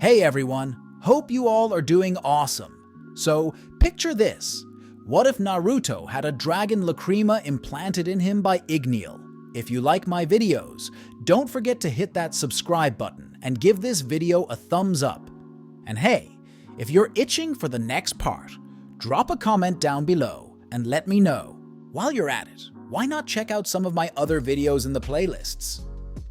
Hey everyone, hope you all are doing awesome. So, picture this. What if Naruto had a dragon Lacrima implanted in him by Igneel? If you like my videos, don't forget to hit that subscribe button and give this video a thumbs up. And hey, if you're itching for the next part, drop a comment down below and let me know. While you're at it, why not check out some of my other videos in the playlists?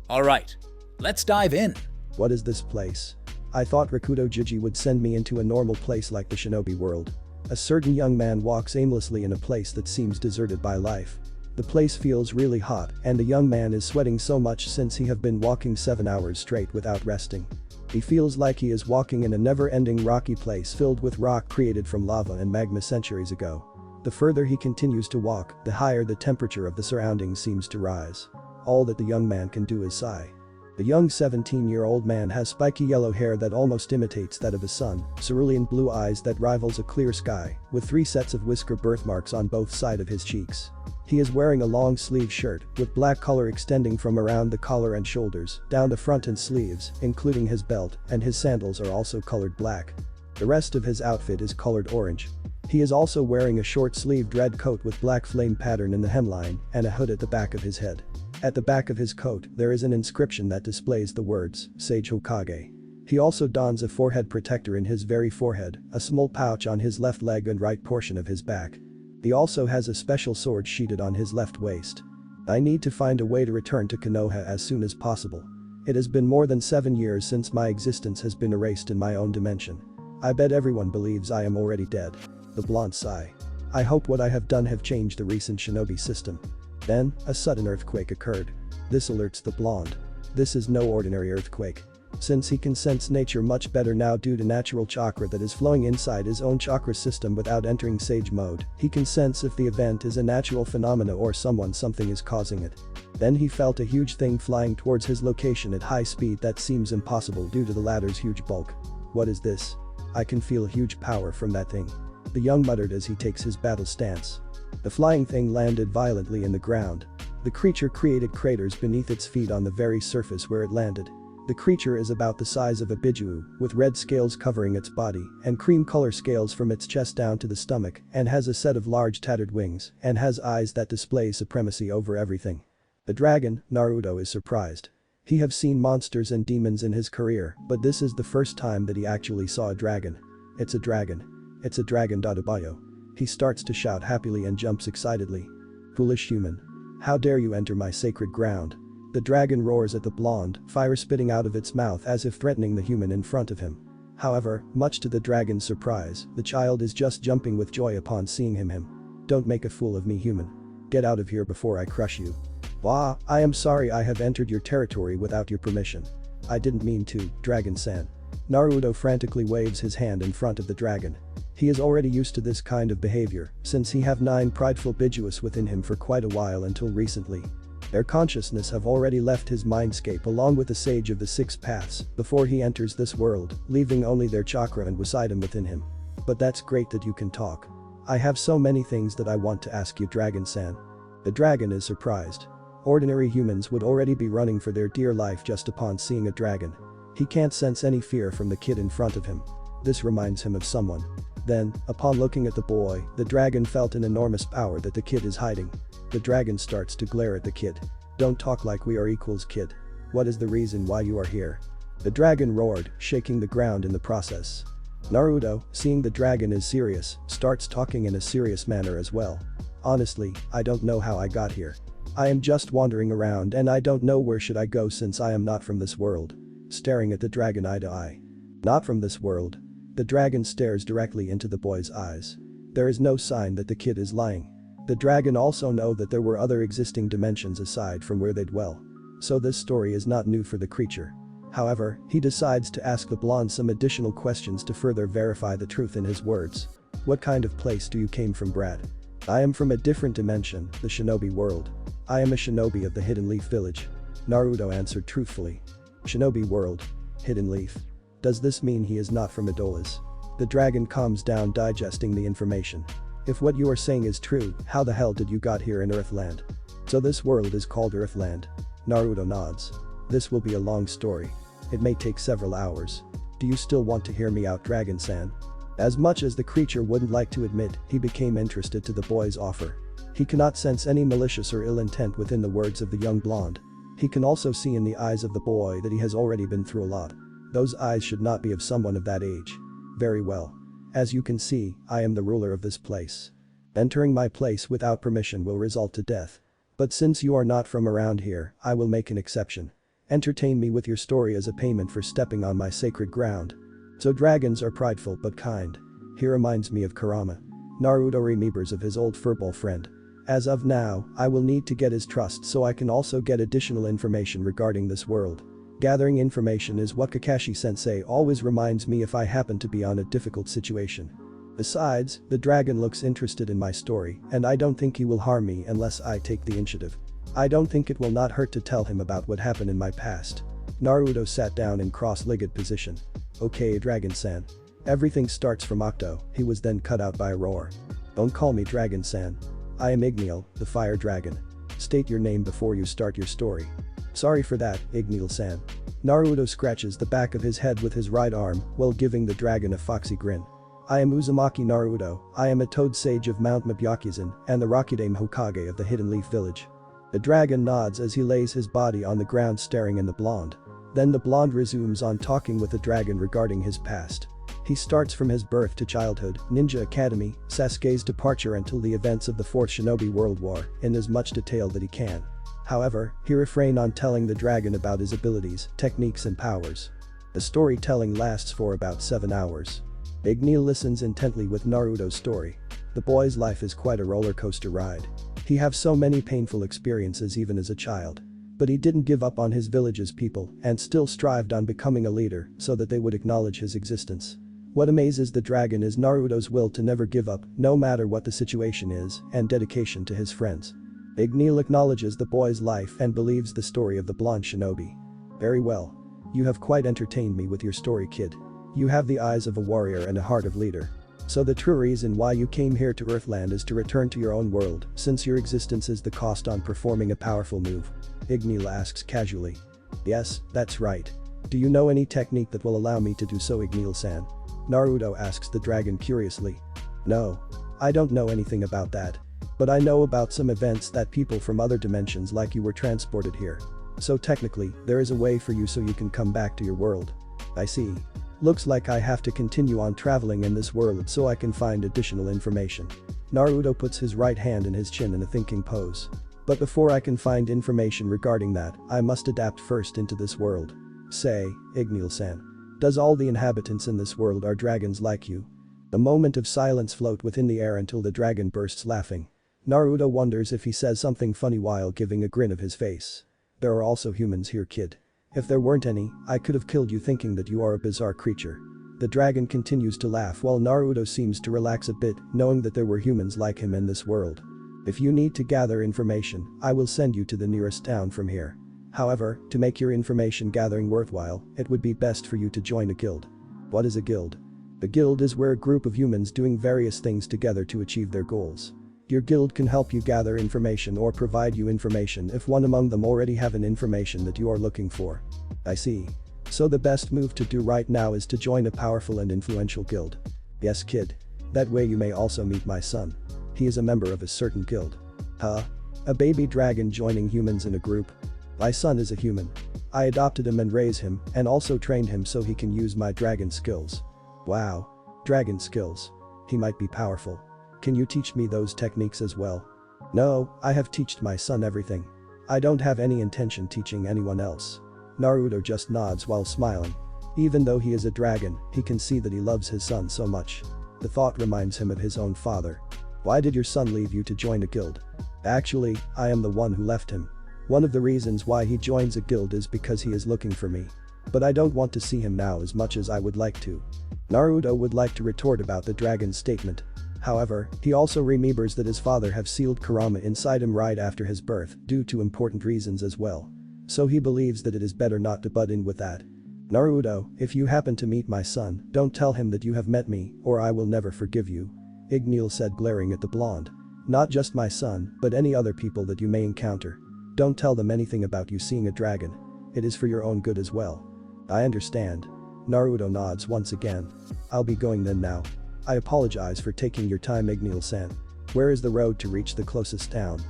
Alright, let's dive in. What is this place? I thought Rakuto Juji would send me into a normal place like the shinobi world. A certain young man walks aimlessly in a place that seems deserted by life. The place feels really hot and the young man is sweating so much since he have been walking 7 hours straight without resting. He feels like he is walking in a never-ending rocky place filled with rock created from lava and magma centuries ago. The further he continues to walk, the higher the temperature of the surroundings seems to rise. All that the young man can do is sigh. The young 17-year-old man has spiky yellow hair that almost imitates that of his son, cerulean blue eyes that rivals a clear sky, with 3 sets of whisker birthmarks on both sides of his cheeks. He is wearing a long-sleeve shirt, with black collar extending from around the collar and shoulders, down the front and sleeves, including his belt, and his sandals are also colored black. The rest of his outfit is colored orange. He is also wearing a short-sleeved red coat with black flame pattern in the hemline and a hood at the back of his head. At the back of his coat, there is an inscription that displays the words, Sage Hokage. He also dons a forehead protector in his very forehead, a small pouch on his left leg and right portion of his back. He also has a special sword sheathed on his left waist. I need to find a way to return to Konoha as soon as possible. It has been more than 7 years since my existence has been erased in my own dimension. I bet everyone believes I am already dead. The blonde sigh. I hope what I have done have changed the recent shinobi system. Then, a sudden earthquake occurred. This alerts the blonde. This is no ordinary earthquake. Since he can sense nature much better now due to natural chakra that is flowing inside his own chakra system without entering sage mode, he can sense if the event is a natural phenomena or something is causing it. Then he felt a huge thing flying towards his location at high speed that seems impossible due to the ladder's huge bulk. What is this? I can feel huge power from that thing. The young muttered as he takes his battle stance. The flying thing landed violently in the ground. The creature created craters beneath its feet on the very surface where it landed. The creature is about the size of a 𝐫𝐞𝐬𝐻, with red scales covering its body and cream color scales from its chest down to the stomach, and has a set of large tattered wings and has eyes that display supremacy over everything. The dragon, Naruto, is surprised. He have seen monsters and demons in his career, but this is the first time that he actually saw a dragon. It's a dragon. It's a dragon. Abayo. He starts to shout happily and jumps excitedly. Foolish human. How dare you enter my sacred ground? The dragon roars at the blonde, fire spitting out of its mouth as if threatening the human in front of him. However, much to the dragon's surprise, the child is just jumping with joy upon seeing him. Don't make a fool of me, human. Get out of here before I crush you. Wah, I am sorry I have entered your territory without your permission. I didn't mean to, Dragon-san. Naruto frantically waves his hand in front of the dragon. He is already used to this kind of behavior, since he have 9 prideful 𝐫𝐻𝐻 within him for quite a while until recently. Their consciousness have already left his mindscape along with the sage of the 6 paths before he enters this world, leaving only their chakra and wisdom within him. But that's great that you can talk. I have so many things that I want to ask you, Dragon-san. The dragon is surprised. Ordinary humans would already be running for their dear life just upon seeing a dragon. He can't sense any fear from the kid in front of him. This reminds him of someone. Then, upon looking at the boy, the dragon felt an enormous power that the kid is hiding. The dragon starts to glare at the kid. Don't talk like we are equals, kid. What is the reason why you are here? The dragon roared, shaking the ground in the process. Naruto, seeing the dragon is serious, starts talking in a serious manner as well. Honestly, I don't know how I got here. I am just wandering around and I don't know where should I go since I am not from this world. Staring at the dragon eye to eye. Not from this world. The dragon stares directly into the boy's eyes. There is no sign that the kid is lying. The dragon also know that there were other existing dimensions aside from where they dwell. So this story is not new for the creature. However, he decides to ask the blonde some additional questions to further verify the truth in his words. What kind of place do you came from, Brad? I am from a different dimension, the shinobi world. I am a shinobi of the Hidden Leaf village. Naruto answered truthfully. Shinobi world. Hidden Leaf. Does this mean he is not from Idolas? The dragon calms down, digesting the information. If what you are saying is true, how the hell did you got here in Earthland? So this world is called Earthland. Naruto nods. This will be a long story. It may take several hours. do you still want to hear me out, Dragon-san? As much as the creature wouldn't like to admit, he became interested to the boy's offer. He cannot sense any malicious or ill intent within the words of the young blonde. He can also see in the eyes of the boy that he has already been through a lot. Those eyes should not be of someone of that age. Very well. As you can see, I am the ruler of this place. Entering my place without permission will result to death. But since you are not from around here, I will make an exception. Entertain me with your story as a payment for stepping on my sacred ground. So dragons are prideful but kind. He reminds me of Kurama. Naruto remembers of his old furball friend. As of now, I will need to get his trust so I can also get additional information regarding this world. Gathering information is what Kakashi-sensei always reminds me if I happen to be on a difficult situation. Besides, the dragon looks interested in my story, and I don't think he will harm me unless I take the initiative. I don't think it will not hurt to tell him about what happened in my past. Naruto sat down in cross-legged position. Okay, Dragon-san. Everything starts from Octo, he was then cut out by a roar. Don't call me Dragon-san. I am Igneel, the fire dragon. State your name before you start your story. Sorry for that, Igneel-san. Naruto scratches the back of his head with his right arm while giving the dragon a foxy grin. I am Uzumaki Naruto, I am a toad sage of Mount Mabyakuzen and the Rakudame Hokage of the Hidden Leaf Village. The dragon nods as he lays his body on the ground staring at the blonde. Then the blonde resumes on talking with the dragon regarding his past. He starts from his birth to childhood, Ninja Academy, Sasuke's departure until the events of the Fourth Shinobi World War in as much detail that he can. However, he refrained on telling the dragon about his abilities, techniques and powers. The storytelling lasts for about 7 hours. Igneel listens intently with Naruto's story. The boy's life is quite a roller coaster ride. He have so many painful experiences even as a child. But he didn't give up on his village's people and still strived on becoming a leader so that they would acknowledge his existence. What amazes the dragon is Naruto's will to never give up, no matter what the situation is, and dedication to his friends. Igneel acknowledges the boy's life and believes the story of the blonde shinobi. Very well. You have quite entertained me with your story, kid. You have the eyes of a warrior and a heart of leader. So the true reason why you came here to Earthland is to return to your own world, since your existence is the cost on performing a powerful move. Igneel asks casually. Yes, that's right. Do you know any technique that will allow me to do so, Igneel-san? Naruto asks the dragon curiously. No. I don't know anything about that. But I know about some events that people from other dimensions like you were transported here. So technically, there is a way for you so you can come back to your world. I see. Looks like I have to continue on traveling in this world so I can find additional information. Naruto puts his right hand in his chin in a thinking pose. But before I can find information regarding that, I must adapt first into this world. Say, Igneel-san. Does all the inhabitants in this world are dragons like you? A moment of silence float within the air until the dragon bursts laughing. Naruto wonders if he says something funny while giving a grin of his face. There are also humans here, kid. If there weren't any, I could have killed you thinking that you are a bizarre creature. The dragon continues to laugh while Naruto seems to relax a bit, knowing that there were humans like him in this world. If you need to gather information, I will send you to the nearest town from here. However, to make your information gathering worthwhile, it would be best for you to join a guild. What is a guild? A guild is where a group of humans doing various things together to achieve their goals. Your guild can help you gather information or provide you information if one among them already have an information that you are looking for. I see. So the best move to do right now is to join a powerful and influential guild. Yes, kid. That way you may also meet my son. He is a member of a certain guild. Huh? A baby dragon joining humans in a group? My son is a human. I adopted him and raised him and also trained him so he can use my dragon skills. Wow. Dragon skills. He might be powerful. Can you teach me those techniques as well? No, I have taught my son everything. I don't have any intention teaching anyone else. Naruto just nods while smiling. Even though he is a dragon, he can see that he loves his son so much. The thought reminds him of his own father. Why did your son leave you to join a guild? Actually, I am the one who left him. One of the reasons why he joins a guild is because he is looking for me. But I don't want to see him now as much as I would like to. Naruto would like to retort about the dragon's statement. However, he also remembers that his father have sealed Kurama inside him right after his birth due to important reasons as well. So he believes that it is better not to butt in with that. Naruto, if you happen to meet my son, don't tell him that you have met me or I will never forgive you. Igneel said, glaring at the blonde. Not just my son, but any other people that you may encounter. Don't tell them anything about you seeing a dragon. It is for your own good as well. I understand. Naruto nods once again. I'll be going then now. I apologize for taking your time, Igneel-san. Where is the road to reach the closest town?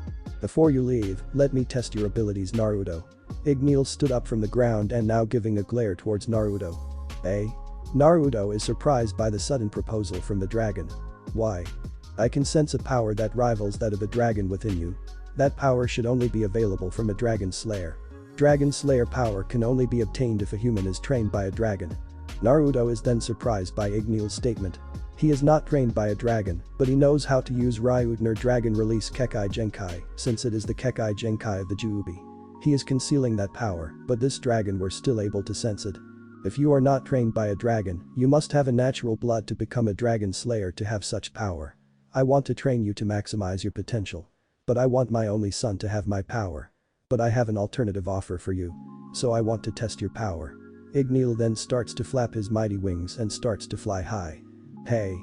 Before you leave, let me test your abilities, Naruto. Igneel stood up from the ground and now giving a glare towards Naruto. Naruto is surprised by the sudden proposal from the dragon. Why? I can sense a power that rivals that of a dragon within you. That power should only be available from a dragon slayer. Dragon slayer power can only be obtained if a human is trained by a dragon. Naruto is then surprised by Igneel's statement. He is not trained by a dragon, but he knows how to use Ryuutner dragon release 𝐫𝐞𝐽𝐸, since it is the 𝐫𝐞𝐽𝐸 of the 𝐤𝐢𝐳𝐵. He is concealing that power, but this dragon were still able to sense it. If you are not trained by a dragon, you must have a natural blood to become a dragon slayer to have such power. I want to train you to maximize your potential. But I want my only son to have my power. But I have an alternative offer for you. So I want to test your power. Igneel then starts to flap his mighty wings and starts to fly high. Hey.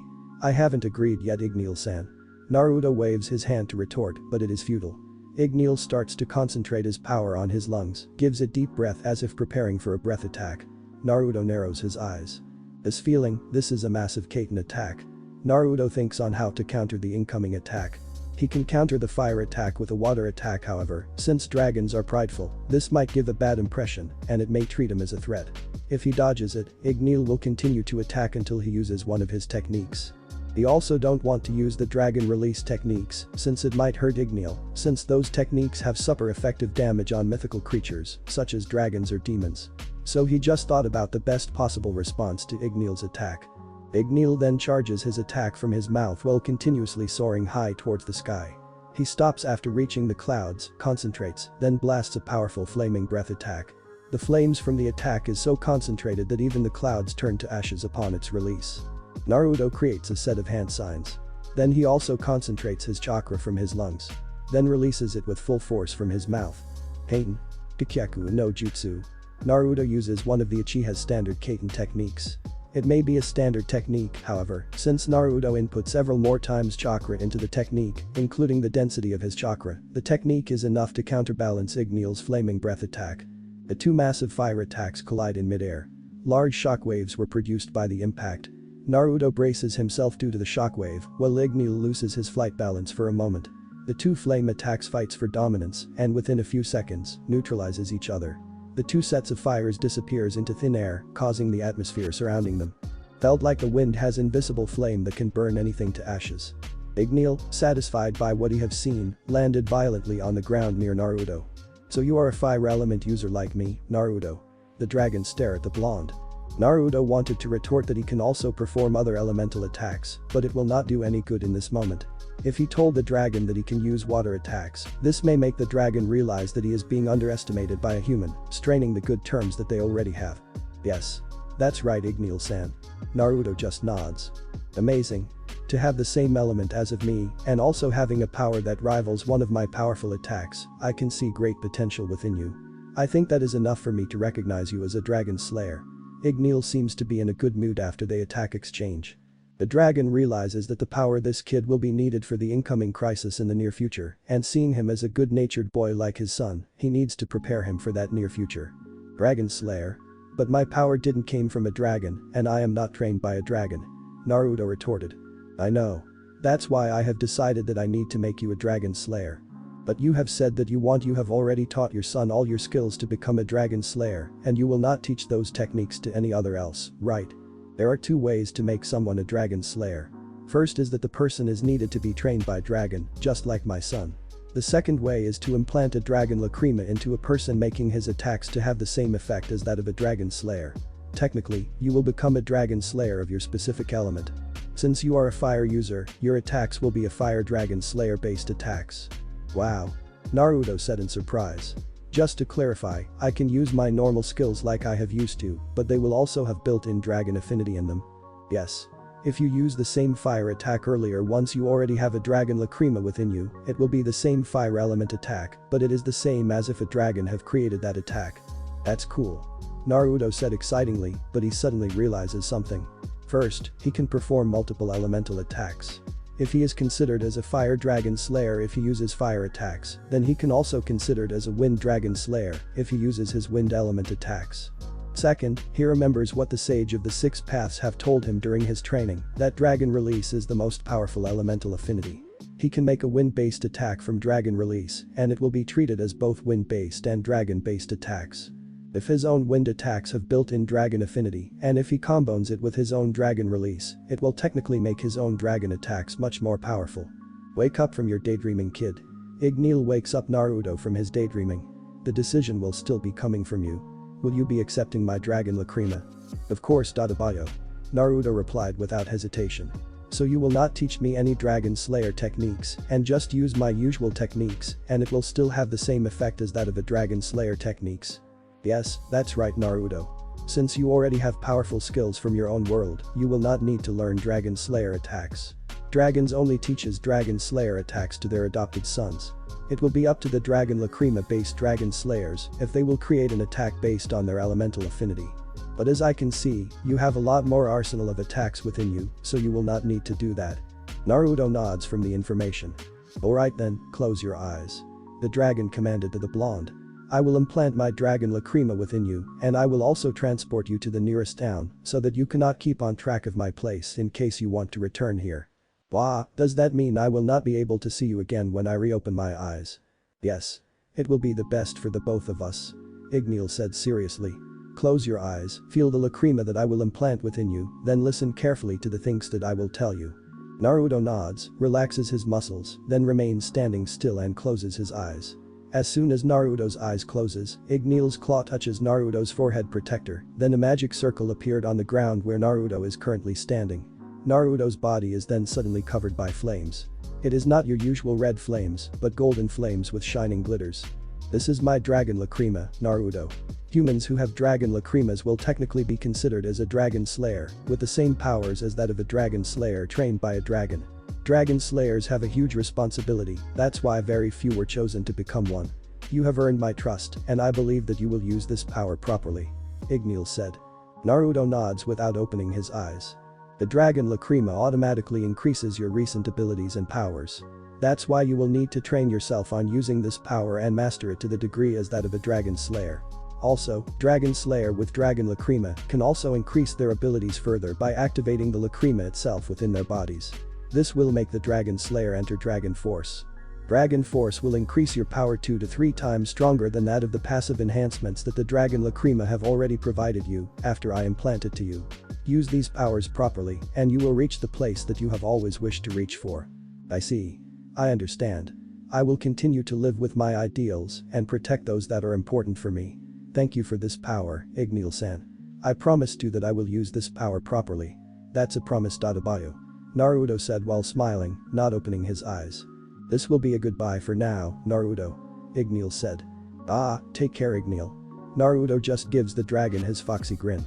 I haven't agreed yet, Igneel-san. Naruto waves his hand to retort, but it is futile. Igneel starts to concentrate his power on his lungs, gives a deep breath as if preparing for a breath attack. Naruto narrows his eyes. This feeling, this is a massive Kaiten attack. Naruto thinks on how to counter the incoming attack. He can counter the fire attack with a water attack, however, since dragons are prideful, this might give a bad impression, and it may treat him as a threat. If he dodges it, Igneel will continue to attack until he uses one of his techniques. He also don't want to use the dragon release techniques, since it might hurt Igneel, since those techniques have super effective damage on mythical creatures, such as dragons or demons. So he just thought about the best possible response to Igneel's attack. Igneel then charges his attack from his mouth while continuously soaring high towards the sky. He stops after reaching the clouds, concentrates, then blasts a powerful flaming breath attack. The flames from the attack is so concentrated that even the clouds turn to ashes upon its release. Naruto creates a set of hand signs. Then he also concentrates his chakra from his lungs. Then releases it with full force from his mouth. Kaiten. Kikyaku no Jutsu. Naruto uses one of the Uchiha's standard Kaiten techniques. It may be a standard technique, however, since Naruto input several more times chakra into the technique, including the density of his chakra, the technique is enough to counterbalance Igneel's flaming breath attack. The two massive fire attacks collide in midair. Large shockwaves were produced by the impact. Naruto braces himself due to the shockwave, while Igneel loses his flight balance for a moment. The two flame attacks fights for dominance, and within a few seconds, neutralizes each other. The two sets of fires disappears into thin air, causing the atmosphere surrounding them. Felt like the wind has invisible flame that can burn anything to ashes. Igneel, satisfied by what he have seen, landed violently on the ground near Naruto. So you are a fire element user like me, Naruto. The dragon stare at the blonde. Naruto wanted to retort that he can also perform other elemental attacks, but it will not do any good in this moment. If he told the dragon that he can use water attacks, this may make the dragon realize that he is being underestimated by a human, straining the good terms that they already have. Yes. That's right, Igneel-san. Naruto just nods. Amazing. To have the same element as of me, and also having a power that rivals one of my powerful attacks, I can see great potential within you. I think that is enough for me to recognize you as a dragon slayer. Igneel seems to be in a good mood after they attack exchange. The dragon realizes that the power this kid will be needed for the incoming crisis in the near future, and seeing him as a good-natured boy like his son, he needs to prepare him for that near future. Dragon Slayer? But my power didn't came from a dragon, and I am not trained by a dragon. Naruto retorted. I know. That's why I have decided that I need to make you a dragon slayer. But you have said that you have already taught your son all your skills to become a dragon slayer, and you will not teach those techniques to any other else, right? There are two ways to make someone a dragon slayer. First is that the person is needed to be trained by dragon, just like my son. The second way is to implant a dragon Lacrima into a person, making his attacks to have the same effect as that of a dragon slayer. Technically, you will become a dragon slayer of your specific element. Since you are a fire user, your attacks will be a fire dragon slayer based attacks. Wow. Naruto said in surprise. Just to clarify, I can use my normal skills like I have used to, but they will also have built-in dragon affinity in them. Yes. If you use the same fire attack earlier, once you already have a dragon Lacrima within you, it will be the same fire element attack, but it is the same as if a dragon have created that attack. That's cool. Naruto said excitingly, but he suddenly realizes something. First, he can perform multiple elemental attacks. If he is considered as a fire dragon slayer if he uses fire attacks, then he can also considered as a wind dragon slayer if he uses his wind element attacks. Second, he remembers what the Sage of the Six Paths have told him during his training, that Dragon Release is the most powerful elemental affinity. He can make a wind-based attack from Dragon Release, and it will be treated as both wind-based and dragon-based attacks. If his own wind attacks have built-in dragon affinity, and if he combos it with his own Dragon Release, it will technically make his own dragon attacks much more powerful. Wake up from your daydreaming, kid. Igneel wakes up Naruto from his daydreaming. The decision will still be coming from you. Will you be accepting my dragon Lacrima? Of course, Dadabayo. Naruto replied without hesitation. So you will not teach me any Dragon Slayer techniques and just use my usual techniques and it will still have the same effect as that of a Dragon Slayer techniques? Yes, that's right, Naruto. Since you already have powerful skills from your own world, you will not need to learn Dragon Slayer attacks. Dragons only teaches Dragon Slayer attacks to their adopted sons. It will be up to the Dragon Lacrima-based Dragon Slayers if they will create an attack based on their elemental affinity. But as I can see, you have a lot more arsenal of attacks within you, so you will not need to do that. Naruto nods from the information. Alright then, close your eyes. The dragon commanded to the blonde. I will implant my Dragon Lacrima within you, and I will also transport you to the nearest town, so that you cannot keep on track of my place in case you want to return here. Wah, does that mean I will not be able to see you again when I reopen my eyes? Yes. It will be the best for the both of us. Igneel said seriously. Close your eyes, feel the Lacrima that I will implant within you, then listen carefully to the things that I will tell you. Naruto nods, relaxes his muscles, then remains standing still and closes his eyes. As soon as Naruto's eyes closes, Igneel's claw touches Naruto's forehead protector, then a magic circle appeared on the ground where Naruto is currently standing. Naruto's body is then suddenly covered by flames. It is not your usual red flames, but golden flames with shining glitters. This is my Dragon Lacrima, Naruto. Humans who have Dragon Lacrimas will technically be considered as a Dragon Slayer, with the same powers as that of a Dragon Slayer trained by a dragon. Dragon Slayers have a huge responsibility, that's why very few were chosen to become one. You have earned my trust, and I believe that you will use this power properly. Igneel said. Naruto nods without opening his eyes. The Dragon Lacrima automatically increases your recent abilities and powers. That's why you will need to train yourself on using this power and master it to the degree as that of a Dragon Slayer. Also, Dragon Slayer with Dragon Lacrima can also increase their abilities further by activating the Lacrima itself within their bodies. This will make the Dragon Slayer enter Dragon Force. Dragon Force will increase your power 2 to 3 times stronger than that of the passive enhancements that the Dragon Lacrima have already provided you after I implant it to you. Use these powers properly and you will reach the place that you have always wished to reach for. I see. I understand. I will continue to live with my ideals and protect those that are important for me. Thank you for this power, Igneel-san. I promised you that I will use this power properly. That's a promise, Dadabayo. Naruto said while smiling, not opening his eyes. This will be a goodbye for now, Naruto. Igneel said. Ah, take care, Igneel. Naruto just gives the dragon his foxy grin.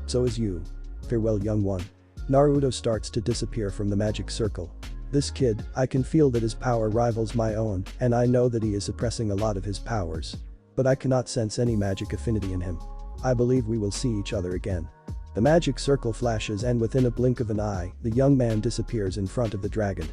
So is you. Farewell, young one. Naruto starts to disappear from the magic circle. This kid, I can feel that his power rivals my own, and I know that he is suppressing a lot of his powers. But I cannot sense any magic affinity in him. I believe we will see each other again. The magic circle flashes and within a blink of an eye, the young man disappears in front of the dragon.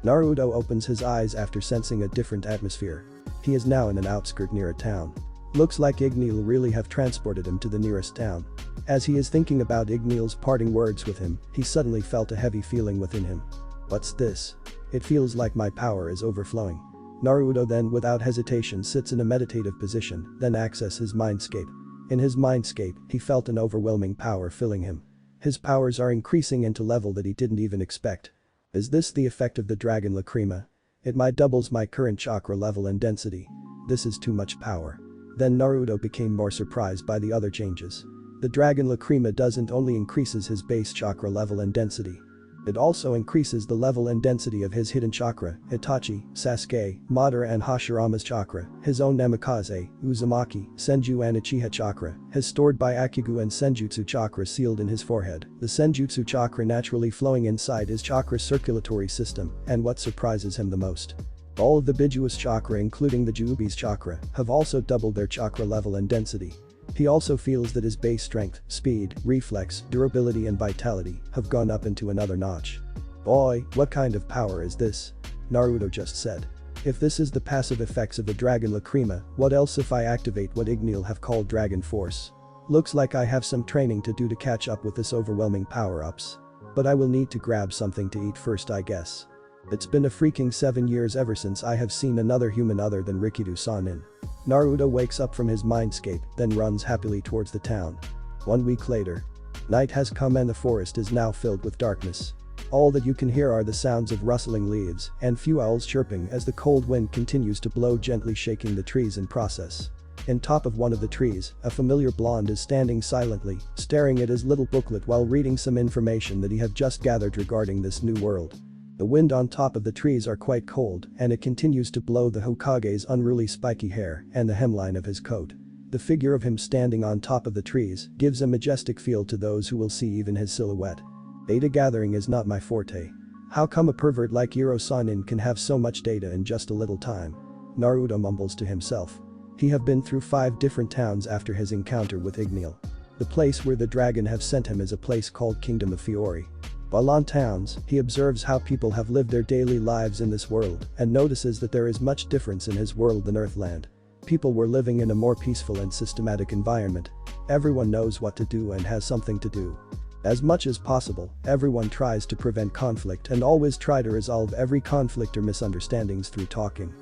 Naruto opens his eyes after sensing a different atmosphere. He is now in an outskirt near a town. Looks like Igneel really have transported him to the nearest town. As he is thinking about Igneel's parting words with him, he suddenly felt a heavy feeling within him. What's this? It feels like my power is overflowing. Naruto then without hesitation sits in a meditative position, then accesses his mindscape. In his mindscape, he felt an overwhelming power filling him. His powers are increasing into level that he didn't even expect. Is this the effect of the Dragon Lacrima? It might doubles my current chakra level and density. This is too much power. Then Naruto became more surprised by the other changes. The Dragon Lacrima doesn't only increases his base chakra level and density. It also increases the level and density of his hidden chakra, Itachi, Sasuke, Madara and Hashirama's chakra, his own Namikaze, Uzumaki, Senju and Uchiha chakra, has stored by Akigusa and Senjutsu chakra sealed in his forehead, the Senjutsu chakra naturally flowing inside his chakra circulatory system, and what surprises him the most. All of the Biju's chakra including the J-Ubi's chakra have also doubled their chakra level and density. He also feels that his base strength, speed, reflex, durability and vitality have gone up into another notch. Boy, what kind of power is this? Naruto just said. If this is the passive effects of the Dragon Lacrima, what else if I activate what Igneel have called Dragon Force? Looks like I have some training to do to catch up with this overwhelming power-ups. But I will need to grab something to eat first, I guess. It's been a freaking 7 years ever since I have seen another human other than Rikiru-sanin. Naruto wakes up from his mindscape, then runs happily towards the town. 1 week later. Night has come and the forest is now filled with darkness. All that you can hear are the sounds of rustling leaves and few owls chirping as the cold wind continues to blow, gently shaking the trees in process. In top of one of the trees, a familiar blonde is standing silently, staring at his little booklet while reading some information that he have just gathered regarding this new world. The wind on top of the trees are quite cold and it continues to blow the Hokage's unruly spiky hair and the hemline of his coat. The figure of him standing on top of the trees gives a majestic feel to those who will see even his silhouette. Data gathering is not my forte. How come a pervert like Iroh-sanin can have so much data in just a little time? Naruto mumbles to himself. He have been through 5 different towns after his encounter with Igneel. The place where the dragon have sent him is a place called Kingdom of Fiori. While on towns, he observes how people have lived their daily lives in this world and notices that there is much difference in his world than Earthland. People were living in a more peaceful and systematic environment. Everyone knows what to do and has something to do. As much as possible, everyone tries to prevent conflict and always try to resolve every conflict or misunderstandings through talking.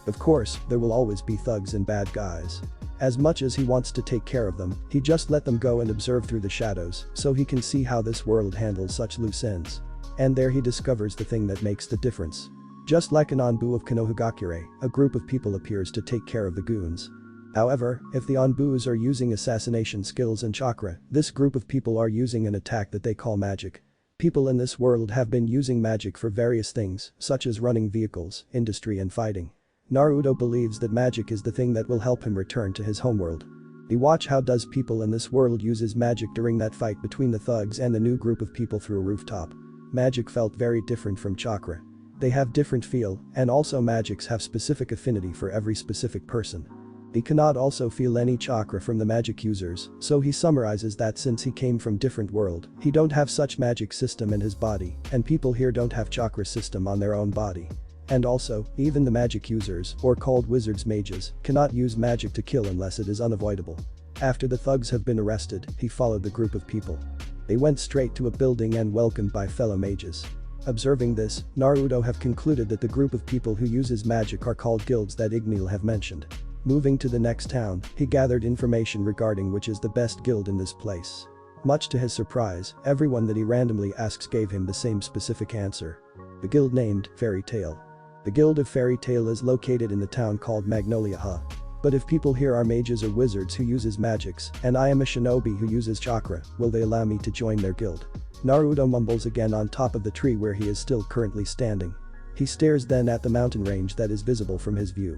Of course, there will always be thugs and bad guys. As much as he wants to take care of them, he just let them go and observe through the shadows so he can see how this world handles such loose ends. And there he discovers the thing that makes the difference. Just like an Anbu of Konohagakure, a group of people appears to take care of the goons. However, if the Anbus are using assassination skills and chakra, this group of people are using an attack that they call magic. People in this world have been using magic for various things, such as running vehicles, industry and fighting. Naruto believes that magic is the thing that will help him return to his homeworld. We watch how does people in this world uses magic during that fight between the thugs and the new group of people through a rooftop. Magic felt very different from chakra. They have different feel, and also magics have specific affinity for every specific person. He cannot also feel any chakra from the magic users, so he summarizes that since he came from different world, he don't have such magic system in his body, and people here don't have chakra system on their own body. And also, even the magic users, or called wizards mages, cannot use magic to kill unless it is unavoidable. After the thugs have been arrested, he followed the group of people. They went straight to a building and welcomed by fellow mages. Observing this, Naruto have concluded that the group of people who uses magic are called guilds that Igneel have mentioned. Moving to the next town, he gathered information regarding which is the best guild in this place. Much to his surprise, everyone that he randomly asks gave him the same specific answer. The guild named Fairy Tail. The Guild of Fairy Tail is located in the town called Magnolia. But if people here are mages or wizards who uses magics, and I am a shinobi who uses chakra, will they allow me to join their guild? Naruto mumbles again on top of the tree where he is still currently standing. He stares then at the mountain range that is visible from his view.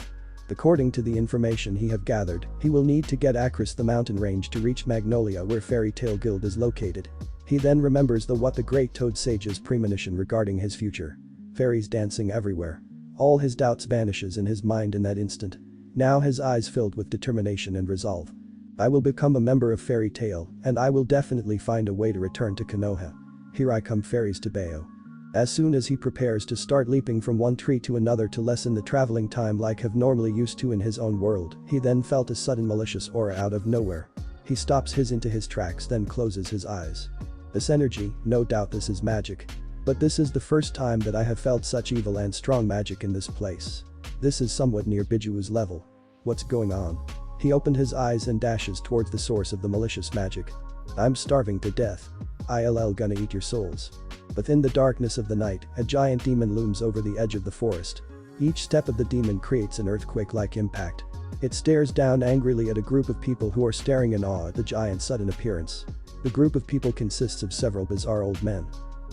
According to the information he have gathered, he will need to get across the mountain range to reach Magnolia where Fairy Tail Guild is located. He then remembers what the great toad sage's premonition regarding his future. Fairies dancing everywhere. All his doubts vanishes in his mind in that instant. Now his eyes filled with determination and resolve. I will become a member of Fairy Tail, and I will definitely find a way to return to Konoha. Here I come fairies to Bayo. As soon as he prepares to start leaping from one tree to another to lessen the traveling time like have normally used to in his own world, he then felt a sudden malicious aura out of nowhere. He stops into his tracks then closes his eyes. This energy, no doubt this is magic. But this is the first time that I have felt such evil and strong magic in this place. This is somewhat near Bijuu's level. What's going on? He opened his eyes and dashes towards the source of the malicious magic. I'm starving to death. I'll gonna eat your souls. Within the darkness of the night, a giant demon looms over the edge of the forest. Each step of the demon creates an earthquake-like impact. It stares down angrily at a group of people who are staring in awe at the giant's sudden appearance. The group of people consists of several bizarre old men.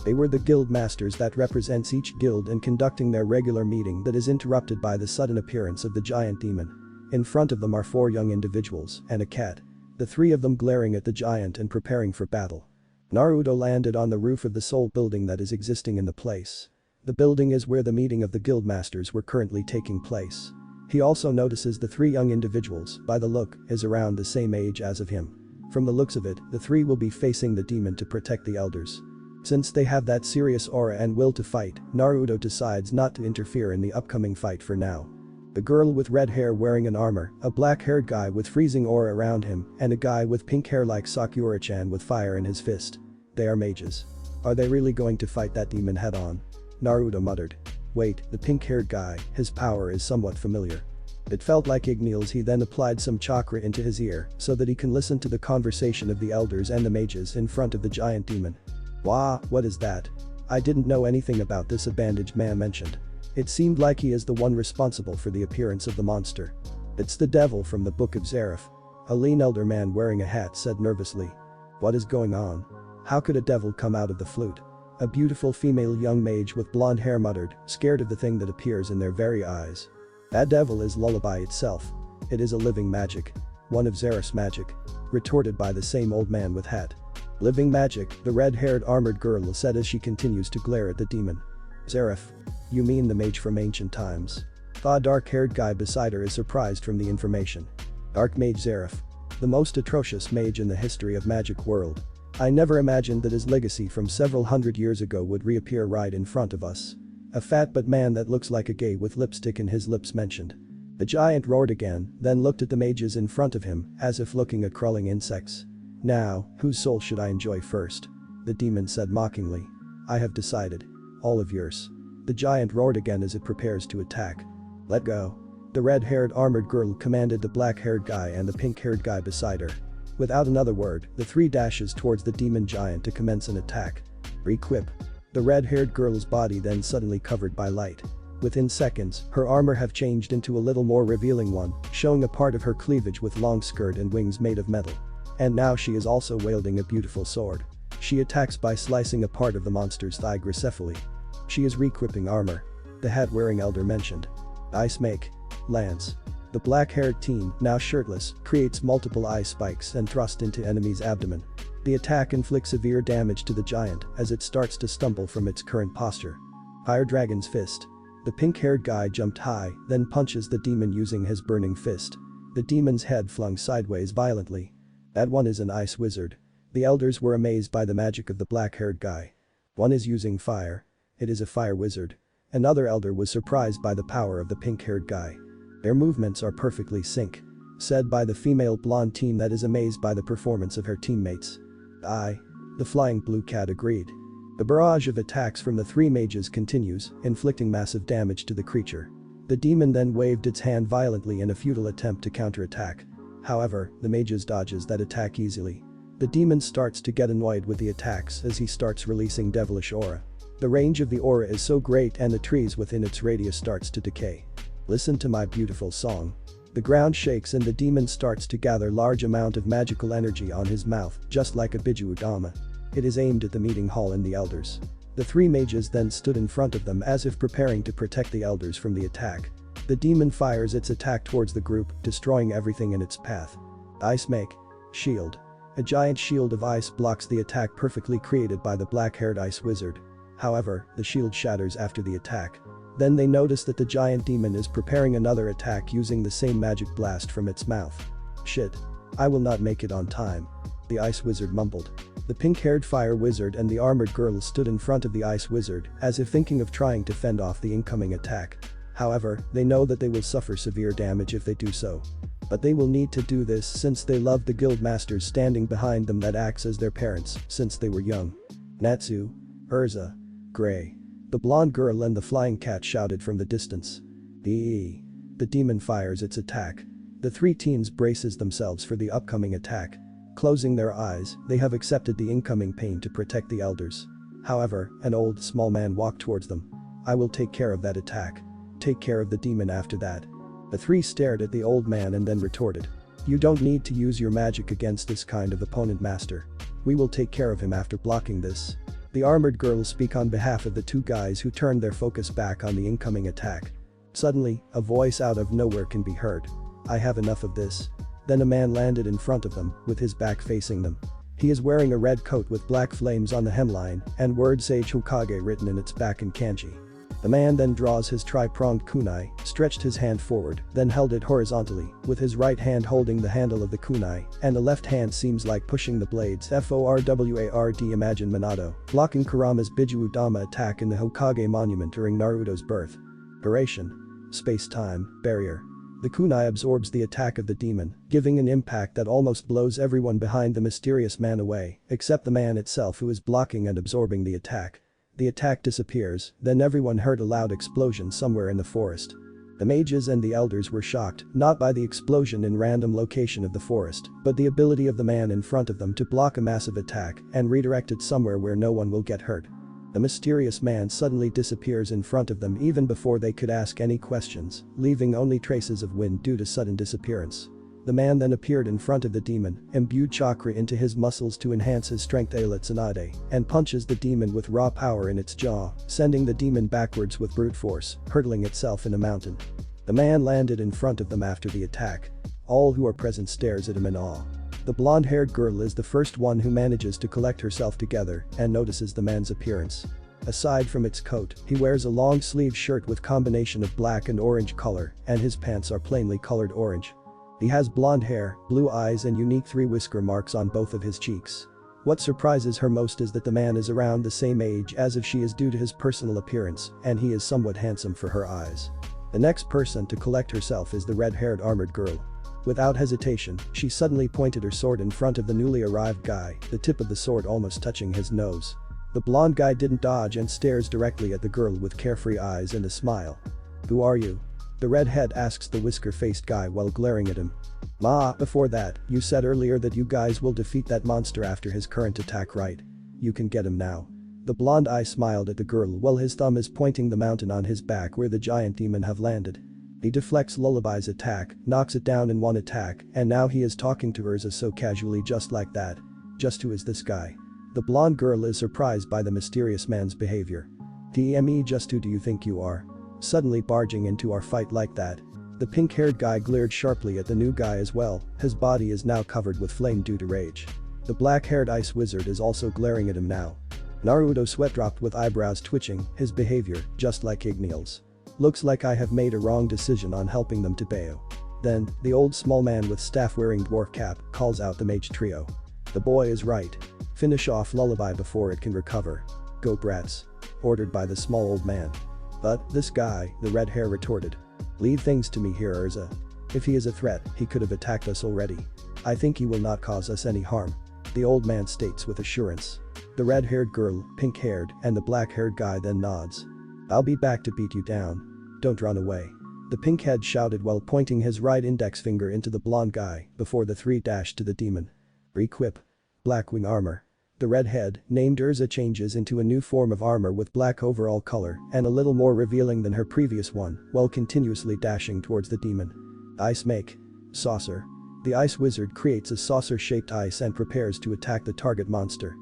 They were the guild masters that represents each guild in conducting their regular meeting that is interrupted by the sudden appearance of the giant demon. In front of them are 4 young individuals and a cat. The 3 of them glaring at the giant and preparing for battle. Naruto landed on the roof of the sole building that is existing in the place. The building is where the meeting of the guild masters were currently taking place. He also notices the 3 young individuals, by the look, is around the same age as of him. From the looks of it, the 3 will be facing the demon to protect the elders. Since they have that serious aura and will to fight, Naruto decides not to interfere in the upcoming fight for now. A girl with red hair wearing an armor, a black-haired guy with freezing aura around him, and a guy with pink hair like Sakura-chan with fire in his fist. They are mages. Are they really going to fight that demon head-on? Naruto muttered. Wait, the pink-haired guy, his power is somewhat familiar. It felt like Igneel's. He then applied some chakra into his ear so that he can listen to the conversation of the elders and the mages in front of the giant demon. Wah, what is that? I didn't know anything about this, a bandaged man mentioned. It seemed like he is the one responsible for the appearance of the monster. It's the devil from the Book of Zareth. A lean elder man wearing a hat said nervously. What is going on? How could a devil come out of the flute? A beautiful female young mage with blonde hair muttered, scared of the thing that appears in their very eyes. That devil is Lullaby itself. It is a living magic. One of Zareth's magic. Retorted by the same old man with hat. Living magic, the red-haired armored girl said as she continues to glare at the demon. Zareth. You mean the mage from ancient times? The dark-haired guy beside her is surprised from the information. Archmage Zareth. The most atrocious mage in the history of magic world. I never imagined that his legacy from several hundred years ago would reappear right in front of us. A fat but man that looks like a gay with lipstick in his lips mentioned. The giant roared again, then looked at the mages in front of him, as if looking at crawling insects. Now, whose soul should I enjoy first? The demon said mockingly. I have decided. All of yours. The giant roared again as it prepares to attack. Let go. The red-haired armored girl commanded the black-haired guy and the pink-haired guy beside her. Without another word, the three dashes towards the demon giant to commence an attack. Equip. The red-haired girl's body then suddenly covered by light. Within seconds, her armor have changed into a little more revealing one, showing a part of her cleavage with long skirt and wings made of metal. And now she is also wielding a beautiful sword. She attacks by slicing a part of the monster's thigh gracephaly. She is re-equipping armor. The hat-wearing elder mentioned. Ice make. Lance. The black-haired teen, now shirtless, creates multiple ice spikes and thrust into enemy's abdomen. The attack inflicts severe damage to the giant as it starts to stumble from its current posture. Fire Dragon's Fist. The pink-haired guy jumped high, then punches the demon using his burning fist. The demon's head flung sideways violently. That one is an ice wizard. The elders were amazed by the magic of the black-haired guy. One is using fire. It is a fire wizard. Another elder was surprised by the power of the pink-haired guy. Their movements are perfectly sync. Said by the female blonde teen that is amazed by the performance of her teammates. The flying blue cat agreed. The barrage of attacks from the three mages continues, inflicting massive damage to the creature. The demon then waved its hand violently in a futile attempt to counterattack. However, the mages dodges that attack easily. The demon starts to get annoyed with the attacks as he starts releasing devilish aura. The range of the aura is so great and the trees within its radius starts to decay. Listen to my beautiful song. The ground shakes and the demon starts to gather large amount of magical energy on his mouth, just like a 𝐫𝐞𝐬𝐿. It is aimed at the meeting hall and the elders. The three mages then stood in front of them as if preparing to protect the elders from the attack. The demon fires its attack towards the group, destroying everything in its path. Ice make. Shield. A giant shield of ice blocks the attack perfectly created by the black-haired ice wizard. However, the shield shatters after the attack. Then they notice that the giant demon is preparing another attack using the same magic blast from its mouth. Shit. I will not make it on time. The ice wizard mumbled. The pink-haired fire wizard and the armored girl stood in front of the ice wizard as if thinking of trying to fend off the incoming attack. However, they know that they will suffer severe damage if they do so. But they will need to do this since they love the guild masters standing behind them that acts as their parents since they were young. Natsu. 𝐸𝐻𝐶. Gray. The blonde girl and the flying cat shouted from the distance. The demon fires its attack. The three teens braces themselves for the upcoming attack. Closing their eyes, they have accepted the incoming pain to protect the elders. However, an old, small man walked towards them. I will take care of that attack. Take care of the demon after that. The three stared at the old man and then retorted. You don't need to use your magic against this kind of opponent, master. We will take care of him after blocking this. The armored girls speak on behalf of the two guys who turned their focus back on the incoming attack. Suddenly, a voice out of nowhere can be heard. I have enough of this. Then a man landed in front of them, with his back facing them. He is wearing a red coat with black flames on the hemline and word 𝐸𝐻𝐻 𝐻𝐿 written in its back in kanji. The man then draws his tri-pronged kunai, stretched his hand forward, then held it horizontally, with his right hand holding the handle of the kunai, and the left hand seems like pushing the blades FORWARD. Imagine Minato blocking Kurama's 𝐫𝐸𝐵 attack in the Hokage monument during Naruto's birth. Duration. Space-time barrier. The kunai absorbs the attack of the demon, giving an impact that almost blows everyone behind the mysterious man away, except the man itself who is blocking and absorbing the attack. The attack disappears, then everyone heard a loud explosion somewhere in the forest. The mages and the elders were shocked, not by the explosion in random location of the forest, but the ability of the man in front of them to block a massive attack and redirect it somewhere where no one will get hurt. The mysterious man suddenly disappears in front of them even before they could ask any questions, leaving only traces of wind due to sudden disappearance. The man then appeared in front of the demon, imbued chakra into his muscles to enhance his strength 𝐫𝐸𝐧𝐝𝐸, and punches the demon with raw power in its jaw, sending the demon backwards with brute force, hurtling itself in a mountain. The man landed in front of them after the attack. All who are present stares at him in awe. The blonde-haired girl is the first one who manages to collect herself together and notices the man's appearance. Aside from its coat, he wears a long-sleeved shirt with combination of black and orange color, and his pants are plainly colored orange. He has blonde hair, blue eyes and unique 3 whisker marks on both of his cheeks. What surprises her most is that the man is around the same age as if she is due to his personal appearance, and he is somewhat handsome for her eyes. The next person to collect herself is the red-haired armored girl. Without hesitation, she suddenly pointed her sword in front of the newly arrived guy, the tip of the sword almost touching his nose. The blonde guy didn't dodge and stares directly at the girl with carefree eyes and a smile. "Who are you?" The redhead asks the whisker-faced guy while glaring at him. "Ma, before that, you said earlier that you guys will defeat that monster after his current attack, right? You can get him now." The blonde eye smiled at the girl while his thumb is pointing the mountain on his back where the giant demon have landed. He deflects Lullaby's attack, knocks it down in one attack, and now he is talking to 𝐸𝐴𝐵𝐴 so casually just like that. Just who is this guy? The blonde girl is surprised by the mysterious man's behavior. "TME, just who do you think you are? Suddenly barging into our fight like that?" The pink-haired guy glared sharply at the new guy as well, his body is now covered with flame due to rage. The black-haired ice wizard is also glaring at him now. Naruto sweat-dropped with eyebrows twitching, his behavior, just like Igneel's. "Looks like I have made a wrong decision on helping them to 𝐵𝐸." Then, the old small man with staff-wearing dwarf cap calls out the mage trio. "The boy is right. Finish off Lullaby before it can recover. Go brats." Ordered by the small old man. "But, this guy," the red hair retorted. "Leave things to me here, 𝐸𝐴𝐵𝐴. If he is a threat, he could have attacked us already. I think he will not cause us any harm," the old man states with assurance. The red-haired girl, pink-haired, and the black-haired guy then nods. "I'll be back to beat you down. Don't run away." The pinkhead shouted while pointing his right index finger into the blonde guy before the 3 dashed to the demon. Equip. Blackwing armor. The redhead, named 𝐸𝐴𝐵𝐴, changes into a new form of armor with black overall color and a little more revealing than her previous one while continuously dashing towards the demon. Ice make. Saucer. The ice wizard creates a saucer-shaped ice and prepares to attack the target monster.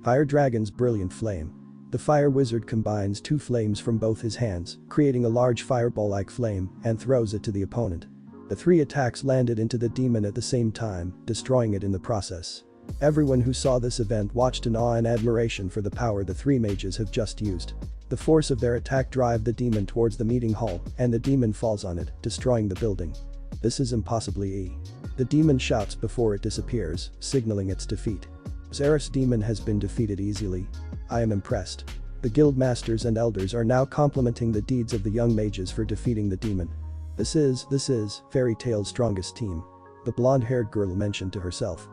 Fire Dragon's brilliant flame. The fire wizard combines 2 flames from both his hands, creating a large fireball-like flame, and throws it to the opponent. The 3 attacks landed into the demon at the same time, destroying it in the process. Everyone who saw this event watched in awe and admiration for the power the 3 mages have just used. The force of their attack drive the demon towards the meeting hall, and the demon falls on it, destroying the building. "This is impossibly 𝐸𝐴𝐵𝐴." The demon shouts before it disappears, signaling its defeat. "Xeris demon has been defeated easily. I am impressed." The guild masters and elders are now complimenting the deeds of the young mages for defeating the demon. This is Fairy Tail's strongest team," the blonde-haired girl mentioned to herself.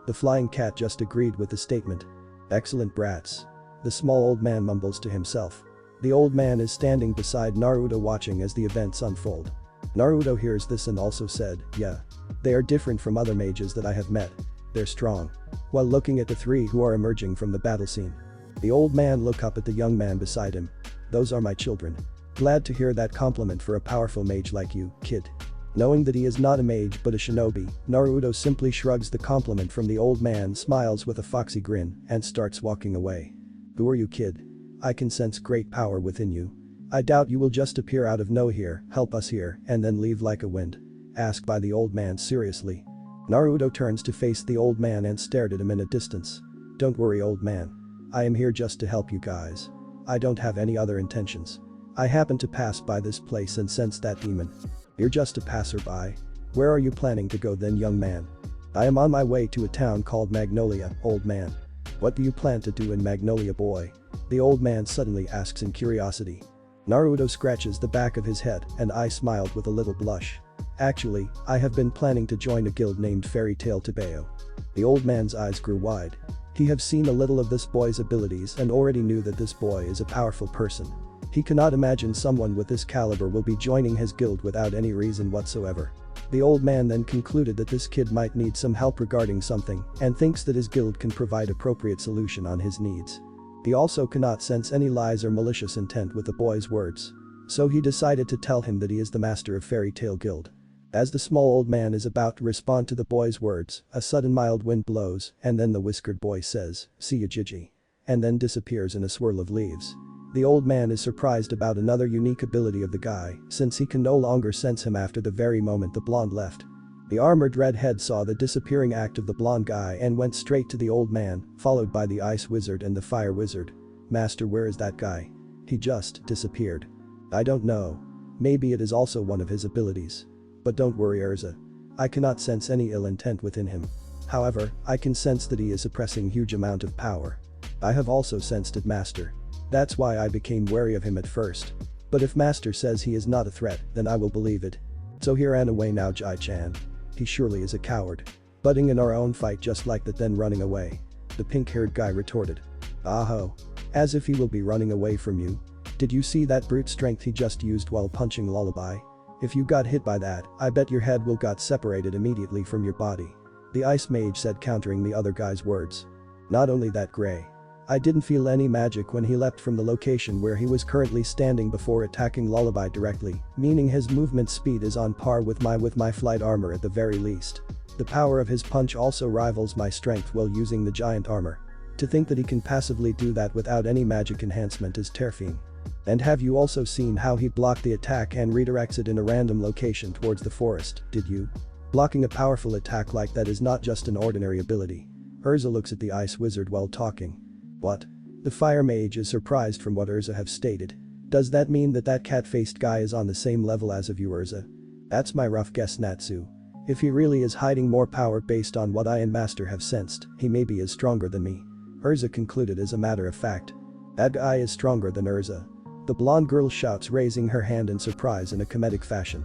The flying cat just agreed with the statement. "Excellent brats." The small old man mumbles to himself. The old man is standing beside Naruto watching as the events unfold. Naruto hears this and also said, "Yeah. They are different from other mages that I have met. They're strong." While looking at the 3 who are emerging from the battle scene. The old man look up at the young man beside him. "Those are my children. Glad to hear that compliment for a powerful mage like you, kid." Knowing that he is not a mage but a shinobi, Naruto simply shrugs the compliment from the old man, smiles with a foxy grin, and starts walking away. "Who are you, kid? I can sense great power within you. I doubt you will just appear out of nowhere here, help us here, and then leave like a wind?" Asked by the old man seriously. Naruto turns to face the old man and stared at him in a distance. "Don't worry, old man. I am here just to help you guys. I don't have any other intentions. I happened to pass by this place and sense that demon." "You're just a passerby. Where are you planning to go then, young man?" "I am on my way to a town called Magnolia, old man." "What do you plan to do in Magnolia, boy?" the old man suddenly asks in curiosity. Naruto scratches the back of his head and I smiled with a little blush. Actually, I have been planning to join a guild named Fairy Tail Tabeo. The old man's eyes grew wide. He have seen a little of this boy's abilities and already knew that this boy is a powerful person. He cannot imagine someone with this caliber will be joining his guild without any reason whatsoever. The old man then concluded that this kid might need some help regarding something and thinks that his guild can provide appropriate solution on his needs. He also cannot sense any lies or malicious intent with the boy's words. So he decided to tell him that he is the master of Fairy Tail Guild. As the small old man is about to respond to the boy's words, a sudden mild wind blows and then the whiskered boy says, "See ya Gigi," and then disappears in a swirl of leaves. The old man is surprised about another unique ability of the guy since he can no longer sense him after the very moment the blonde left. The armored redhead saw the disappearing act of the blonde guy and went straight to the old man, followed by the ice wizard and the fire wizard. "Master, where is that guy? He just disappeared." "I don't know. Maybe it is also one of his abilities. But don't worry 𝐼𝐳. I cannot sense any ill intent within him. However, I can sense that he is suppressing huge amount of power. I have also sensed it, Master. That's why I became wary of him at first. But if Master says he is not a threat, then I will believe it. So he ran away now, J-chan. He surely is a coward. Butting in our own fight just like that, then running away," the pink-haired guy retorted. "Aho. As if he will be running away from you. Did you see that brute strength he just used while punching Lullaby? If you got hit by that, I bet your head will got separated immediately from your body," the ice mage said, countering the other guy's words. "Not only that, Gray. I didn't feel any magic when he leapt from the location where he was currently standing before attacking Lullaby directly, meaning his movement speed is on par with my flight armor at the very least. The power of his punch also rivals my strength while using the giant armor. To think that he can passively do that without any magic enhancement is terrifying. And have you also seen how he blocked the attack and redirects it in a random location towards the forest, did you? Blocking a powerful attack like that is not just an ordinary ability." 𝐼𝐳 looks at the ice wizard while talking. "What?" The fire mage is surprised from what 𝐼𝐳 have stated. "Does that mean that cat-faced guy is on the same level as of you, 𝐼𝐳?" "That's my rough guess, Natsu. If he really is hiding more power based on what I and Master have sensed, he maybe is stronger than me," 𝐼𝐳 concluded as a matter of fact. "That guy is stronger than 𝐼𝐳." The blonde girl shouts, raising her hand in surprise in a comedic fashion.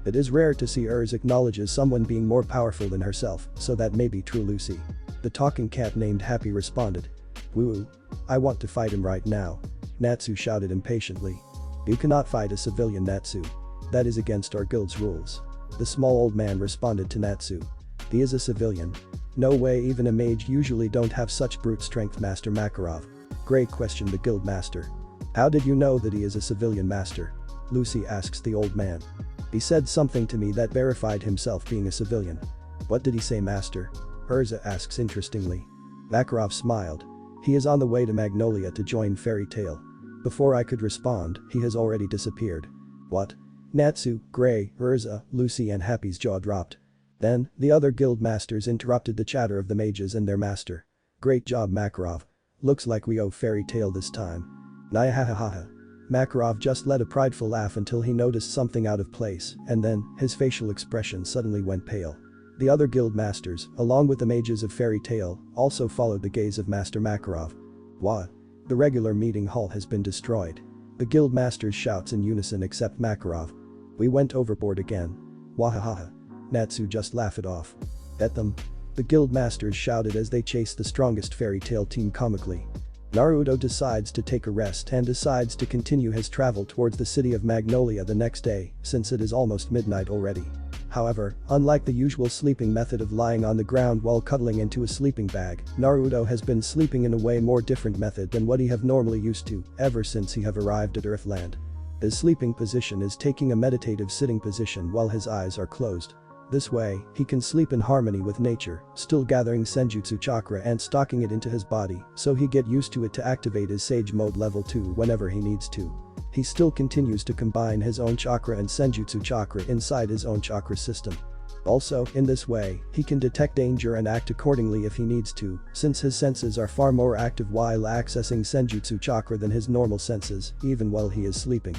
It is rare to see 𝐼𝐳 acknowledges someone being more powerful than herself, so that may be true, Lucy. The talking cat named Happy responded. "Woo. I want to fight him right now," Natsu shouted impatiently. "You cannot fight a civilian, Natsu. That is against our guild's rules," the small old man responded to Natsu. "He is a civilian. No way, even a mage usually don't have such brute strength, Master Makarov." Gray questioned the guild master. "How did you know that he is a civilian, Master?" Lucy asks the old man. "He said something to me that verified himself being a civilian." "What did he say, Master?" 𝐼𝐳 asks interestingly. Makarov smiled. "He is on the way to Magnolia to join Fairy Tail." Before I could respond, he has already disappeared. "What?" Natsu, Gray, 𝐼𝐳, Lucy and Happy's jaw dropped. Then, the other guild masters interrupted the chatter of the mages and their master. "Great job, Makarov. Looks like we owe Fairy Tail this time." "Nyahahaha." Makarov just let a prideful laugh until he noticed something out of place, and then, his facial expression suddenly went pale. The other guild masters, along with the mages of Fairy Tail, also followed the gaze of Master Makarov. "What? The regular meeting hall has been destroyed." The guild masters shouts in unison except Makarov. "We went overboard again." "Wahahaha." Natsu just laughed it off. "At them." The guild masters shouted as they chased the strongest Fairy Tail team comically. Naruto decides to take a rest and decides to continue his travel towards the city of Magnolia the next day, since it is almost midnight already. However, unlike the usual sleeping method of lying on the ground while cuddling into a sleeping bag, Naruto has been sleeping in a way more different method than what he have normally used to, ever since he have arrived at Earthland. His sleeping position is taking a meditative sitting position while his eyes are closed. This way, he can sleep in harmony with nature, still gathering senjutsu chakra and stocking it into his body, so he get used to it to activate his Sage Mode level 2 whenever he needs to. He still continues to combine his own chakra and senjutsu chakra inside his own chakra system. Also, in this way, he can detect danger and act accordingly if he needs to, since his senses are far more active while accessing senjutsu chakra than his normal senses, even while he is sleeping.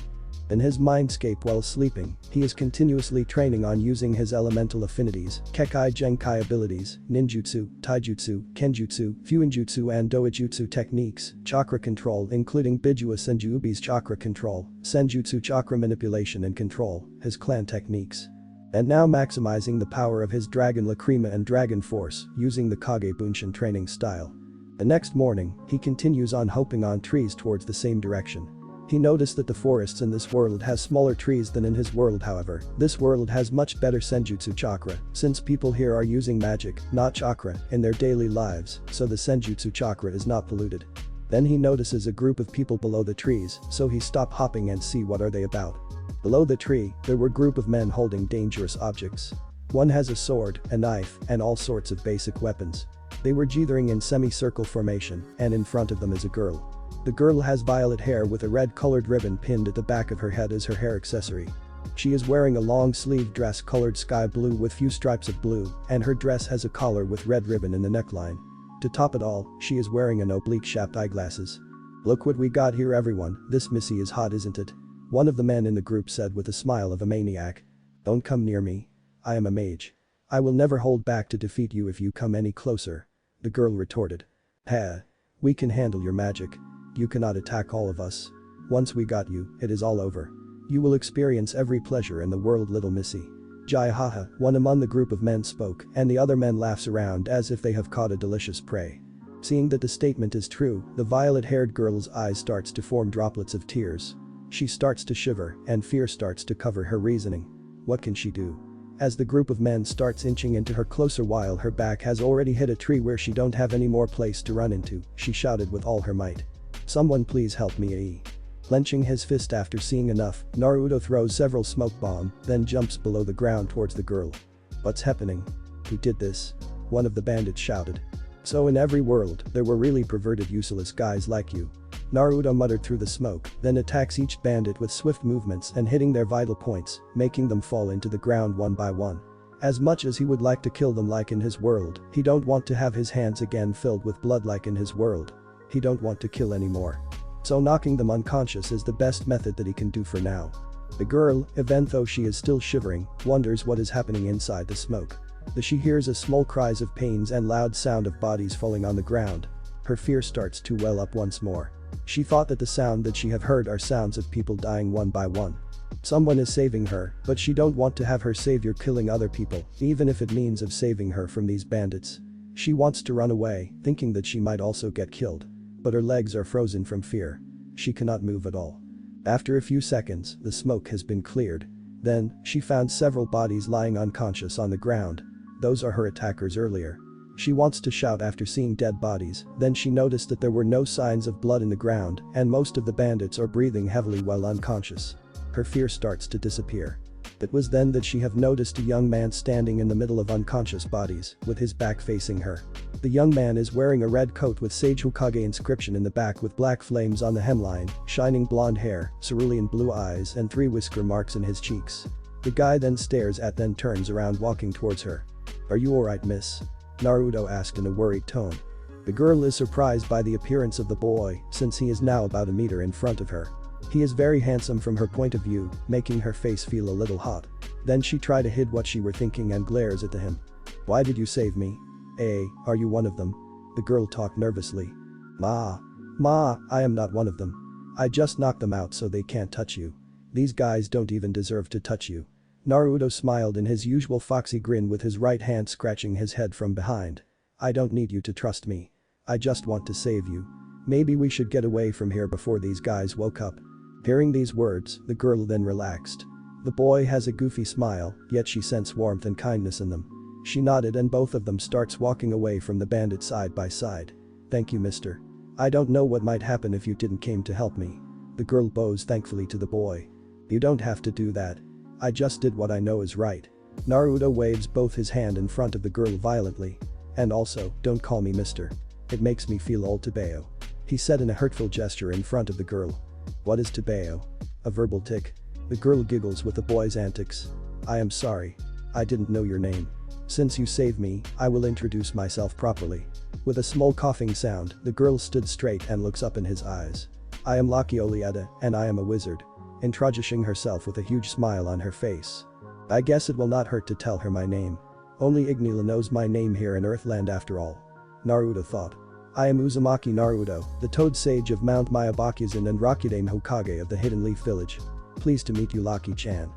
In his mindscape while sleeping, he is continuously training on using his elemental affinities, 𝐫𝐞𝐽 abilities, ninjutsu, taijutsu, kenjutsu, fuinjutsu and doujutsu techniques, chakra control including 𝐫𝐞𝐽 chakra control, senjutsu chakra manipulation and control, his clan techniques. And now maximizing the power of his dragon Lacrima and dragon force using the 𝐫𝐽 training style. The next morning, he continues on hopping on trees towards the same direction. He noticed that the forests in this world has smaller trees than in his world. However, this world has much better senjutsu chakra since people here are using magic, not chakra, in their daily lives, so the senjutsu chakra is not polluted. Then he notices a group of people below the trees, so he stopped hopping and see what are they about. Below the tree, there were group of men holding dangerous objects. One has a sword, a knife, and all sorts of basic weapons. They were gathering in semicircle formation, and in front of them is a girl. The girl has violet hair with a red-colored ribbon pinned at the back of her head as her hair accessory. She is wearing a long-sleeved dress colored sky blue with few stripes of blue, and her dress has a collar with red ribbon in the neckline. To top it all, she is wearing an oblique-shaped eyeglasses. "Look what we got here everyone, this missy is hot isn't it?" One of the men in the group said with a smile of a maniac. "Don't come near me. I am a mage. I will never hold back to defeat you if you come any closer." The girl retorted. "Heh. We can handle your magic. You cannot attack all of us. Once we got you, it is all over. You will experience every pleasure in the world little missy." "Jai haha," one among the group of men spoke, and the other men laughs around as if they have caught a delicious prey. Seeing that the statement is true, the violet-haired girl's eyes starts to form droplets of tears. She starts to shiver, and fear starts to cover her reasoning. What can she do? As the group of men starts inching into her closer while her back has already hit a tree where she don't have any more place to run into, she shouted with all her might. "Someone please help me." Clenching his fist after seeing enough, Naruto throws several smoke bombs, then jumps below the ground towards the girl. "What's happening? Who did this?" one of the bandits shouted. "So in every world, there were really perverted useless guys like you." Naruto muttered through the smoke, then attacks each bandit with swift movements and hitting their vital points, making them fall into the ground one by one. As much as he would like to kill them like in his world, he don't want to have his hands again filled with blood like in his world. He don't want to kill anymore. So knocking them unconscious is the best method that he can do for now. The girl, even though she is still shivering, wonders what is happening inside the smoke. She hears a small cries of pains and loud sound of bodies falling on the ground. Her fear starts to well up once more. She thought that the sound that she have heard are sounds of people dying one by one. Someone is saving her, but she don't want to have her savior killing other people, even if it means of saving her from these bandits. She wants to run away, thinking that she might also get killed. But her legs are frozen from fear. She cannot move at all. After a few seconds, the smoke has been cleared. Then, she found several bodies lying unconscious on the ground. Those are her attackers earlier. She wants to shout after seeing dead bodies, then she noticed that there were no signs of blood in the ground and most of the bandits are breathing heavily while unconscious. Her fear starts to disappear. It was then that she have noticed a young man standing in the middle of unconscious bodies, with his back facing her. The young man is wearing a red coat with 𝐸𝐴𝐺 inscription in the back with black flames on the hemline, shining blonde hair, cerulean blue eyes and 3 whisker marks in his cheeks. The guy then stares at then turns around walking towards her. "Are you alright miss?" Naruto asked in a worried tone. The girl is surprised by the appearance of the boy since he is now about a meter in front of her. He is very handsome from her point of view, making her face feel a little hot. Then she try to hide what she were thinking and glares at him. "Why did you save me? Are you one of them?" The girl talked nervously. Ma, I am not one of them. I just knocked them out so they can't touch you. These guys don't even deserve to touch you." Naruto smiled in his usual foxy grin with his right hand scratching his head from behind. "I don't need you to trust me. I just want to save you. Maybe we should get away from here before these guys woke up." Hearing these words, the girl then relaxed. The boy has a goofy smile, yet she sensed warmth and kindness in them. She nodded and both of them starts walking away from the bandit side by side. "Thank you mister. I don't know what might happen if you didn't came to help me." The girl bows thankfully to the boy. "You don't have to do that. I just did what I know is right." Naruto waves both his hand in front of the girl violently. "And also, don't call me mister. It makes me feel old 𝐫𝐴," he said in a hurtful gesture in front of the girl. "What is 𝐫𝐴? A verbal tick?" The girl giggles with the boy's antics. "I am sorry. I didn't know your name. Since you saved me, I will introduce myself properly." With a small coughing sound, the girl stood straight and looks up in his eyes. "I am 𝐫𝐞𝐽 and I am a wizard." introducing herself with a huge smile on her face. I guess it will not hurt to tell her my name. Only Igneel knows my name here in Earthland after all. Naruto thought. I am Uzumaki Naruto, the Toad Sage of Mount Myabokuzen and Rakudame Hokage of the Hidden Leaf Village. Pleased to meet you, Lucky-chan.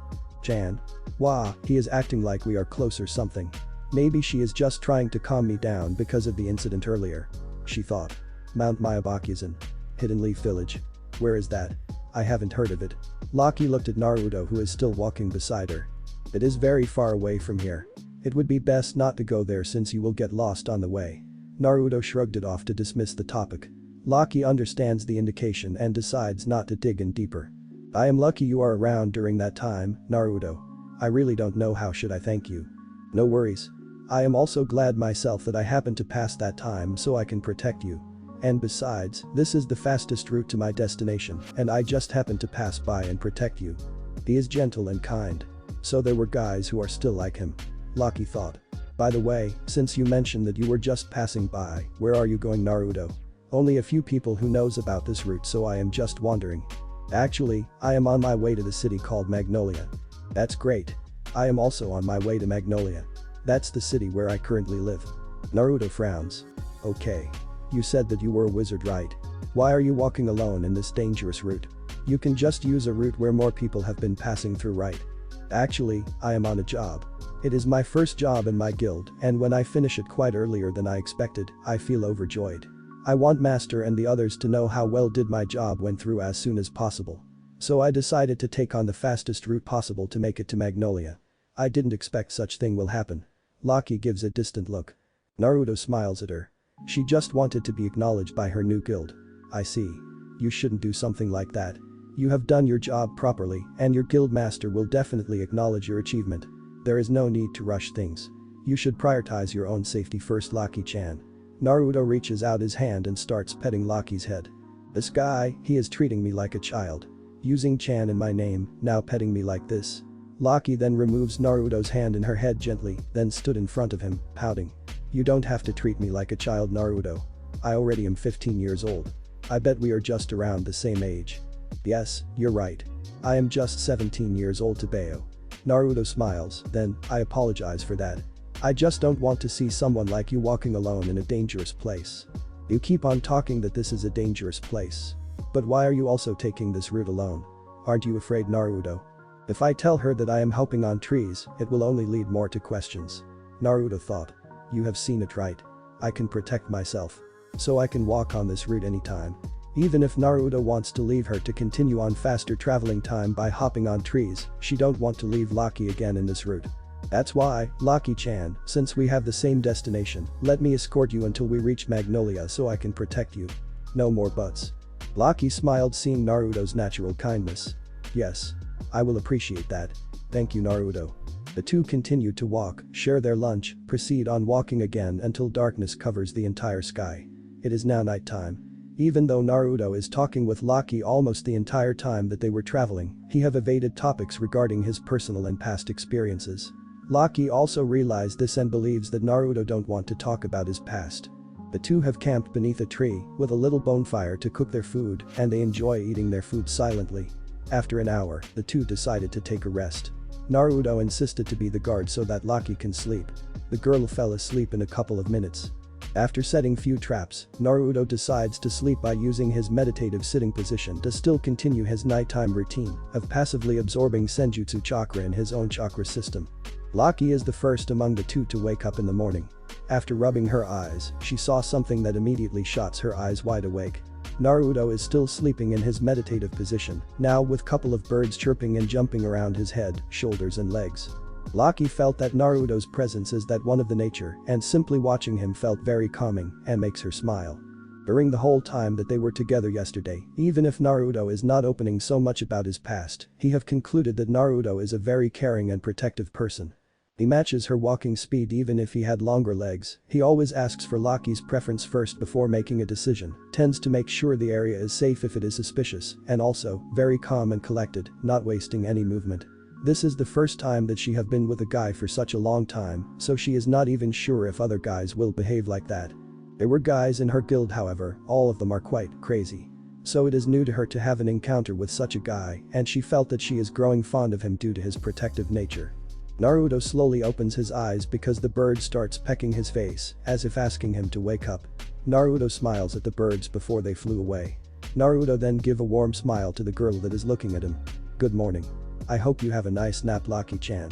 Chan? Wah, he is acting like we are close or something. Maybe she is just trying to calm me down because of the incident earlier. She thought. Mount Myabokuzen. Hidden Leaf Village. Where is that? I haven't heard of it. Lucky looked at Naruto, who is still walking beside her. It is very far away from here. It would be best not to go there since you will get lost on the way. Naruto shrugged it off to dismiss the topic. Lucky understands the indication and decides not to dig in deeper. I am lucky you are around during that time, Naruto. I really don't know how should I thank you. No worries. I am also glad myself that I happened to pass that time so I can protect you. And besides, this is the fastest route to my destination and I just happened to pass by and protect you. He is gentle and kind. So there were guys who are still like him. Lucky thought. By the way, since you mentioned that you were just passing by, where are you going, Naruto? Only a few people who knows about this route, so I am just wondering. Actually, I am on my way to the city called Magnolia. That's great. I am also on my way to Magnolia. That's the city where I currently live. Naruto frowns. Okay. You said that you were a wizard, right? Why are you walking alone in this dangerous route? You can just use a route where more people have been passing through, right? Actually, I am on a job. It is my first job in my guild, and when I finish it quite earlier than I expected, I feel overjoyed. I want Master and the others to know how well did my job went through as soon as possible. So I decided to take on the fastest route possible to make it to Magnolia. I didn't expect such thing will happen. Lucky gives a distant look. Naruto smiles at her. She just wanted to be acknowledged by her new guild. I see. You shouldn't do something like that. You have done your job properly, and your guild master will definitely acknowledge your achievement. There is no need to rush things. You should prioritize your own safety first, Lucky-chan. Naruto reaches out his hand and starts petting Lucky's head. This guy, he is treating me like a child. Using Chan in my name, now petting me like this. Lucky then removes Naruto's hand in her head gently, then stood in front of him, pouting. You don't have to treat me like a child, Naruto. I already am 15 years old. I bet we are just around the same age. Yes, you're right. I am just 17 years old, 𝐫𝐞𝐽. Naruto smiles, then, I apologize for that. I just don't want to see someone like you walking alone in a dangerous place. You keep on talking that this is a dangerous place. But why are you also taking this route alone? Aren't you afraid, Naruto? If I tell her that I am helping on trees, it will only lead more to questions. Naruto thought. You have seen it, right? I can protect myself. So I can walk on this route anytime. Even if Naruto wants to leave her to continue on faster traveling time by hopping on trees, she don't want to leave Lucky again in this route. That's why, Lucky-chan, since we have the same destination, let me escort you until we reach Magnolia so I can protect you. No more buts. Lucky smiled, seeing Naruto's natural kindness. Yes. I will appreciate that. Thank you, Naruto. The two continue to walk, share their lunch, proceed on walking again until darkness covers the entire sky. It is now nighttime. Even though Naruto is talking with Lucky almost the entire time that they were traveling, he have evaded topics regarding his personal and past experiences. Lucky also realized this and believes that Naruto don't want to talk about his past. The two have camped beneath a tree with a little bonfire to cook their food, and they enjoy eating their food silently. After an hour, the two decided to take a rest. Naruto insisted to be the guard so that Lucky can sleep. The girl fell asleep in a couple of minutes. After setting few traps, Naruto decides to sleep by using his meditative sitting position to still continue his nighttime routine of passively absorbing senjutsu chakra in his own chakra system. Lucky is the first among the two to wake up in the morning. After rubbing her eyes, she saw something that immediately shots her eyes wide awake. Naruto is still sleeping in his meditative position, now with couple of birds chirping and jumping around his head, shoulders and legs. Lucky felt that Naruto's presence is that one of the nature, and simply watching him felt very calming and makes her smile. During the whole time that they were together yesterday, even if Naruto is not opening so much about his past, he have concluded that Naruto is a very caring and protective person. He matches her walking speed even if he had longer legs. He always asks for Lucky's preference first before making a decision, tends to make sure the area is safe if it is suspicious, and also, very calm and collected, not wasting any movement. This is the first time that she have been with a guy for such a long time, so she is not even sure if other guys will behave like that. There were guys in her guild, however, all of them are quite crazy. So it is new to her to have an encounter with such a guy, and she felt that she is growing fond of him due to his protective nature. Naruto slowly opens his eyes because the bird starts pecking his face, as if asking him to wake up. Naruto smiles at the birds before they flew away. Naruto then give a warm smile to the girl that is looking at him. "Good morning. I hope you have a nice nap, Lucky-chan."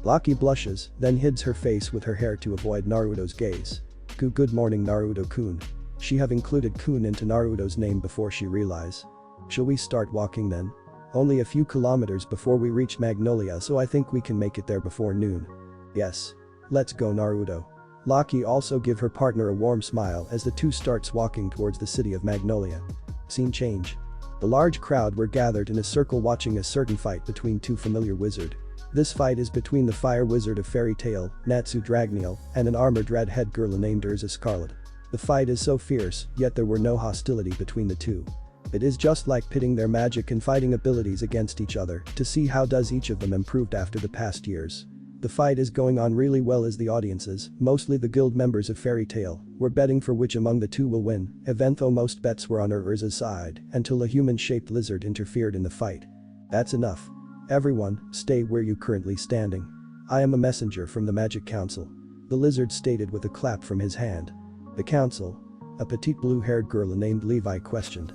Lucky blushes, then hides her face with her hair to avoid Naruto's gaze. Good morning, Naruto-kun. She have included kun into Naruto's name before she realize. "Shall we start walking then? Only a few kilometers before we reach Magnolia, so I think we can make it there before noon." "Yes. Let's go, Naruto." Lucky also give her partner a warm smile as the two starts walking towards the city of Magnolia. Scene change. The large crowd were gathered in a circle watching a certain fight between two familiar wizard. This fight is between the fire wizard of Fairy Tail, Natsu Dragneel, and an armored red-head girl named 𝐫𝐸𝐵. The fight is so fierce, yet there were no hostility between the two. It is just like pitting their magic and fighting abilities against each other to see how does each of them improved after the past years. The fight is going on really well as the audiences, mostly the guild members of Fairy Tail, were betting for which among the two will win, even though most bets were on 𝐸𝐵's side until a human-shaped lizard interfered in the fight. "That's enough. Everyone, stay where you currently standing. I am a messenger from the Magic Council," the lizard stated with a clap from his hand. "The council?" a petite blue-haired girl named Levi questioned.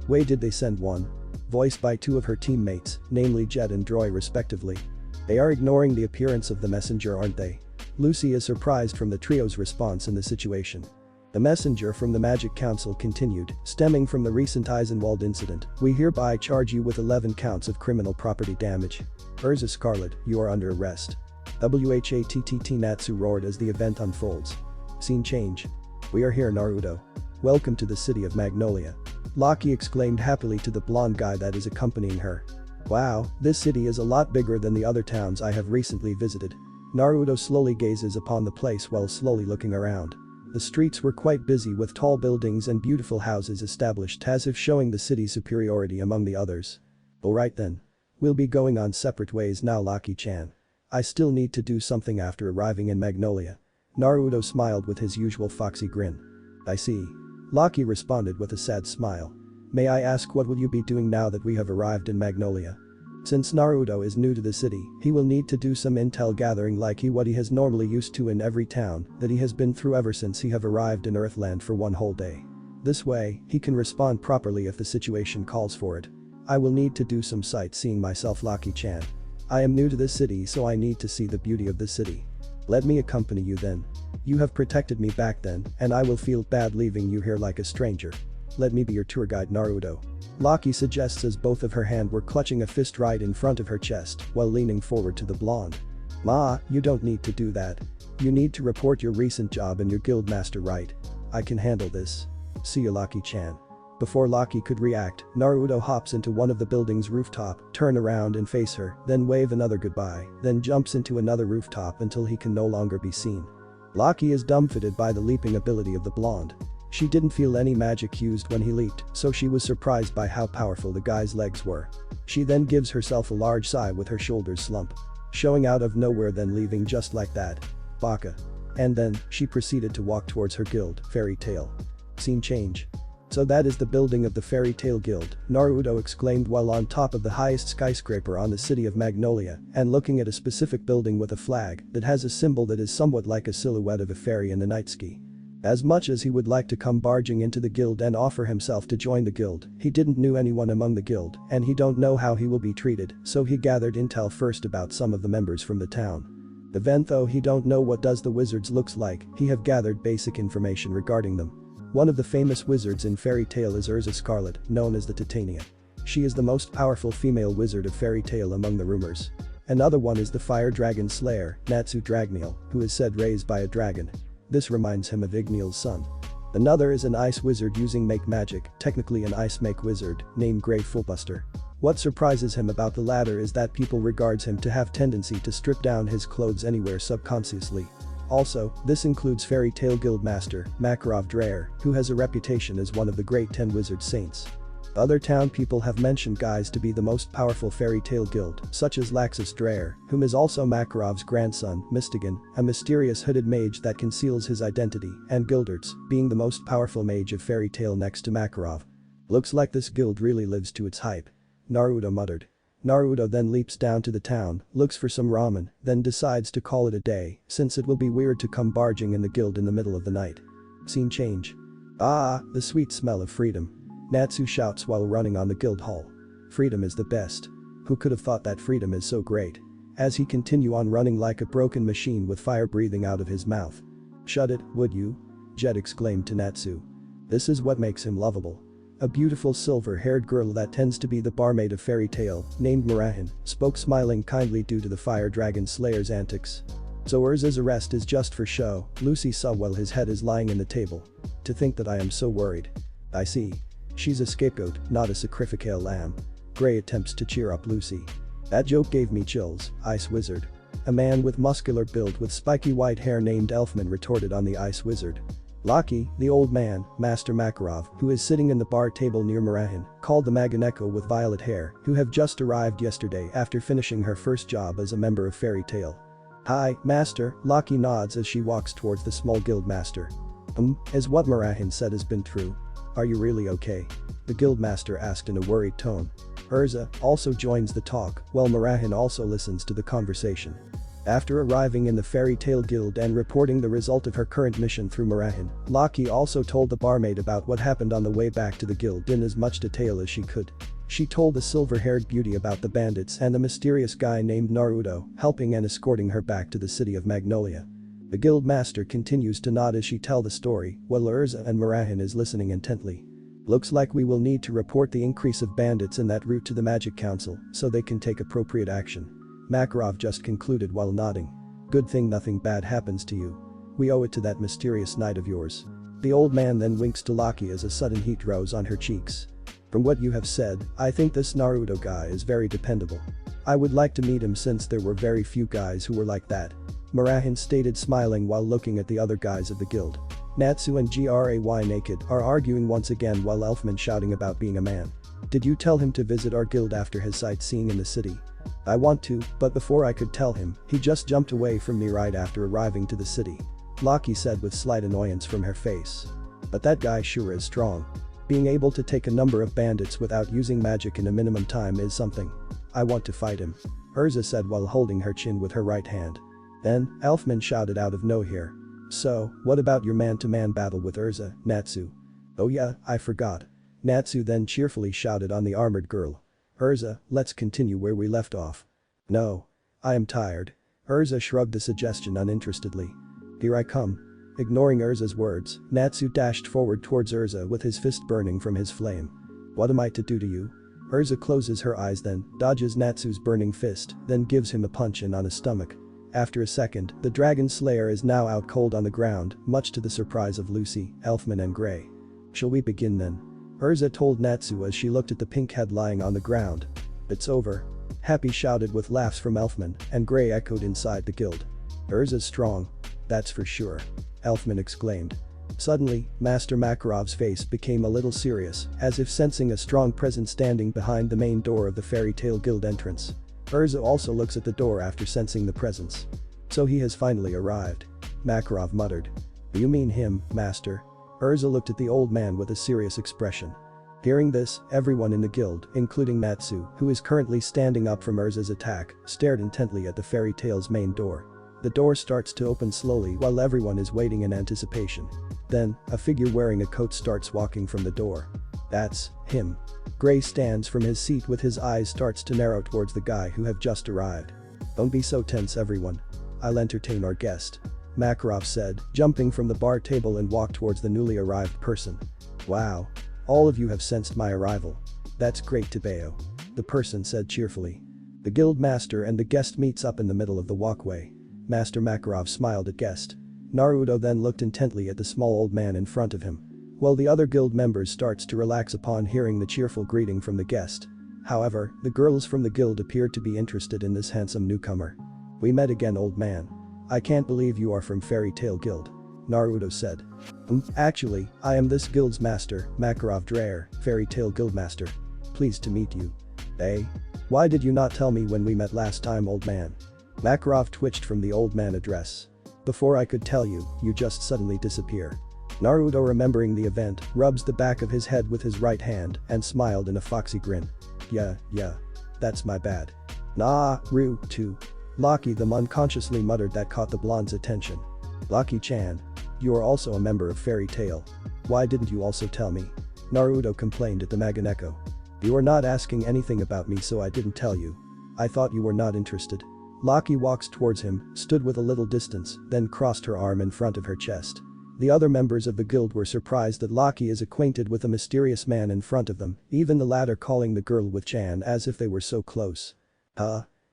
Why did they send one?" Voiced by two of her teammates, namely Jet and Droy respectively. "They are ignoring the appearance of the messenger, aren't they?" Lucy is surprised from the trio's response in the situation. The messenger from the Magic Council continued, "Stemming from the recent 𝐤𝐻𝐭𝐬𝐵 incident, we hereby charge you with 11 counts of criminal property damage. 𝐸𝐵 Scarlet, you are under arrest." WHATTT Natsu roared as the event unfolds. Scene change. "We are here, Naruto. Welcome to the city of Magnolia." Lucky exclaimed happily to the blonde guy that is accompanying her. "Wow, this city is a lot bigger than the other towns I have recently visited." Naruto slowly gazes upon the place while slowly looking around. The streets were quite busy with tall buildings and beautiful houses established as if showing the city's superiority among the others. "Alright then. We'll be going on separate ways now, Lucky-chan. I still need to do something after arriving in Magnolia." Naruto smiled with his usual foxy grin. "I see." Lucky responded with a sad smile. "May I ask what will you be doing now that we have arrived in Magnolia?" Since Naruto is new to the city, he will need to do some intel gathering like what he has normally used to in every town that he has been through ever since he have arrived in Earthland for one whole day. This way, he can respond properly if the situation calls for it. "I will need to do some sightseeing myself, Lucky-chan. I am new to this city, so I need to see the beauty of the city. Let me accompany you then. You have protected me back then, and I will feel bad leaving you here like a stranger. Let me be your tour guide, Naruto." Lucky suggests as both of her hands were clutching a fist right in front of her chest while leaning forward to the blonde. "Ma, you don't need to do that. You need to report your recent job and your guild master, right? I can handle this. See you, Lucky-chan." Before Lucky could react, Naruto hops into one of the building's rooftop, turn around and face her, then wave another goodbye, then jumps into another rooftop until he can no longer be seen. Lucky is dumbfounded by the leaping ability of the blonde. She didn't feel any magic used when he leaped, so she was surprised by how powerful the guy's legs were. She then gives herself a large sigh with her shoulders slump. Showing out of nowhere then leaving just like that. Baka. And then, she proceeded to walk towards her guild, Fairy Tail. Scene change. "So that is the building of the Fairy Tail Guild," Naruto exclaimed while on top of the highest skyscraper on the city of Magnolia and looking at a specific building with a flag that has a symbol that is somewhat like a silhouette of a fairy in the night sky. As much as he would like to come barging into the guild and offer himself to join the guild, he didn't know anyone among the guild and he don't know how he will be treated, so he gathered intel first about some of the members from the town. Even though he don't know what does the wizards looks like, he have gathered basic information regarding them. One of the famous wizards in Fairy Tail is 𝐸𝐵 Scarlet, known as the Titania. She is the most powerful female wizard of Fairy Tail among the rumors. Another one is the fire dragon slayer, Natsu Dragneel, who is said raised by a dragon. This reminds him of Igneel's son. Another is an ice wizard using make magic, technically an ice make wizard, named Grey Fullbuster. What surprises him about the latter is that people regards him to have tendency to strip down his clothes anywhere subconsciously. Also, this includes Fairy Tail Guild Master, Makarov Dreyer, who has a reputation as one of the great 10 wizard saints. Other town people have mentioned guys to be the most powerful Fairy Tail Guild, such as Laxus Dreyer, whom is also Makarov's grandson, Mystigan, a mysterious hooded mage that conceals his identity, and 𝐫𝐸𝐵, being the most powerful mage of Fairy Tail next to Makarov. Looks like this guild really lives to its hype. Naruto muttered. Naruto then leaps down to the town, looks for some ramen, then decides to call it a day since it will be weird to come barging in the guild in the middle of the night. Scene change. Ah, the sweet smell of freedom. Natsu shouts while running on the guild hall. Freedom is the best. Who could have thought that freedom is so great? As he continue on running like a broken machine with fire breathing out of his mouth. Shut it, would you? Jet exclaimed to Natsu. This is what makes him lovable. A beautiful silver-haired girl that tends to be the barmaid of Fairy Tail, named Murahin, spoke smiling kindly due to the Fire Dragon Slayer's antics. So 𝐸𝐻𝐴's arrest is just for show, Lucy saw while his head is lying in the table. To think that I am so worried. I see. She's a scapegoat, not a sacrificial lamb. Gray attempts to cheer up Lucy. That joke gave me chills, Ice Wizard. A man with muscular build with spiky white hair named Elfman retorted on the Ice Wizard. Lucky, the old man, Master Makarov, who is sitting in the bar table near Murahin, called the Maganeko with violet hair, who have just arrived yesterday after finishing her first job as a member of Fairy Tail. Hi, Master, Lucky nods as she walks towards the small guild master. Is what Murahin said has been true? Are you really okay? The guild master asked in a worried tone. 𝐸𝐻𝐴 also joins the talk, while Murahin also listens to the conversation. After arriving in the Fairy Tail Guild and reporting the result of her current mission through Murahin, Lucky also told the barmaid about what happened on the way back to the guild in as much detail as she could. She told the silver-haired beauty about the bandits and the mysterious guy named Naruto, helping and escorting her back to the city of Magnolia. The guild master continues to nod as she tells the story, while 𝐸𝐻𝐴 and Murahin is listening intently. Looks like we will need to report the increase of bandits in that route to the Magic Council so they can take appropriate action. Makarov just concluded while nodding. Good thing nothing bad happens to you. We owe it to that mysterious knight of yours. The old man then winks to Lucky as a sudden heat rose on her cheeks. From what you have said, I think this Naruto guy is very dependable. I would like to meet him since there were very few guys who were like that. Murahin stated smiling while looking at the other guys of the guild. Natsu and 𝐲𝐻𝐴 are arguing once again while Elfman shouting about being a man. Did you tell him to visit our guild after his sightseeing in the city? I want to, but before I could tell him, he just jumped away from me right after arriving to the city. Lucky said with slight annoyance from her face. But that guy sure is strong. Being able to take a number of bandits without using magic in a minimum time is something. I want to fight him. 𝐸𝐻𝐴 said while holding her chin with her right hand. Then, Elfman shouted out of nowhere. So, what about your man-to-man battle with 𝐸𝐻𝐴, Natsu? Oh yeah, I forgot. Natsu then cheerfully shouted on the armored girl. 𝐸𝐻𝐴, let's continue where we left off. No. I am tired. 𝐸𝐻𝐴 shrugged the suggestion uninterestedly. Here I come. Ignoring 𝐸𝐻𝐴's words, Natsu dashed forward towards 𝐸𝐻𝐴 with his fist burning from his flame. What am I to do to you? 𝐸𝐻𝐴 closes her eyes then, dodges Natsu's burning fist, then gives him a punch in on his stomach. After a second, the Dragon Slayer is now out cold on the ground, much to the surprise of Lucy, Elfman and Gray. Shall we begin then? 𝐸𝐻𝐴 told Natsu as she looked at the pink head lying on the ground. It's over. Happy shouted with laughs from Elfman, and Gray echoed inside the guild. 𝐸𝐻𝐴's strong. That's for sure. Elfman exclaimed. Suddenly, Master Makarov's face became a little serious, as if sensing a strong presence standing behind the main door of the Fairy Tail Guild entrance. 𝐸𝐻𝐴 also looks at the door after sensing the presence. So he has finally arrived. Makarov muttered. You mean him, Master? 𝐸𝐻𝐴 looked at the old man with a serious expression. Hearing this, everyone in the guild, including Natsu, who is currently standing up from 𝐸𝐻𝐴's attack, stared intently at the Fairy Tail's main door. The door starts to open slowly while everyone is waiting in anticipation. Then, a figure wearing a coat starts walking from the door. That's him. Gray stands from his seat with his eyes starts to narrow towards the guy who have just arrived. Don't be so tense everyone. I'll entertain our guest. Makarov said, jumping from the bar table and walked towards the newly arrived person. Wow. All of you have sensed my arrival. That's great 𝐫𝐴. The person said cheerfully. The guild master and the guest meets up in the middle of the walkway. Master Makarov smiled at guest. Naruto then looked intently at the small old man in front of him. While the other guild members starts to relax upon hearing the cheerful greeting from the guest. However, the girls from the guild appeared to be interested in this handsome newcomer. We met again, old man. I can't believe you are from Fairy Tail Guild. Naruto said. Actually, I am this guild's master, Makarov Dreyer, Fairy Tail Guild master. Pleased to meet you. Eh? Why did you not tell me when we met last time, old man? Makarov twitched from the old man address. Before I could tell you, you just suddenly disappear. Naruto, remembering the event, rubs the back of his head with his right hand and smiled in a foxy grin. Yeah, that's my bad. Naruto. Lacrima unconsciously muttered that caught the blonde's attention. Lacrima-chan. You are also a member of Fairy Tail. Why didn't you also tell me? Naruto complained at the Magneto. You are not asking anything about me, so I didn't tell you. I thought you were not interested. Lacrima walks towards him, stood with a little distance, then crossed her arm in front of her chest. The other members of the guild were surprised that Lacrima is acquainted with a mysterious man in front of them, even the latter calling the girl with Chan as if they were so close.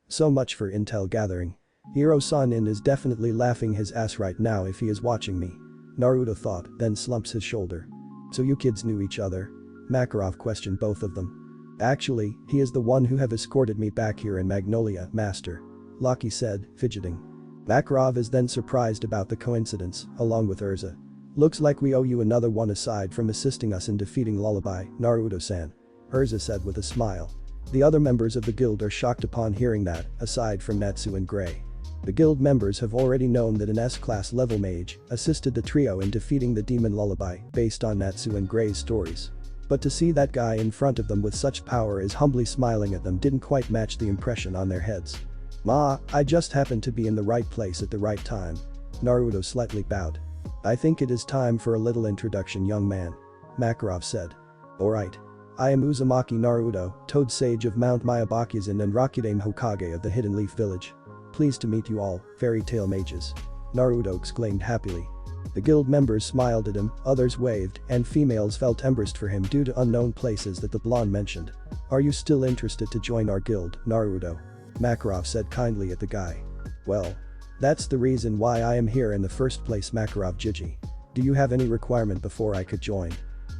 So much for intel gathering. Hiro-san is definitely laughing his ass right now if he is watching me. Naruto thought, then slumps his shoulder. So you kids knew each other? Makarov questioned both of them. Actually, he is the one who have escorted me back here in Magnolia, master. Lacrima said, fidgeting. Makarov is then surprised about the coincidence, along with 𝐿ZA. Looks like we owe you another one aside from assisting us in defeating Lullaby, Naruto-san. 𝐿ZA said with a smile. The other members of the guild are shocked upon hearing that, aside from Natsu and Gray. The guild members have already known that an S-class level mage assisted the trio in defeating the demon Lullaby based on Natsu and Gray's stories. But to see that guy in front of them with such power is humbly smiling at them didn't quite match the impression on their heads. I just happened to be in the right place at the right time. Naruto slightly bowed. I think it is time for a little introduction, young man. Makarov said. Alright. I am Uzumaki Naruto, Toad Sage of Mount Myabakuzen and Rakudame Hokage of the Hidden Leaf Village. Pleased to meet you all, Fairy Tail mages. Naruto exclaimed happily. The guild members smiled at him, others waved, and females felt embarrassed for him due to unknown places that the blonde mentioned. Are you still interested to join our guild, Naruto? Makarov said kindly at the guy. Well, that's the reason why I am here in the first place, Makarov Jiji. Do you have any requirement before I could join?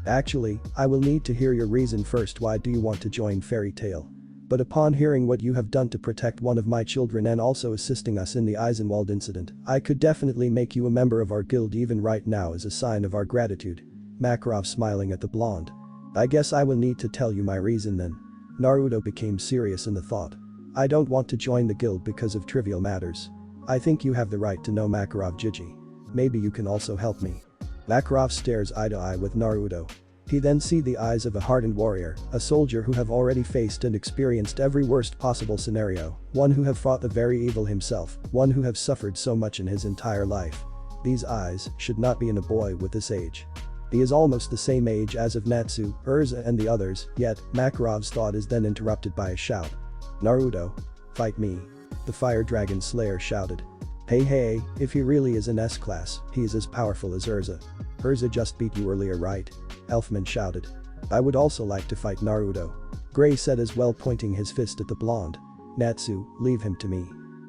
Actually, I will need to hear your reason first. Why do you want to join Fairy Tail? But upon hearing what you have done to protect one of my children and also assisting us in the Eisenwald incident, I could definitely make you a member of our guild even right now as a sign of our gratitude. Makarov smiling at the blonde. I guess I will need to tell you my reason then. Naruto became serious in the thought. I don't want to join the guild because of trivial matters. I think you have the right to know, Makarov Jiji. Maybe you can also help me. Makarov stares eye to eye with Naruto. He then sees the eyes of a hardened warrior, a soldier who have already faced and experienced every worst possible scenario, one who have fought the very evil himself, one who have suffered so much in his entire life. These eyes should not be in a boy with this age. He is almost the same age as of Natsu, 𝐿ZA and the others, yet Makarov's thought is then interrupted by a shout. Naruto. Fight me. The Fire Dragon Slayer shouted. Hey, if he really is an S-class, he is as powerful as 𝐿ZA. 𝐿ZA just beat you earlier, right? Elfman shouted. I would also like to fight Naruto. Gray said as well, pointing his fist at the blonde. Natsu, leave him to me.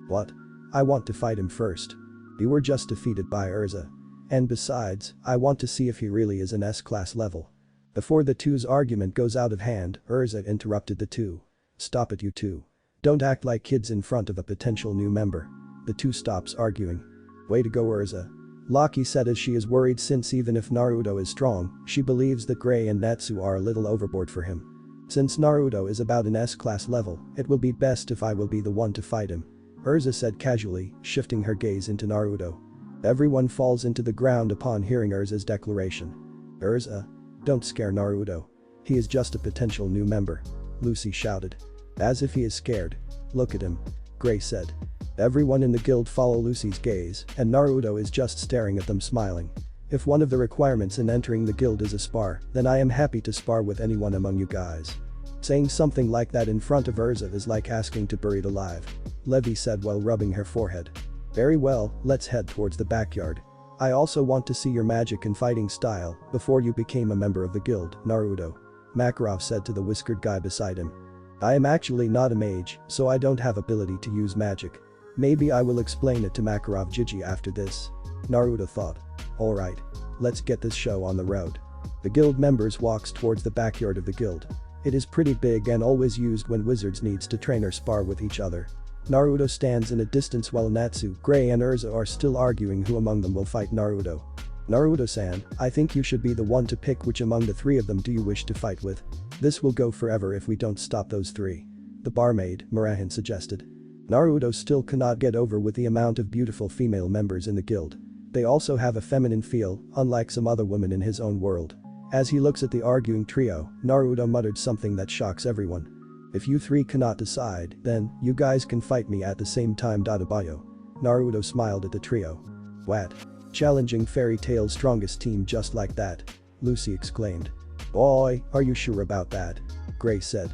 What? I want to fight him first. You were just defeated by 𝐿ZA. And besides, I want to see if he really is an S-class level. Before the two's argument goes out of hand, 𝐿ZA interrupted the two. Stop it, you two. Don't act like kids in front of a potential new member. The two stops arguing. Way to go, 𝐿ZA. Lacrima said as she is worried, since even if Naruto is strong, she believes that Gray and Natsu are a little overboard for him. Since Naruto is about an S-class level, it will be best if I will be the one to fight him. 𝐿ZA said casually, shifting her gaze into Naruto. Everyone falls into the ground upon hearing 𝐿ZA's declaration. 𝐿ZA? Don't scare Naruto. He is just a potential new member. Lucy shouted. As if he is scared. Look at him. Gray said. Everyone in the guild follow Lucy's gaze, and Naruto is just staring at them smiling. If one of the requirements in entering the guild is a spar, then I am happy to spar with anyone among you guys. Saying something like that in front of 𝐿ZA is like asking to buried alive. Levi said while rubbing her forehead. Very well, let's head towards the backyard. I also want to see your magic and fighting style before you became a member of the guild, Naruto. Makarov said to the whiskered guy beside him. I am actually not a mage, so I don't have ability to use magic. Maybe I will explain it to Makarov Jiji after this. Naruto thought. Alright. Let's get this show on the road. The guild members walks towards the backyard of the guild. It is pretty big and always used when wizards needs to train or spar with each other. Naruto stands in a distance while Natsu, Gray and 𝐿ZA are still arguing who among them will fight Naruto. Naruto-san, I think you should be the one to pick which among the three of them do you wish to fight with. This will go forever if we don't stop those three. The barmaid, Murahan suggested. Naruto still cannot get over with the amount of beautiful female members in the guild. They also have a feminine feel, unlike some other women in his own world. As he looks at the arguing trio, Naruto muttered something that shocks everyone. If you three cannot decide, then you guys can fight me at the same time. Abayo. Naruto smiled at the trio. What? Challenging Fairy Tail's strongest team just like that? Lucy exclaimed. Boy, are you sure about that? Gray said.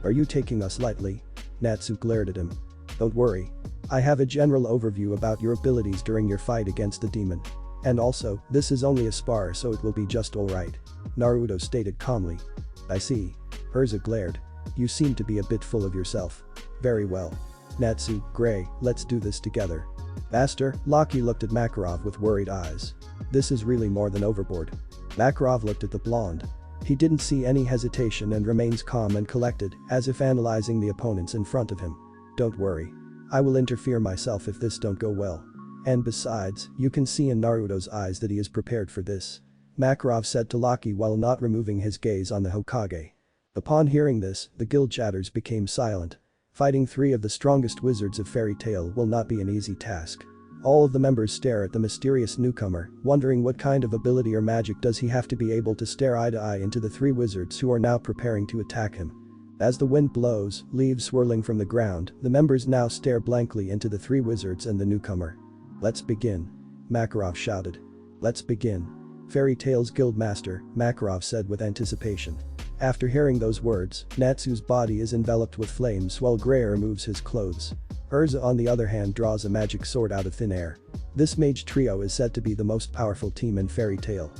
Are you taking us lightly? Natsu glared at him. Don't worry. I have a general overview about your abilities during your fight against the demon. And also, this is only a spar, so it will be just alright. Naruto stated calmly. I see. 𝐸𝐴 glared. You seem to be a bit full of yourself. Very well. Natsu, Gray, let's do this together. Master, Lucky looked at Makarov with worried eyes. This is really more than overboard. Makarov looked at the blonde. He didn't see any hesitation and remains calm and collected, as if analyzing the opponents in front of him. Don't worry. I will interfere myself if this don't go well. And besides, you can see in Naruto's eyes that he is prepared for this. Makarov said to Lucky while not removing his gaze on the Hokage. Upon hearing this, the guild chatters became silent. Fighting three of the strongest wizards of Fairy Tail will not be an easy task. All of the members stare at the mysterious newcomer, wondering what kind of ability or magic does he have to be able to stare eye to eye into the three wizards who are now preparing to attack him. As the wind blows, leaves swirling from the ground, the members now stare blankly into the three wizards and the newcomer. Let's begin. Makarov shouted. Let's begin. Fairy Tail's guild master, Makarov said with anticipation. After hearing those words, Natsu's body is enveloped with flames while Gray removes his clothes. 𝐸𝐴 on the other hand draws a magic sword out of thin air. This mage trio is said to be the most powerful team in Fairy Tail.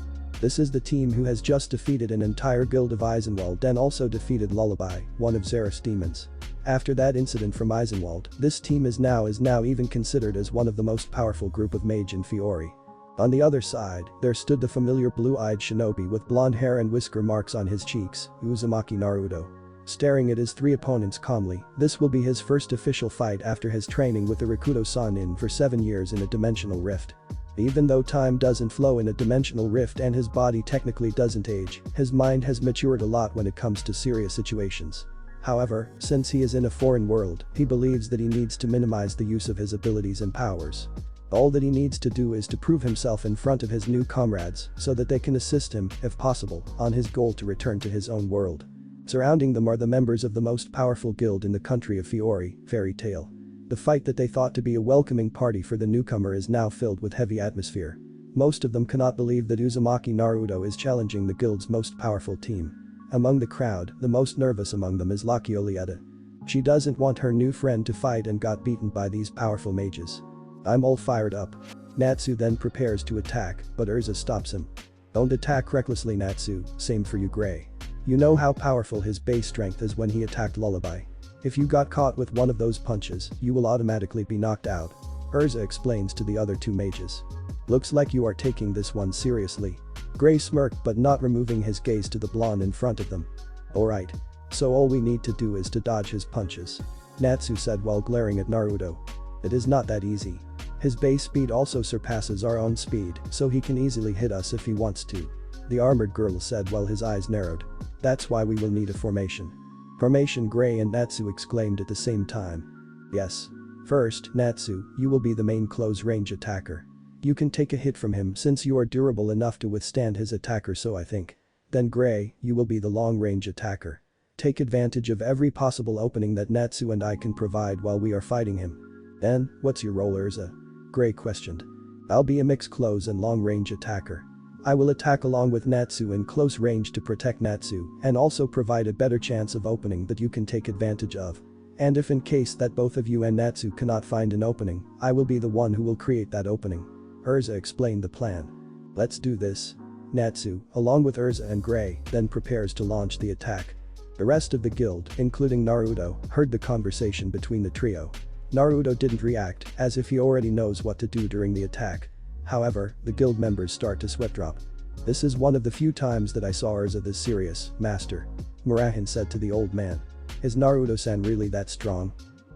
This is the team who has just defeated an entire guild of 𝐸𝐴ZENWALD and also defeated Lullaby, one of Xerath's demons. After that incident from 𝐸𝐸ZENWALD, this team is now even considered as one of the most powerful group of mage in Fiori. On the other side, there stood the familiar blue-eyed shinobi with blonde hair and whisker marks on his cheeks, Uzumaki Naruto. Staring at his three opponents calmly, this will be his first official fight after his training with the Rakuto-Sanin for 7 years in a dimensional rift. Even though time doesn't flow in a dimensional rift and his body technically doesn't age, his mind has matured a lot when it comes to serious situations. However, since he is in a foreign world, he believes that he needs to minimize the use of his abilities and powers. All that he needs to do is to prove himself in front of his new comrades so that they can assist him, if possible, on his goal to return to his own world. Surrounding them are the members of the most powerful guild in the country of Fiori, Fairy Tail. The fight that they thought to be a welcoming party for the newcomer is now filled with heavy atmosphere. Most of them cannot believe that Uzumaki Naruto is challenging the guild's most powerful team. Among the crowd, the most nervous among them is Lacrima. She doesn't want her new friend to fight and got beaten by these powerful mages. I'm all fired up. Natsu then prepares to attack, but 𝐸𝐴 stops him. Don't attack recklessly, Natsu, same for you, Gray. You know how powerful his base strength is when he attacked Lullaby. If you got caught with one of those punches, you will automatically be knocked out. 𝐸𝐴 explains to the other two mages. Looks like you are taking this one seriously. Gray smirked but not removing his gaze to the blonde in front of them. Alright. So all we need to do is to dodge his punches. Natsu said while glaring at Naruto. It is not that easy. His base speed also surpasses our own speed, so he can easily hit us if he wants to. The armored girl said while his eyes narrowed. That's why we will need a formation. Formation, Gray and Natsu exclaimed at the same time. Yes. First, Natsu, you will be the main close range attacker. You can take a hit from him since you are durable enough to withstand his attacker, so I think. Then Gray, you will be the long range attacker. Take advantage of every possible opening that Natsu and I can provide while we are fighting him. Then, what's your role, 𝐸𝐴? Gray questioned. I'll be a mixed close and long range attacker. I will attack along with Natsu in close range to protect Natsu and also provide a better chance of opening that you can take advantage of. And if in case that both of you and Natsu cannot find an opening, I will be the one who will create that opening. 𝐸𝐴 explained the plan. Let's do this. Natsu, along with 𝐸𝐴 and Gray, then prepares to launch the attack. The rest of the guild, including Naruto, heard the conversation between the trio. Naruto didn't react, as if he already knows what to do during the attack. However, the guild members start to sweat drop. This is one of the few times that I saw 𝐸𝐴 this serious, master. Murahin said to the old man. Is Naruto-san really that strong?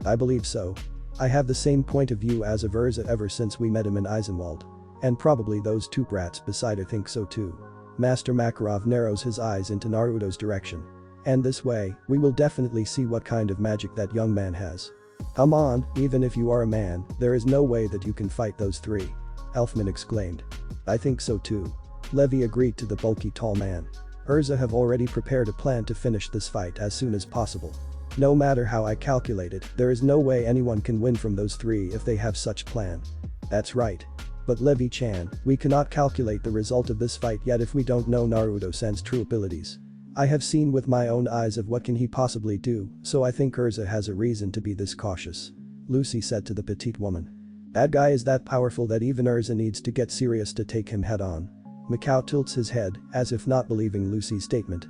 I believe so. I have the same point of view as of 𝐸𝐴 ever since we met him in 𝐸𝐴ZENWALD. And probably those two brats beside I think so too. Master Makarov narrows his eyes into Naruto's direction. And this way, we will definitely see what kind of magic that young man has. Come on, even if you are a man, there is no way that you can fight those three. Elfman exclaimed. I think so too. Levi agreed to the bulky tall man. 𝐬𝐳𝐫 have already prepared a plan to finish this fight as soon as possible. No matter how I calculate it, there is no way anyone can win from those three if they have such plan. That's right. But Levi-chan, we cannot calculate the result of this fight yet if we don't know Naruto-san's true abilities. I have seen with my own eyes of what can he possibly do, so I think 𝐬𝐳𝐫 has a reason to be this cautious. Lucy said to the petite woman. That guy is that powerful that even 𝐬𝐳𝐫 needs to get serious to take him head on. Mikao tilts his head, as if not believing Lucy's statement.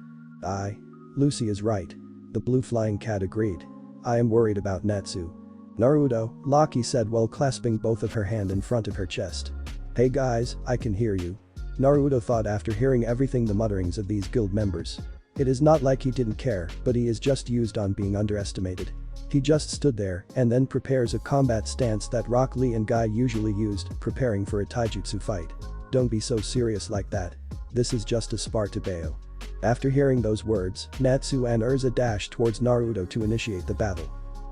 Lucy is right. The blue flying cat agreed. I am worried about Natsu. Naruto, Laki said while clasping both of her hands in front of her chest. Hey guys, I can hear you. Naruto thought after hearing everything the mutterings of these guild members. It is not like he didn't care, but he is just used on being underestimated. He just stood there and then prepares a combat stance that Rock Lee and Guy usually used, preparing for a taijutsu fight. Don't be so serious like that. This is just a spar to Bayo. After hearing those words, Natsu and 𝐬𝐫𝐫 dashed towards Naruto to initiate the battle.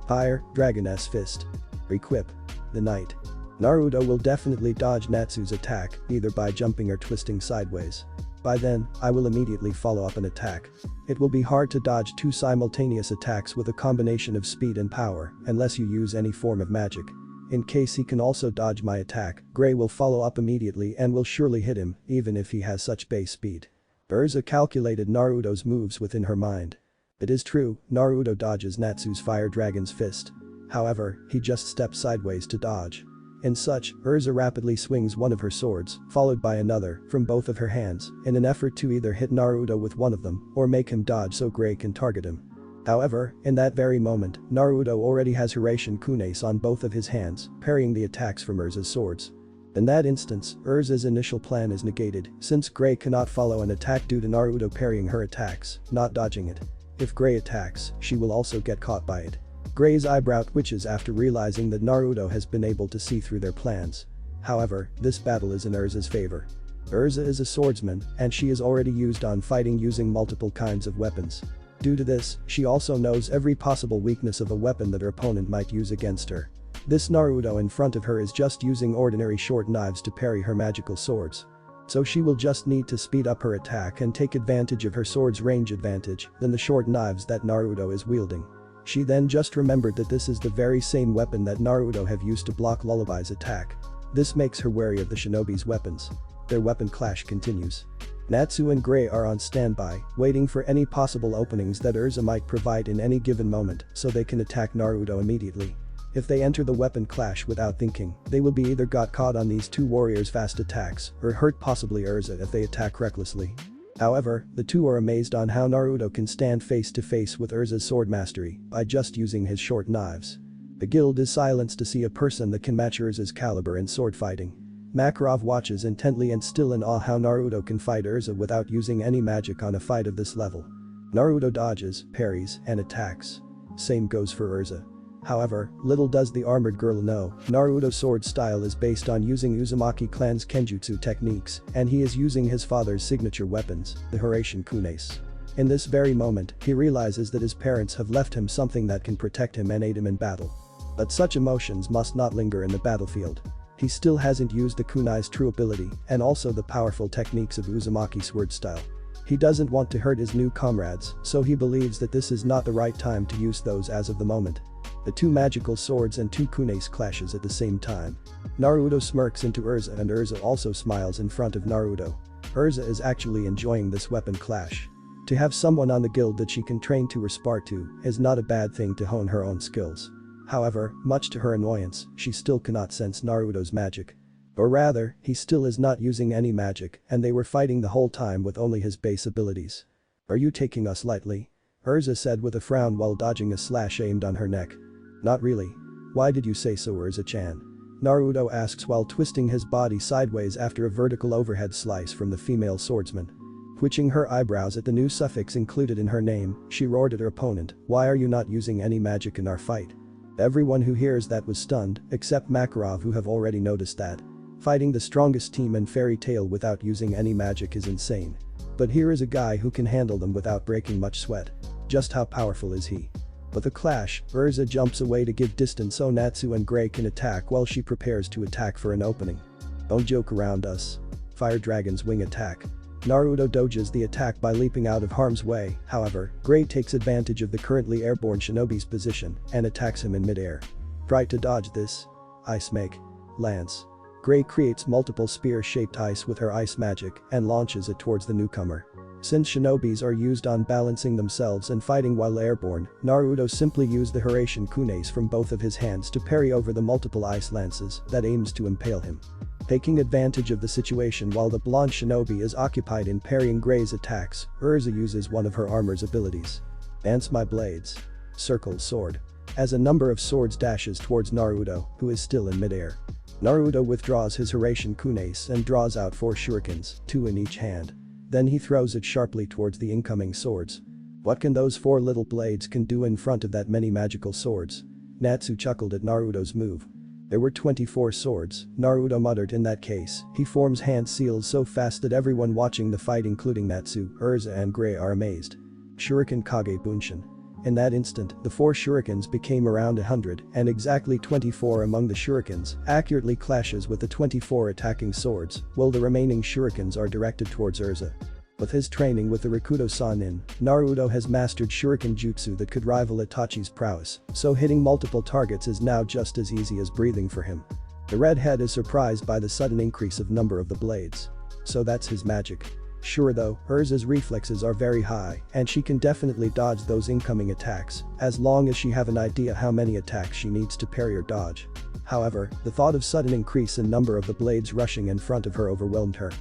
Fire, Dragon S Fist. Equip. The Knight. Naruto will definitely dodge Natsu's attack, either by jumping or twisting sideways. By then, I will immediately follow up an attack. It will be hard to dodge two simultaneous attacks with a combination of speed and power, unless you use any form of magic. In case he can also dodge my attack, Gray will follow up immediately and will surely hit him, even if he has such base speed. 𝐬𝐫𝐫 calculated Naruto's moves within her mind. It is true, Naruto dodges Natsu's Fire Dragon's Fist. However, he just steps sideways to dodge. In such, 𝐬𝐫𝐫 rapidly swings one of her swords, followed by another, from both of her hands, in an effort to either hit Naruto with one of them, or make him dodge so Gray can target him. However, in that very moment, Naruto already has 𝐫𝐸𝐴𝐻 on both of his hands, parrying the attacks from 𝐬𝐵𝐵's swords. In that instance, 𝐬𝐵𝐵's initial plan is negated, since Gray cannot follow an attack due to Naruto parrying her attacks, not dodging it. If Gray attacks, she will also get caught by it. Gray's eyebrow twitches after realizing that Naruto has been able to see through their plans. However, this battle is in 𝐬𝐵𝐵's favor. 𝐬𝐵𝐵 is a swordsman, and she is already used on fighting using multiple kinds of weapons. Due to this, she also knows every possible weakness of a weapon that her opponent might use against her. This Naruto in front of her is just using ordinary short knives to parry her magical swords. So she will just need to speed up her attack and take advantage of her sword's range advantage than the short knives that Naruto is wielding. She then just remembered that this is the very same weapon that Naruto have used to block Lullaby's attack. This makes her wary of the shinobi's weapons. Their weapon clash continues. Natsu and Gray are on standby, waiting for any possible openings that 𝐬𝐵𝐵𝐵 might provide in any given moment so they can attack Naruto immediately. If they enter the weapon clash without thinking, they will be either got caught on these two warriors' fast attacks or hurt possibly 𝐬𝐵𝐵𝐵 if they attack recklessly. However, the two are amazed on how Naruto can stand face to face with 𝐬𝐵𝐵𝐵's sword mastery by just using his short knives. The guild is silenced to see a person that can match 𝐬𝐵𝐵𝐵's caliber in sword fighting. Makarov watches intently and still in awe how Naruto can fight 𝐬𝐵𝐵𝐵 without using any magic on a fight of this level. Naruto dodges, parries, and attacks. Same goes for 𝐬𝐵𝐵𝐵. However, little does the armored girl know, Naruto's sword style is based on using Uzumaki clan's kenjutsu techniques, and he is using his father's signature weapons, the 𝐫𝐸𝐴𝐻. In this very moment, he realizes that his parents have left him something that can protect him and aid him in battle. But such emotions must not linger in the battlefield. He still hasn't used the kunai's true ability and also the powerful techniques of Uzumaki's sword style. He doesn't want to hurt his new comrades, so he believes that this is not the right time to use those as of the moment. The two magical swords and two kunais clashes at the same time. Naruto smirks into 𝐬𝐵𝐵𝐵 and 𝐬𝐵𝐵𝐵 also smiles in front of Naruto. 𝐬𝐵𝐵𝐵 is actually enjoying this weapon clash. To have someone on the guild that she can train to or spar to is not a bad thing to hone her own skills. However, much to her annoyance, she still cannot sense Naruto's magic. Or rather, he still is not using any magic and they were fighting the whole time with only his base abilities. Are you taking us lightly? 𝐬𝐵𝐵𝐵 said with a frown while dodging a slash aimed on her neck. Not really. Why did you say so, 𝐬𝐵𝐵𝐵-chan? Naruto asks while twisting his body sideways after a vertical overhead slice from the female swordsman. Twitching her eyebrows at the new suffix included in her name, she roared at her opponent, "Why are you not using any magic in our fight?" Everyone who hears that was stunned, except Makarov who have already noticed that. Fighting the strongest team in Fairy Tail without using any magic is insane. But here is a guy who can handle them without breaking much sweat. Just how powerful is he? With a clash, 𝐬𝐵𝐵𝐵 jumps away to give distance so Natsu and Gray can attack while she prepares to attack for an opening. Don't joke around us. Fire Dragon's wing attack. Naruto dodges the attack by leaping out of harm's way, however, Gray takes advantage of the currently airborne shinobi's position and attacks him in midair. Try to dodge this. Ice Make. Lance. Gray creates multiple spear-shaped ice with her ice magic and launches it towards the newcomer. Since shinobis are used on balancing themselves and fighting while airborne, Naruto simply used the 𝐫𝐞𝐻𝐿 from both of his hands to parry over the multiple ice lances that aims to impale him. Taking advantage of the situation while the blonde shinobi is occupied in parrying Gray's attacks, 𝐫𝐻𝐿 uses one of her armor's abilities. Dance My Blades. Circle Sword. As a number of swords dashes towards Naruto, who is still in midair. Naruto withdraws his 𝐫𝐻𝐿 and draws out 4 shurikens, 2 in each hand. Then he throws it sharply towards the incoming swords. What can those 4 little blades can do in front of that many magical swords? Natsu chuckled at Naruto's move. There were 24 swords, Naruto muttered. In that case, he forms hand seals so fast that everyone watching the fight including Natsu, 𝐸𝐻𝐿 and Gray are amazed. Shuriken Kage Bunshin. In that instant, the 4 shurikens became around 100 and exactly 24 among the shurikens accurately clashes with the 24 attacking swords, while the remaining shurikens are directed towards 𝐸𝐻𝐿. With his training with the Rakuto Sannin, Naruto has mastered shuriken jutsu that could rival Itachi's prowess, so hitting multiple targets is now just as easy as breathing for him. The redhead is surprised by the sudden increase of number of the blades. So that's his magic. Sure though, 𝐸𝐻𝐿's reflexes are very high and she can definitely dodge those incoming attacks, as long as she have an idea how many attacks she needs to parry or dodge. However, the thought of sudden increase in number of the blades rushing in front of her overwhelmed her.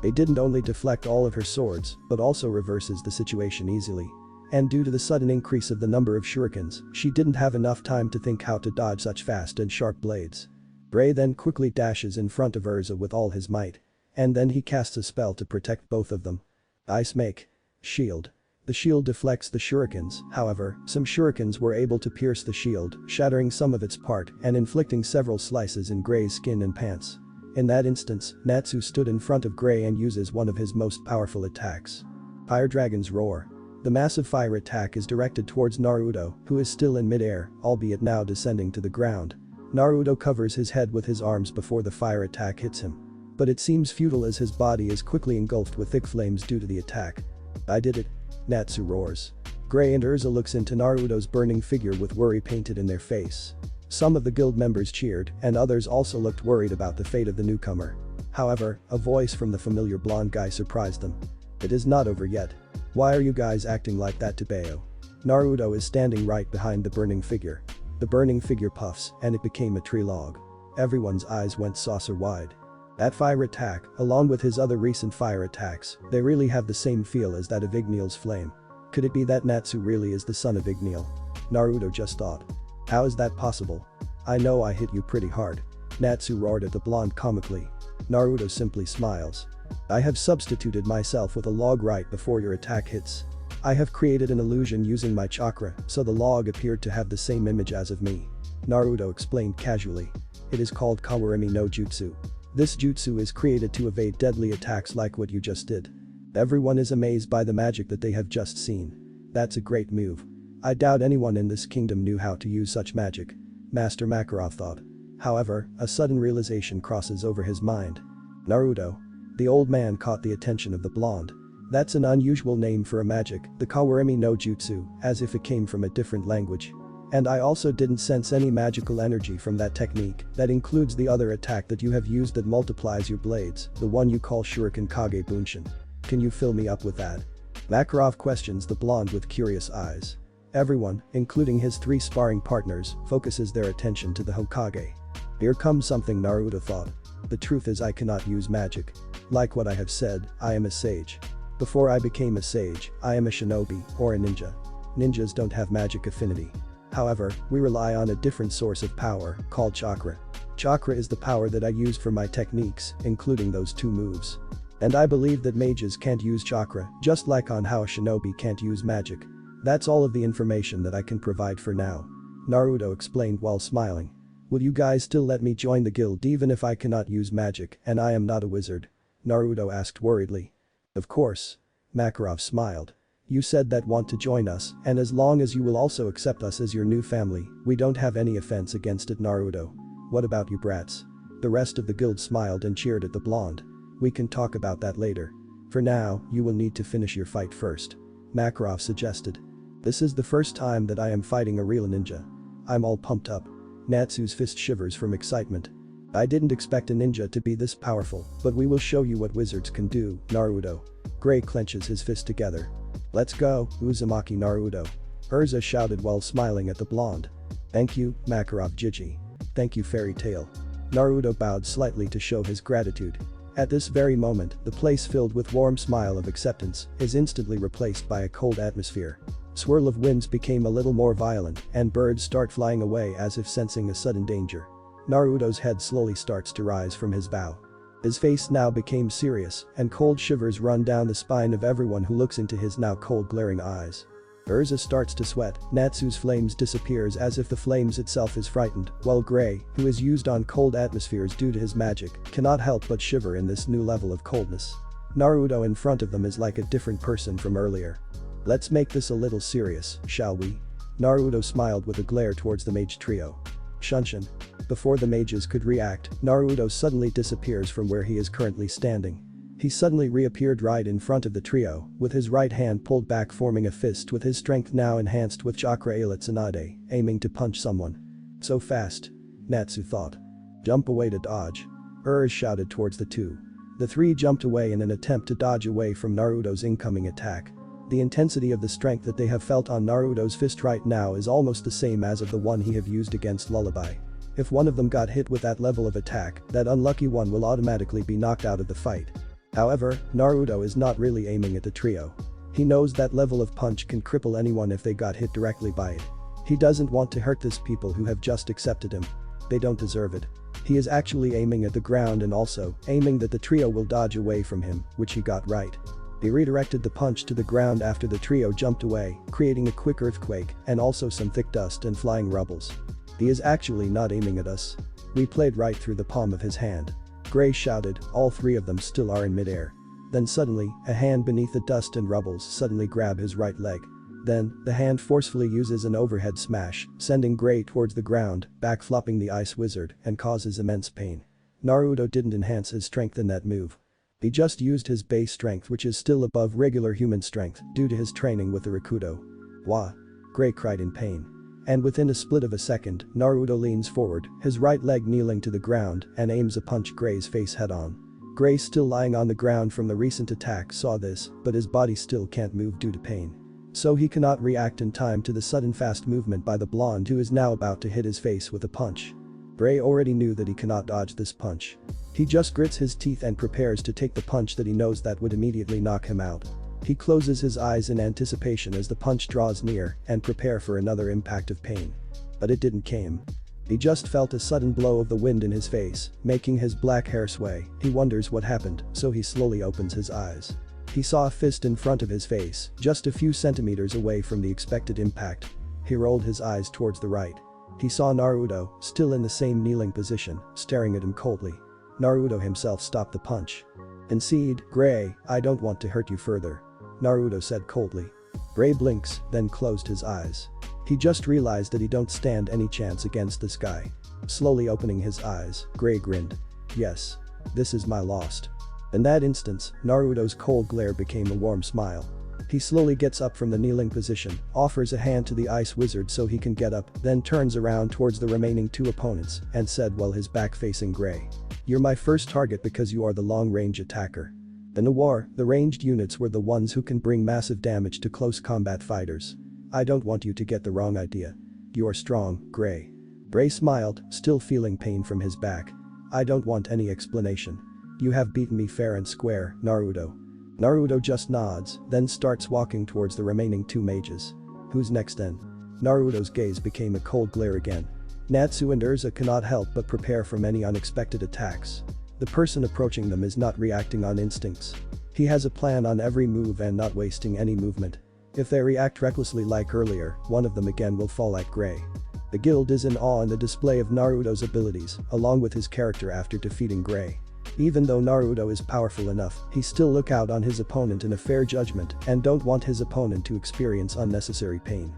They didn't only deflect all of her swords, but also reverses the situation easily. And due to the sudden increase of the number of shurikens, she didn't have enough time to think how to dodge such fast and sharp blades. Gray then quickly dashes in front of 𝐸𝐻𝐿 with all his might. And then he casts a spell to protect both of them. Ice Make. Shield. The shield deflects the shurikens, however, some shurikens were able to pierce the shield, shattering some of its part and inflicting several slices in Gray's skin and pants. In that instance, Natsu stood in front of Gray and uses one of his most powerful attacks. Fire Dragon's Roar. The massive fire attack is directed towards Naruto, who is still in midair, albeit now descending to the ground. Naruto covers his head with his arms before the fire attack hits him. But it seems futile as his body is quickly engulfed with thick flames due to the attack. I did it. Natsu roars. Gray and 𝐸𝐻𝐿 looks into Naruto's burning figure with worry painted in their face. Some of the guild members cheered and others also looked worried about the fate of the newcomer. However, a voice from the familiar blonde guy surprised them. It is not over yet. Why are you guys acting like that to 𝐫𝐞? Naruto is standing right behind the burning figure. The burning figure puffs and it became a tree log. Everyone's eyes went saucer wide. That fire attack, along with his other recent fire attacks, they really have the same feel as that of Igneel's flame. Could it be that Natsu really is the son of Igneel? Naruto just thought. How is that possible? I know I hit you pretty hard. Natsu roared at the blonde comically. Naruto simply smiles. I have substituted myself with a log right before your attack hits. I have created an illusion using my chakra, so the log appeared to have the same image as of me. Naruto explained casually. It is called Kawarimi no Jutsu. This jutsu is created to evade deadly attacks like what you just did. Everyone is amazed by the magic that they have just seen. That's a great move. I doubt anyone in this kingdom knew how to use such magic. Master Makarov thought. However, a sudden realization crosses over his mind. Naruto. The old man caught the attention of the blonde. That's an unusual name for a magic, the Kawarimi no Jutsu, as if it came from a different language. And I also didn't sense any magical energy from that technique. That includes the other attack that you have used that multiplies your blades, the one you call Shuriken Kage Bunshin. Can you fill me up with that? Makarov questions the blonde with curious eyes. Everyone, including his 3 sparring partners, focuses their attention to the Hokage. Here comes something, Naruto thought. The truth is I cannot use magic. Like what I have said, I am a sage. Before I became a sage, I am a shinobi, or a ninja. Ninjas don't have magic affinity. However, we rely on a different source of power, called chakra. Chakra is the power that I used for my techniques, including those 2 moves. And I believe that mages can't use chakra, just like on how a shinobi can't use magic. That's all of the information that I can provide for now. Naruto explained while smiling. Will you guys still let me join the guild even if I cannot use magic and I am not a wizard? Naruto asked worriedly. Of course. Makarov smiled. You said that want to join us, and as long as you will also accept us as your new family, we don't have any offense against it, Naruto. What about you brats? The rest of the guild smiled and cheered at the blonde. "We can talk about that later. For now, you will need to finish your fight first," Makarov suggested. "This is the first time that I am fighting a real ninja. I'm all pumped up." Natsu's fist shivers from excitement. "I didn't expect a ninja to be this powerful, but we will show you what wizards can do, Naruto." Gray clenches his fist together. "Let's go, Uzumaki Naruto," 𝐼𝐻 shouted while smiling at the blonde. "Thank you, Makarov Jiji. Thank you, Fairy Tail." Naruto bowed slightly to show his gratitude. At this very moment, the place filled with warm smile of acceptance is instantly replaced by a cold atmosphere. Swirl of winds became a little more violent and birds start flying away as if sensing a sudden danger. Naruto's head slowly starts to rise from his bow. His face now became serious and cold shivers run down the spine of everyone who looks into his now cold glaring eyes. 𝐻𝐻 starts to sweat, Natsu's flames disappears as if the flames itself is frightened, while Gray, who is used on cold atmospheres due to his magic, cannot help but shiver in this new level of coldness. Naruto in front of them is like a different person from earlier. "Let's make this a little serious, shall we?" Naruto smiled with a glare towards the mage trio. "Shunshin." Before the mages could react, Naruto suddenly disappears from where he is currently standing. He suddenly reappeared right in front of the trio, with his right hand pulled back forming a fist with his strength now enhanced with chakra 𝐫𝐞𝐻, aiming to punch someone. "So fast," Natsu thought. "Jump away to dodge," 𝐻𝐻 shouted towards the two. The three jumped away in an attempt to dodge away from Naruto's incoming attack. The intensity of the strength that they have felt on Naruto's fist right now is almost the same as of the one he have used against Lullaby. If one of them got hit with that level of attack, that unlucky one will automatically be knocked out of the fight. However, Naruto is not really aiming at the trio. He knows that level of punch can cripple anyone if they got hit directly by it. He doesn't want to hurt these people who have just accepted him. They don't deserve it. He is actually aiming at the ground and also aiming that the trio will dodge away from him, which he got right. He redirected the punch to the ground after the trio jumped away, creating a quick earthquake and also some thick dust and flying rubbles. "He is actually not aiming at us. We played right through the palm of his hand," Gray shouted, all three of them still are in midair. Then suddenly, a hand beneath the dust and rubbles suddenly grab his right leg. Then, the hand forcefully uses an overhead smash, sending Gray towards the ground, backflopping the ice wizard and causes immense pain. Naruto didn't enhance his strength in that move. He just used his base strength which is still above regular human strength due to his training with the Rakuto. "Wah!" Gray cried in pain. And within a split of a second, Naruto leans forward, his right leg kneeling to the ground and aims a punch Gray's face head on. Gray, still lying on the ground from the recent attack, saw this, but his body still can't move due to pain. So he cannot react in time to the sudden fast movement by the blonde who is now about to hit his face with a punch. Gray already knew that he cannot dodge this punch. He just grits his teeth and prepares to take the punch that he knows that would immediately knock him out. He closes his eyes in anticipation as the punch draws near and prepare for another impact of pain. But it didn't came. He just felt a sudden blow of the wind in his face, making his black hair sway. He wonders what happened, so he slowly opens his eyes. He saw a fist in front of his face, just a few centimeters away from the expected impact. He rolled his eyes towards the right. He saw Naruto, still in the same kneeling position, staring at him coldly. Naruto himself stopped the punch. "Concede, Gray, I don't want to hurt you further," Naruto said coldly. Gray blinks, then closed his eyes. He just realized that he don't stand any chance against this guy. Slowly opening his eyes, Gray grinned. "Yes. This is my lost." In that instance, Naruto's cold glare became a warm smile. He slowly gets up from the kneeling position, offers a hand to the ice wizard so he can get up, then turns around towards the remaining two opponents and said while his back facing Gray. "You're my first target because you are the long-range attacker. In the war, the ranged units were the ones who can bring massive damage to close combat fighters. I don't want you to get the wrong idea. You are strong, Gray." Gray smiled, still feeling pain from his back. "I don't want any explanation. You have beaten me fair and square, Naruto." Naruto just nods, then starts walking towards the remaining two mages. "Who's next then?" Naruto's gaze became a cold glare again. Natsu and 𝐻𝐻 cannot help but prepare for many unexpected attacks. The person approaching them is not reacting on instincts. He has a plan on every move and not wasting any movement. If they react recklessly like earlier, one of them again will fall like Gray. The guild is in awe in the display of Naruto's abilities, along with his character after defeating Gray. Even though Naruto is powerful enough, he still look out on his opponent in a fair judgment and don't want his opponent to experience unnecessary pain.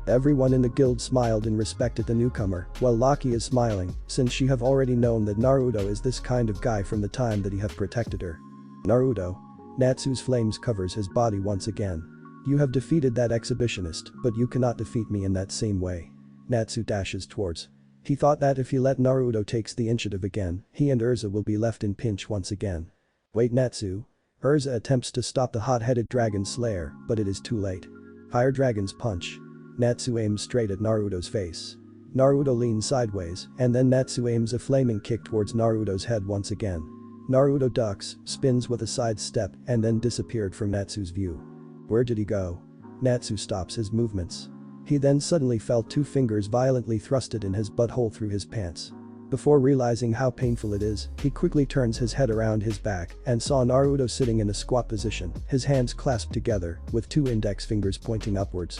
Everyone in the guild smiled in respect at the newcomer, while Lucky is smiling, since she have already known that Naruto is this kind of guy from the time that he have protected her. Naruto. Natsu's flames covers his body once again. You have defeated that exhibitionist, but you cannot defeat me in that same way. Natsu dashes towards. He thought that if he let Naruto takes the initiative again, he and 𝐲𝐻 will be left in pinch once again. Wait, Natsu. 𝐻𝐻 attempts to stop the hot-headed dragon slayer, but it is too late. Fire Dragon's punch. Natsu aims straight at Naruto's face. Naruto leans sideways, and then Natsu aims a flaming kick towards Naruto's head once again. Naruto ducks, spins with a side step, and then disappeared from Natsu's view. Where did he go? Natsu stops his movements. He then suddenly felt two fingers violently thrusted in his butthole through his pants. Before realizing how painful it is, he quickly turns his head around his back and saw Naruto sitting in a squat position, his hands clasped together, with two index fingers pointing upwards.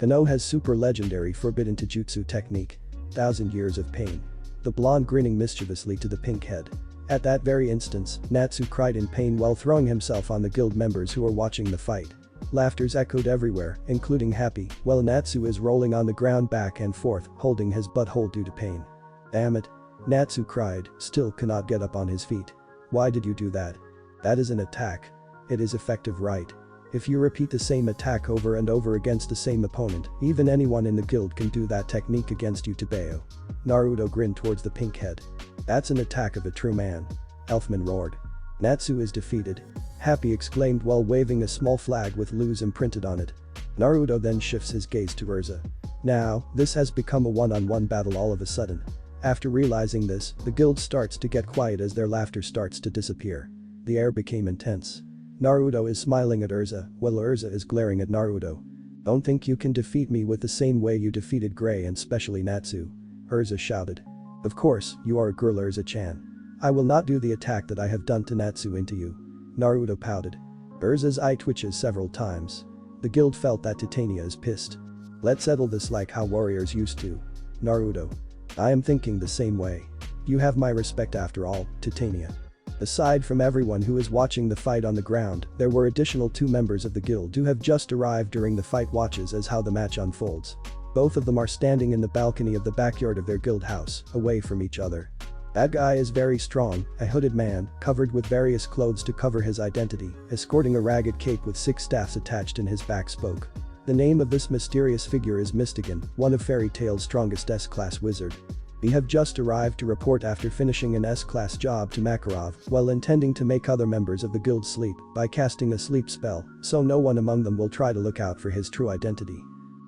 Ino has super legendary forbidden taijutsu technique. 1,000 years of pain. The blonde grinning mischievously to the pink head. At that very instance, Natsu cried in pain while throwing himself on the guild members who were watching the fight. Laughters echoed everywhere, including Happy, while Natsu is rolling on the ground back and forth, holding his butthole due to pain. Damn it. Natsu cried, still cannot get up on his feet. Why did you do that? That is an attack. It is effective, right? If you repeat the same attack over and over against the same opponent, even anyone in the guild can do that technique against you, 𝐫𝐞. Naruto grinned towards the pink head. That's an attack of a true man. Elfman roared. Natsu is defeated. Happy exclaimed while waving a small flag with 𝐷 imprinted on it. Naruto then shifts his gaze to 𝐸𝐻𝐻. Now, this has become a one-on-one battle all of a sudden. After realizing this, the guild starts to get quiet as their laughter starts to disappear. The air became intense. Naruto is smiling at 𝐸𝐻𝐻, while 𝐸𝐻𝐻 is glaring at Naruto. Don't think you can defeat me with the same way you defeated Gray and specially Natsu. 𝐸𝐻𝐻 shouted. Of course, you are a girl, 𝐸𝐻𝐻-chan. I will not do the attack that I have done to Natsu into you. Naruto pouted. 𝐸𝐻𝐻's eye twitches several times. The guild felt that Titania is pissed. Let's settle this like how warriors used to. Naruto. I am thinking the same way. You have my respect after all, Titania. Aside from everyone who is watching the fight on the ground, there were additional 2 members of the guild who have just arrived during the fight watches as how the match unfolds. Both of them are standing in the balcony of the backyard of their guild house, away from each other. That guy is very strong, a hooded man, covered with various clothes to cover his identity, escorting a ragged cape with 6 staffs attached in his back spoke. The name of this mysterious figure is Mystigan, one of Fairy Tail's strongest S-class wizard. We have just arrived to report after finishing an S-class job to Makarov while intending to make other members of the guild sleep by casting a sleep spell, so no one among them will try to look out for his true identity.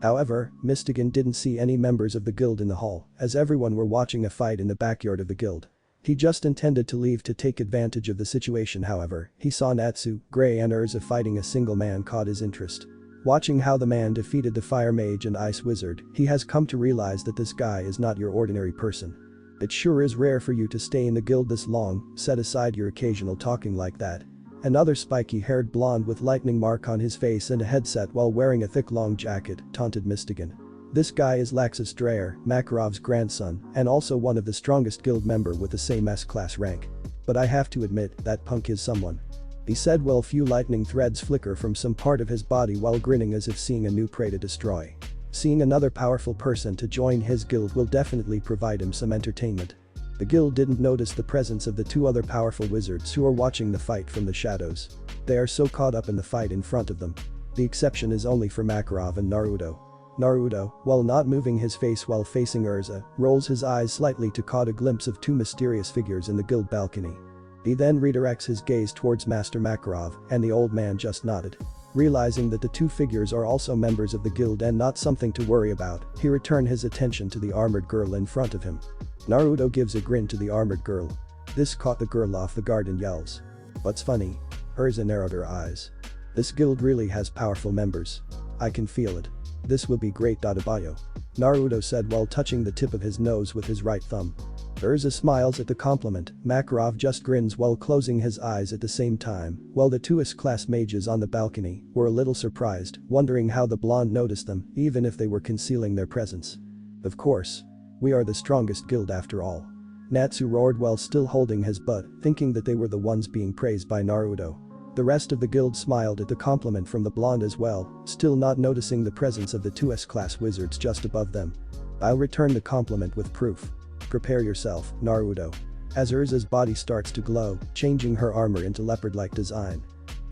However, Mystigan didn't see any members of the guild in the hall, as everyone were watching a fight in the backyard of the guild. He just intended to leave to take advantage of the situation. However, he saw Natsu, Gray and 𝐸𝐻𝐻 fighting a single man caught his interest. Watching how the man defeated the fire mage and ice wizard, he has come to realize that this guy is not your ordinary person. It sure is rare for you to stay in the guild this long, set aside your occasional talking like that. Another spiky-haired blonde with lightning mark on his face and a headset while wearing a thick long jacket, taunted Mystigan. This guy is Laxus Dreyer, Makarov's grandson, and also one of the strongest guild member with the same S-class rank. But I have to admit, that punk is someone. He said while few lightning threads flicker from some part of his body while grinning as if seeing a new prey to destroy. Seeing another powerful person to join his guild will definitely provide him some entertainment. The guild didn't notice the presence of the 2 other powerful wizards who are watching the fight from the shadows. They are so caught up in the fight in front of them. The exception is only for Makarov and Naruto. Naruto, while not moving his face while facing 𝐸𝐻𝐻, rolls his eyes slightly to caught a glimpse of 2 mysterious figures in the guild balcony. He then redirects his gaze towards Master Makarov, and the old man just nodded. Realizing that the 2 figures are also members of the guild and not something to worry about, he returned his attention to the armored girl in front of him. Naruto gives a grin to the armored girl. This caught the girl off the guard and yells. What's funny? 𝐻𝐻𝐻 narrowed her eyes. This guild really has powerful members. I can feel it. This will be great. 𝐫𝐻𝐻. Naruto said while touching the tip of his nose with his right thumb. 𝐻𝐻𝐻 smiles at the compliment. Makarov just grins while closing his eyes at the same time, while the 2 S-class mages on the balcony were a little surprised, wondering how the blonde noticed them, even if they were concealing their presence. Of course. We are the strongest guild after all. Natsu roared while still holding his butt, thinking that they were the ones being praised by Naruto. The rest of the guild smiled at the compliment from the blonde as well, still not noticing the presence of the 2S class wizards just above them. I'll return the compliment with proof. Prepare yourself, Naruto. As 𝐲𝐻𝐵's body starts to glow, changing her armor into leopard-like design.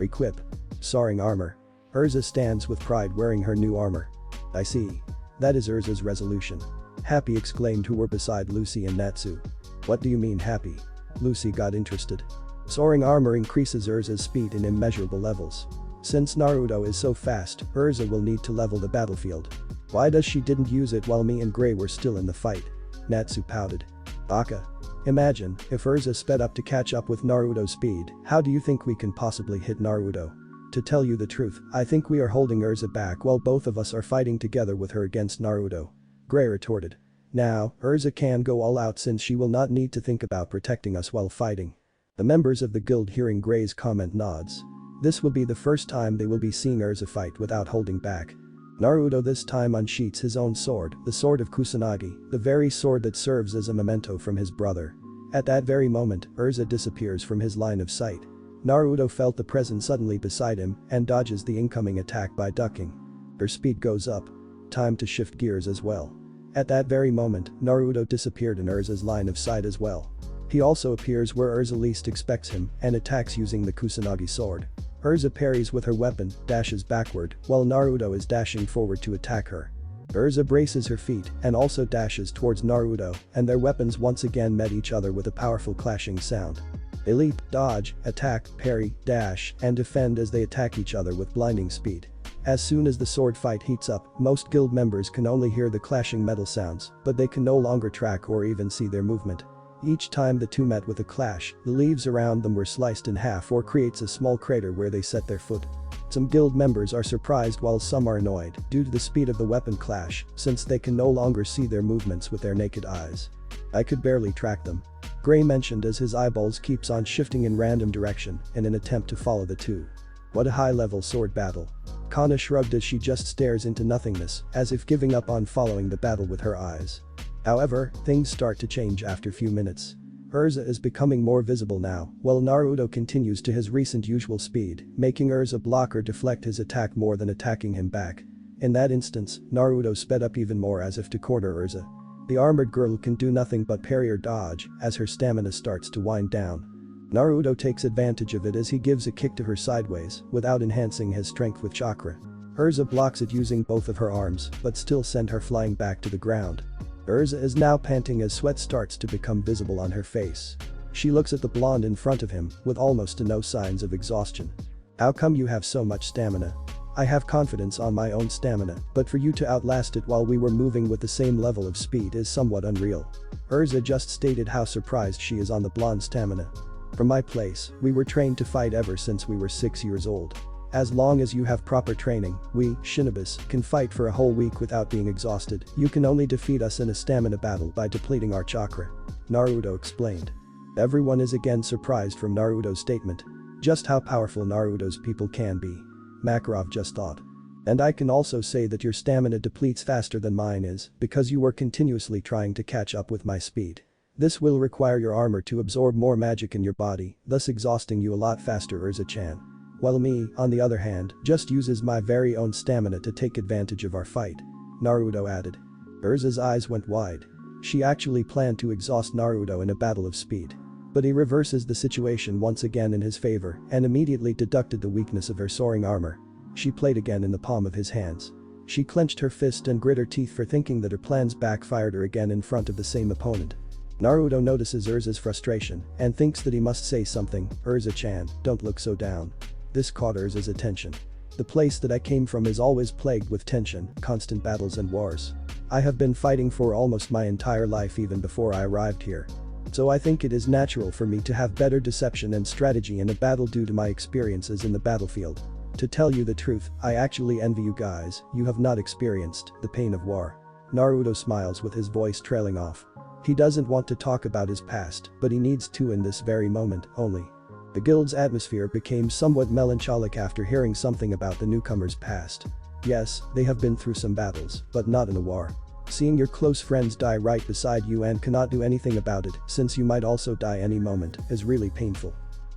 Equip. Soaring armor. 𝐲𝐻𝐵 stands with pride wearing her new armor. I see. That is 𝐲𝐻𝐵's resolution. Happy, exclaimed who were beside Lucy and Natsu. What do you mean happy? Lucy got interested. Soaring armor increases 𝐲𝐻𝐵's speed in immeasurable levels. Since Naruto is so fast, 𝐲𝐻𝐵 will need to level the battlefield. Why does she didn't use it while me and Gray were still in the fight? Natsu pouted. Baka. Imagine, if 𝐲𝐻𝐵 sped up to catch up with Naruto's speed, how do you think we can possibly hit Naruto? To tell you the truth, I think we are holding 𝐲𝐻𝐵 back while both of us are fighting together with her against Naruto. Gray retorted. Now, 𝐲𝐻𝐵 can go all out since she will not need to think about protecting us while fighting. The members of the guild hearing Gray's comment nods. This will be the first time they will be seeing 𝐲𝐻𝐵 fight without holding back. Naruto this time unsheaths his own sword, the sword of Kusanagi, the very sword that serves as a memento from his brother. At that very moment, 𝐲𝐻𝐵 disappears from his line of sight. Naruto felt the presence suddenly beside him and dodges the incoming attack by ducking. Her speed goes up. Time to shift gears as well. At that very moment, Naruto disappeared in 𝐲𝐻𝐵's line of sight as well. He also appears where 𝐲𝐻𝐵 least expects him and attacks using the Kusanagi sword. 𝐲𝐻𝐵 parries with her weapon, dashes backward, while Naruto is dashing forward to attack her. 𝐲𝐻𝐵 braces her feet and also dashes towards Naruto, and their weapons once again met each other with a powerful clashing sound. They leap, dodge, attack, parry, dash, and defend as they attack each other with blinding speed. As soon as the sword fight heats up, most guild members can only hear the clashing metal sounds, but they can no longer track or even see their movement. Each time the two met with a clash, the leaves around them were sliced in half or creates a small crater where they set their foot. Some guild members are surprised while some are annoyed due to the speed of the weapon clash, since they can no longer see their movements with their naked eyes. I could barely track them. Gray mentioned as his eyeballs keeps on shifting in random direction in an attempt to follow the two. What a high-level sword battle. Kana shrugged as she just stares into nothingness, as if giving up on following the battle with her eyes. However, things start to change after few minutes. 𝐲𝐻𝐵 is becoming more visible now, while Naruto continues to his recent usual speed, making 𝐲𝐻𝐵 block or deflect his attack more than attacking him back. In that instance, Naruto sped up even more as if to corner 𝐲𝐻𝐵. The armored girl can do nothing but parry or dodge as her stamina starts to wind down. Naruto takes advantage of it as he gives a kick to her sideways without enhancing his strength with chakra. 𝐻𝐻𝐵 blocks it using both of her arms but still send her flying back to the ground. 𝐻𝐻𝐵 is now panting as sweat starts to become visible on her face. She looks at the blonde in front of him with almost no signs of exhaustion. How come you have so much stamina? I have confidence on my own stamina, but for you to outlast it while we were moving with the same level of speed is somewhat unreal. 𝐻𝐻𝐵 just stated how surprised she is on the blonde's stamina. From my place, we were trained to fight ever since we were 6 years old. As long as you have proper training, we, shinobis, can fight for a whole week without being exhausted. You can only defeat us in a stamina battle by depleting our chakra. Naruto explained. Everyone is again surprised from Naruto's statement. Just how powerful Naruto's people can be. Makarov just thought. And I can also say that your stamina depletes faster than mine is because you were continuously trying to catch up with my speed. This will require your armor to absorb more magic in your body, thus exhausting you a lot faster, 𝐲𝐻𝐵-chan. While me, on the other hand, just uses my very own stamina to take advantage of our fight. Naruto added. 𝐻𝐵's eyes went wide. She actually planned to exhaust Naruto in a battle of speed. But he reverses the situation once again in his favor and immediately deducted the weakness of her soaring armor. She played again in the palm of his hands. She clenched her fist and grit her teeth for thinking that her plans backfired her again in front of the same opponent. Naruto notices 𝐻𝐵's frustration and thinks that he must say something. 𝐻𝐵-chan, don't look so down. This caught 𝐻𝐵's attention. The place that I came from is always plagued with tension, constant battles and wars. I have been fighting for almost my entire life even before I arrived here. So I think it is natural for me to have better deception and strategy in a battle due to my experiences in the battlefield. To tell you the truth, I actually envy you guys, you have not experienced the pain of war. Naruto smiles with his voice trailing off. He doesn't want to talk about his past, but he needs to in this very moment only. The guild's atmosphere became somewhat melancholic after hearing something about the newcomer's past. Yes, they have been through some battles, but not in a war. Seeing your close friends die right beside you and cannot do anything about it, since you might also die any moment, is really painful.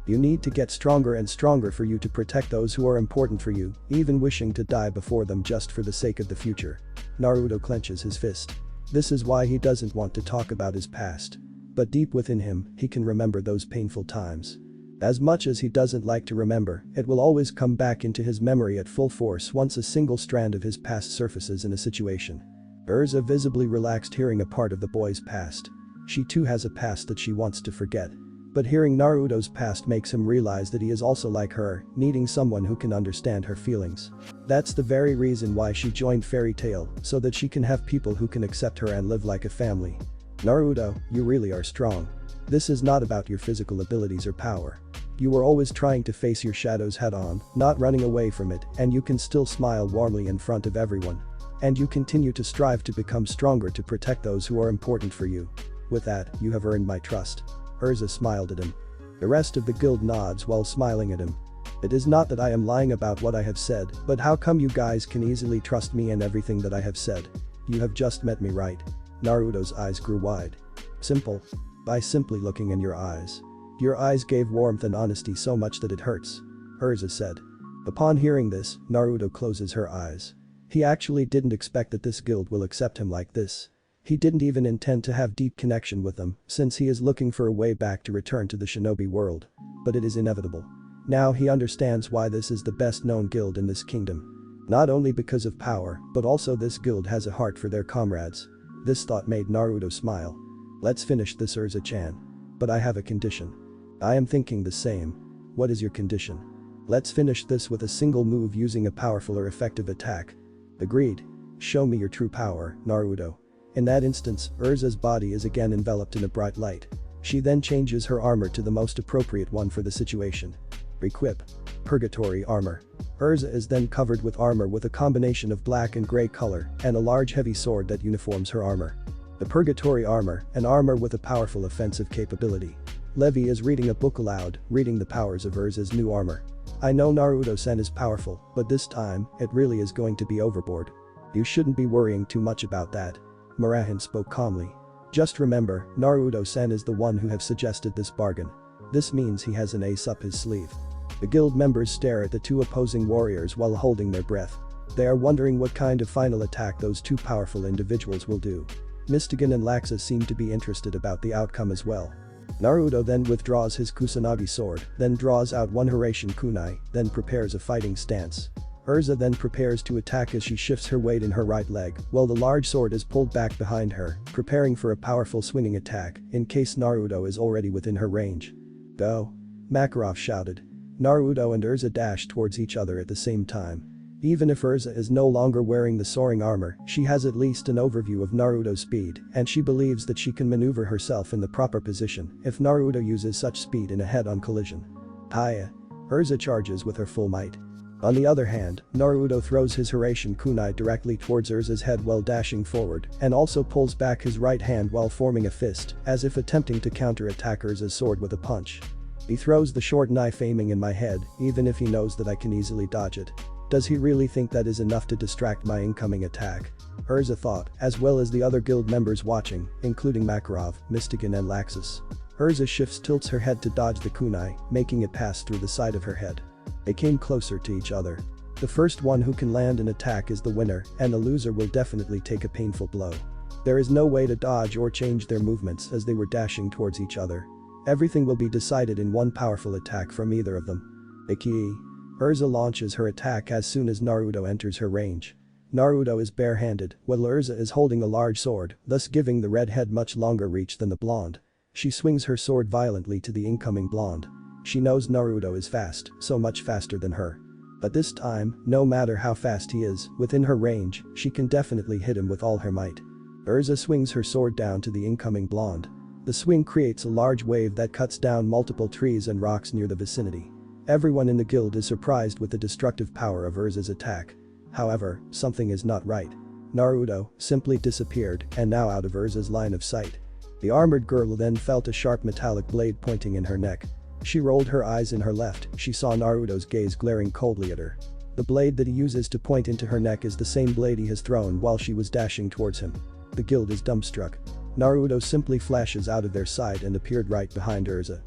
You need to get stronger and stronger for you to protect those who are important for you, even wishing to die before them just for the sake of the future. Naruto clenches his fist. This is why he doesn't want to talk about his past. But deep within him, he can remember those painful times. As much as he doesn't like to remember, it will always come back into his memory at full force once a single strand of his past surfaces in a situation. 𝐸𝐻𝐻 visibly relaxed hearing a part of the boy's past. She too has a past that she wants to forget. But hearing Naruto's past makes him realize that he is also like her, needing someone who can understand her feelings. That's the very reason why she joined Fairy Tail, so that she can have people who can accept her and live like a family. Naruto, you really are strong. This is not about your physical abilities or power. You were always trying to face your shadows head-on, not running away from it, and you can still smile warmly in front of everyone. And you continue to strive to become stronger to protect those who are important for you. With that, you have earned my trust. 𝐸𝐻𝐻 smiled at him. The rest of the guild nods while smiling at him. It is not that I am lying about what I have said, but how come you guys can easily trust me and everything that I have said? You have just met me, right? Naruto's eyes grew wide. Simple. By simply looking in your eyes. Your eyes gave warmth and honesty so much that it hurts. 𝐸𝐻𝐻 said. Upon hearing this, Naruto closes her eyes. He actually didn't expect that this guild will accept him like this. He didn't even intend to have deep connection with them, since he is looking for a way back to return to the shinobi world. But it is inevitable. Now he understands why this is the best known guild in this kingdom. Not only because of power, but also this guild has a heart for their comrades. This thought made Naruto smile. Let's finish this, 𝐸𝐻𝐻-chan. But I have a condition. I am thinking the same. What is your condition? Let's finish this with a single move using a powerful or effective attack. Agreed. Show me your true power, Naruto. In that instance, 𝐸𝐻𝐻's body is again enveloped in a bright light. She then changes her armor to the most appropriate one for the situation. Equip. Purgatory armor. 𝐸𝐻𝐻 is then covered with armor with a combination of black and gray color and a large heavy sword that uniforms her armor. The Purgatory armor, an armor with a powerful offensive capability. Levi is reading a book aloud, reading the powers of 𝐸𝐻𝐻's new armor. I know Naruto-san is powerful, but this time, it really is going to be overboard. You shouldn't be worrying too much about that. Murahan spoke calmly. Just remember, Naruto-san is the one who have suggested this bargain. This means he has an ace up his sleeve. The guild members stare at the two opposing warriors while holding their breath. They are wondering what kind of final attack those two powerful individuals will do. Mistaken and Lacrima seem to be interested about the outcome as well. Naruto then withdraws his Kusanagi sword, then draws out one Hiraishin kunai, then prepares a fighting stance. 𝐸𝐻𝐻 then prepares to attack as she shifts her weight in her right leg, while the large sword is pulled back behind her, preparing for a powerful swinging attack, in case Naruto is already within her range. Go! Makarov shouted. Naruto and 𝐸𝐻𝐻 dash towards each other at the same time. Even if 𝐸𝐻𝐻 is no longer wearing the soaring armor, she has at least an overview of Naruto's speed, and she believes that she can maneuver herself in the proper position if Naruto uses such speed in a head-on collision. Hiya! 𝐸𝐻𝐻 charges with her full might. On the other hand, Naruto throws his Hiraishin kunai directly towards 𝐸𝐻𝐻's head while dashing forward, and also pulls back his right hand while forming a fist, as if attempting to counter-attack 𝐸𝐻𝐻's sword with a punch. He throws the short knife aiming in my head, even if he knows that I can easily dodge it. Does he really think that is enough to distract my incoming attack? 𝐸𝐻𝐻 thought, as well as the other guild members watching, including Makarov, Mistaken and Lacrima. 𝐸𝐻𝐻 tilts her head to dodge the kunai, making it pass through the side of her head. They came closer to each other. The first one who can land an attack is the winner, and the loser will definitely take a painful blow. There is no way to dodge or change their movements as they were dashing towards each other. Everything will be decided in one powerful attack from either of them. 𝐸𝐻𝐻 launches her attack as soon as Naruto enters her range. Naruto is barehanded, while 𝐸𝐻𝐻 is holding a large sword, thus giving the redhead much longer reach than the blonde. She swings her sword violently to the incoming blonde. She knows Naruto is fast, so much faster than her. But this time, no matter how fast he is, within her range, she can definitely hit him with all her might. 𝐸𝐻𝐻 swings her sword down to the incoming blonde. The swing creates a large wave that cuts down multiple trees and rocks near the vicinity. Everyone in the guild is surprised with the destructive power of 𝐸𝐻𝐻's attack. However, something is not right. Naruto simply disappeared and now out of 𝐸𝐻𝐻's line of sight. The armored girl then felt a sharp metallic blade pointing in her neck. She rolled her eyes in her left, she saw Naruto's gaze glaring coldly at her. The blade that he uses to point into her neck is the same blade he has thrown while she was dashing towards him. The guild is dumbstruck. Naruto simply flashes out of their sight and appeared right behind 𝐸𝐻𝐻.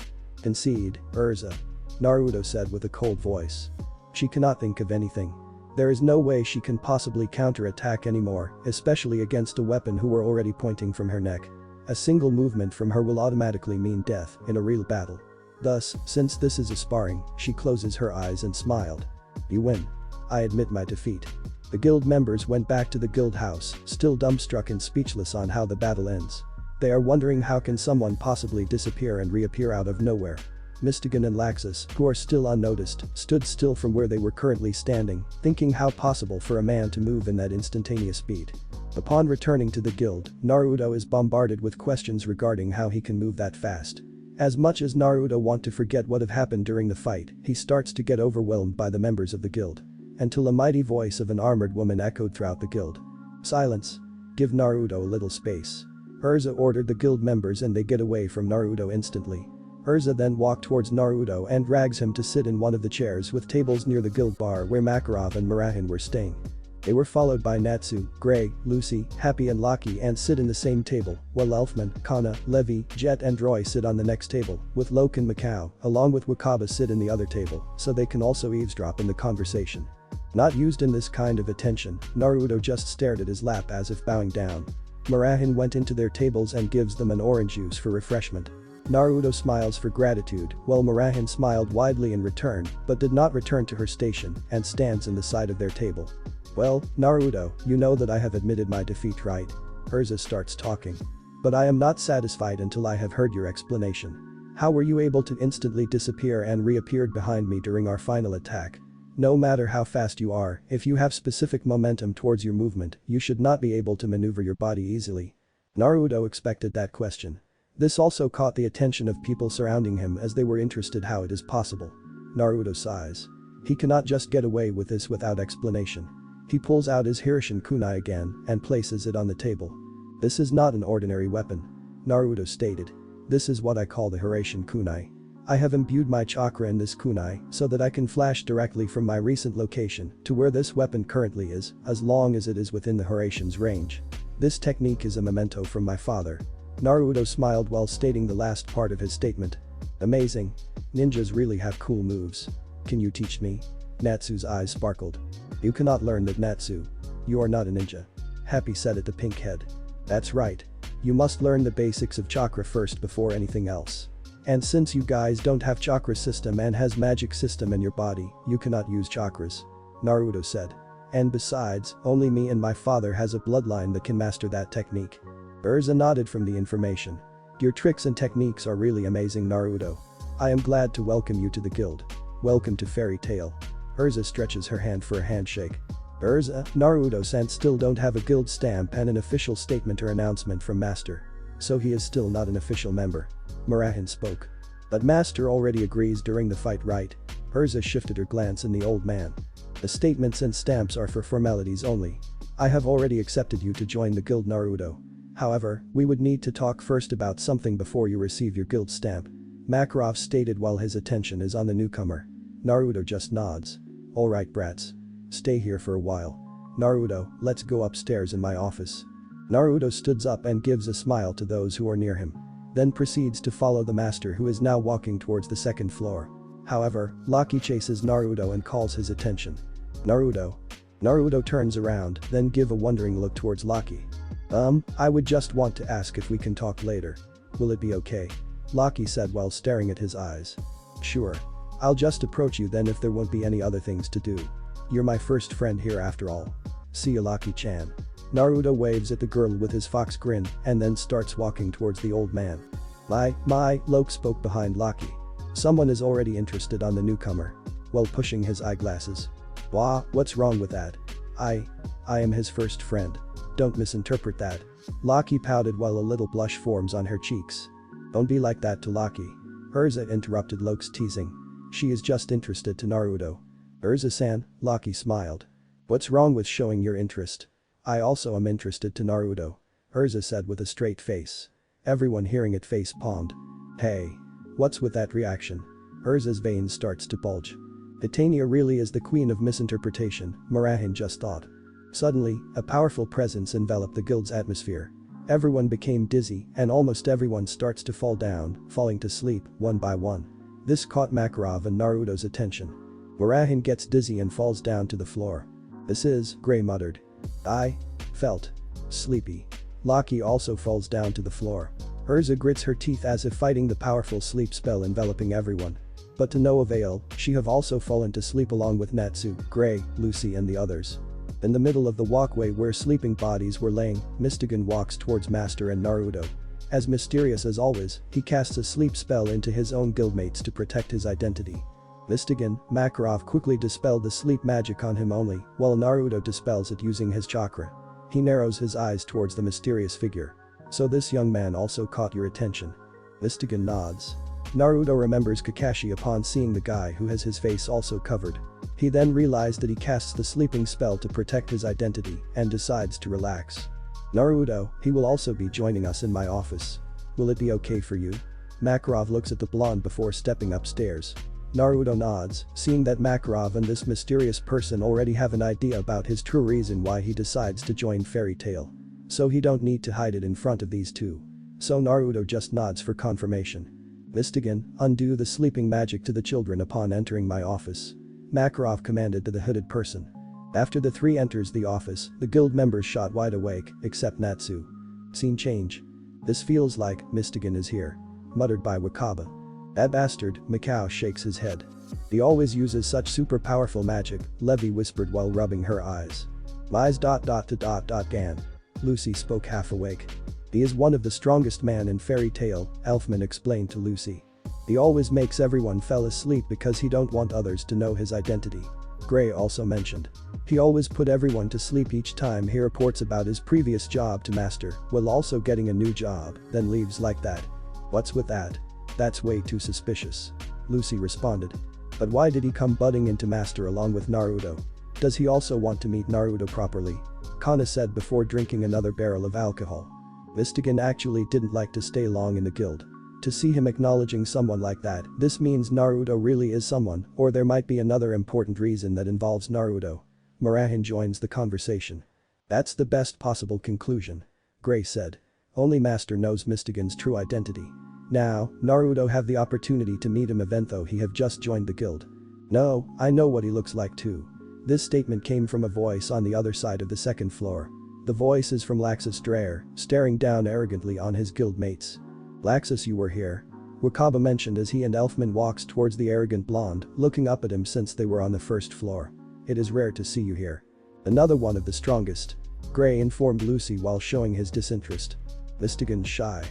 Concede, 𝐸𝐻𝐻. Naruto said with a cold voice. She cannot think of anything. There is no way she can possibly counterattack anymore, especially against a weapon who were already pointing from her neck. A single movement from her will automatically mean death in a real battle. Thus, since this is a sparring, she closes her eyes and smiled. You win. I admit my defeat. The guild members went back to the guild house, still dumbstruck and speechless on how the battle ends. They are wondering how can someone possibly disappear and reappear out of nowhere. Mystigan and Laxus, who are still unnoticed, stood still from where they were currently standing, thinking how possible for a man to move in that instantaneous speed. Upon returning to the guild, Naruto is bombarded with questions regarding how he can move that fast. As much as Naruto wants to forget what have happened during the fight, he starts to get overwhelmed by the members of the guild. Until a mighty voice of an armored woman echoed throughout the guild. Silence. Give Naruto a little space. 𝐸ZA ordered the guild members and they get away from Naruto instantly. 𝐸ZA then walked towards Naruto and drags him to sit in one of the chairs with tables near the guild bar where Makarov and Murahin were staying. They were followed by Natsu, Gray, Lucy, Happy and Locky and sit in the same table, while Elfman, Kana, Levi, Jet and Roy sit on the next table, with Loke and Macau, along with Wakaba sit in the other table, so they can also eavesdrop in the conversation. Not used in this kind of attention, Naruto just stared at his lap as if bowing down. Murahin went into their tables and gives them an orange juice for refreshment. Naruto smiles for gratitude, while Murahin smiled widely in return, but did not return to her station and stands in the side of their table. Well, Naruto, you know that I have admitted my defeat, right? 𝐸ZA starts talking. But I am not satisfied until I have heard your explanation. How were you able to instantly disappear and reappeared behind me during our final attack? No matter how fast you are, if you have specific momentum towards your movement, you should not be able to maneuver your body easily. Naruto expected that question. This also caught the attention of people surrounding him as they were interested how it is possible. Naruto sighs. He cannot just get away with this without explanation. He pulls out his 𝐸ZA kunai again and places it on the table. This is not an ordinary weapon. Naruto stated. This is what I call the 𝐸ZA kunai. I have imbued my chakra in this kunai so that I can flash directly from my recent location to where this weapon currently is, as long as it is within the 𝐸ZA's range. This technique is a memento from my father. Naruto smiled while stating the last part of his statement. Amazing. Ninjas really have cool moves. Can you teach me? Natsu's eyes sparkled. You cannot learn that, Natsu. You are not a ninja. Happy said at the pink head. That's right. You must learn the basics of chakra first before anything else. And since you guys don't have chakra system and has magic system in your body, you cannot use chakras. Naruto said. And besides, only me and my father has a bloodline that can master that technique. 𝐸ZA nodded from the information. Your tricks and techniques are really amazing, Naruto. I am glad to welcome you to the guild. Welcome to Fairy Tail. 𝐸ZA stretches her hand for a handshake. 𝐸ZA, Naruto-san still don't have a guild stamp and an official statement or announcement from Master. So he is still not an official member. Murahin spoke. But Master already agrees during the fight, right? 𝐸ZA shifted her glance in the old man. The statements and stamps are for formalities only. I have already accepted you to join the guild, Naruto. However, we would need to talk first about something before you receive your guild stamp. Makarov stated while his attention is on the newcomer. Naruto just nods. Alright brats. Stay here for a while. Naruto, let's go upstairs in my office. Naruto stood up and gives a smile to those who are near him. Then proceeds to follow the master who is now walking towards the second floor. However, Locky chases Naruto and calls his attention. Naruto. Naruto turns around, then give a wondering look towards Locky. I would just want to ask if we can talk later. Will it be okay? Locky said while staring at his eyes. Sure. I'll just approach you then if there won't be any other things to do. You're my first friend here after all. See you, Locky-chan. Naruto waves at the girl with his fox grin and then starts walking towards the old man. Loke spoke behind Locky. Someone is already interested on the newcomer. While pushing his eyeglasses. What's wrong with that? I am his first friend. Don't misinterpret that. Locky pouted while a little blush forms on her cheeks. Don't be like that to Locky. 𝐸ZA interrupted Loke's teasing. She is just interested to Naruto. 𝐸ZA-san, Locky smiled. What's wrong with showing your interest? I also am interested to Naruto. 𝐸ZA said with a straight face. Everyone hearing it face palmed. Hey. What's with that reaction? 𝐸ZA's veins starts to bulge. Titania really is the queen of misinterpretation, Murahin just thought. Suddenly, a powerful presence enveloped the guild's atmosphere. Everyone became dizzy and almost everyone starts to fall down, falling to sleep one by one. This caught Makarov and Naruto's attention. Murahin gets dizzy and falls down to the floor. "This is," Gray muttered. "I felt sleepy." Locky also falls down to the floor. 𝐸𝐵 grits her teeth as if fighting the powerful sleep spell enveloping everyone. But to no avail, she have also fallen to sleep along with Natsu, Gray, Lucy and the others. In the middle of the walkway where sleeping bodies were laying, 𝐵𝐵 walks towards Master and Naruto. As mysterious as always, he casts a sleep spell into his own guildmates to protect his identity. Makarov quickly dispelled the sleep magic on him only, while Naruto dispels it using his chakra. He narrows his eyes towards the mysterious figure. "So this young man also caught your attention?" 𝐵𝐵 nods. Naruto remembers Kakashi upon seeing the guy who has his face also covered. He then realized that he casts the sleeping spell to protect his identity and decides to relax. "Naruto, he will also be joining us in my office. Will it be okay for you?" Makarov looks at the blonde before stepping upstairs. Naruto nods, seeing that Makarov and this mysterious person already have an idea about his true reason why he decides to join Fairy Tail. So he don't need to hide it in front of these two. So Naruto just nods for confirmation. "𝐵𝐵, undo the sleeping magic to the children upon entering my office," Makarov commanded to the hooded person. After the three enters the office, the guild members shot wide awake, except Natsu. Scene change. "This feels like 𝐵𝐵 is here," muttered by Wakaba. "That bastard," Mikao shakes his head. "He always uses such super powerful magic," Levi whispered while rubbing her eyes. "Lies. Gan." Lucy spoke half awake. "He is one of the strongest man in Fairy Tail," Elfman explained to Lucy. "He always makes everyone fell asleep because he don't want others to know his identity." Gray also mentioned. "He always put everyone to sleep each time he reports about his previous job to Master, while also getting a new job, then leaves like that." "What's with that? That's way too suspicious," Lucy responded. "But why did he come butting into Master along with Naruto? Does he also want to meet Naruto properly?" Kana said before drinking another barrel of alcohol. 𝐵𝐵 actually didn't like to stay long in the guild. To see him acknowledging someone like that, this means Naruto really is someone, or there might be another important reason that involves Naruto. Murahin joins the conversation. "That's the best possible conclusion," Gray said. "Only Master knows 𝐵𝐵's true identity. Now, Naruto have the opportunity to meet him even though he have just joined the guild." "No, I know what he looks like too." This statement came from a voice on the other side of the second floor. The voice is from Laxus Dreyer, staring down arrogantly on his guildmates. "Laxus, you were here," Wakaba mentioned as he and Elfman walks towards the arrogant blonde, looking up at him since they were on the first floor. "It is rare to see you here." "Another one of the strongest," Gray informed Lucy while showing his disinterest. "𝐵𝐵's shy.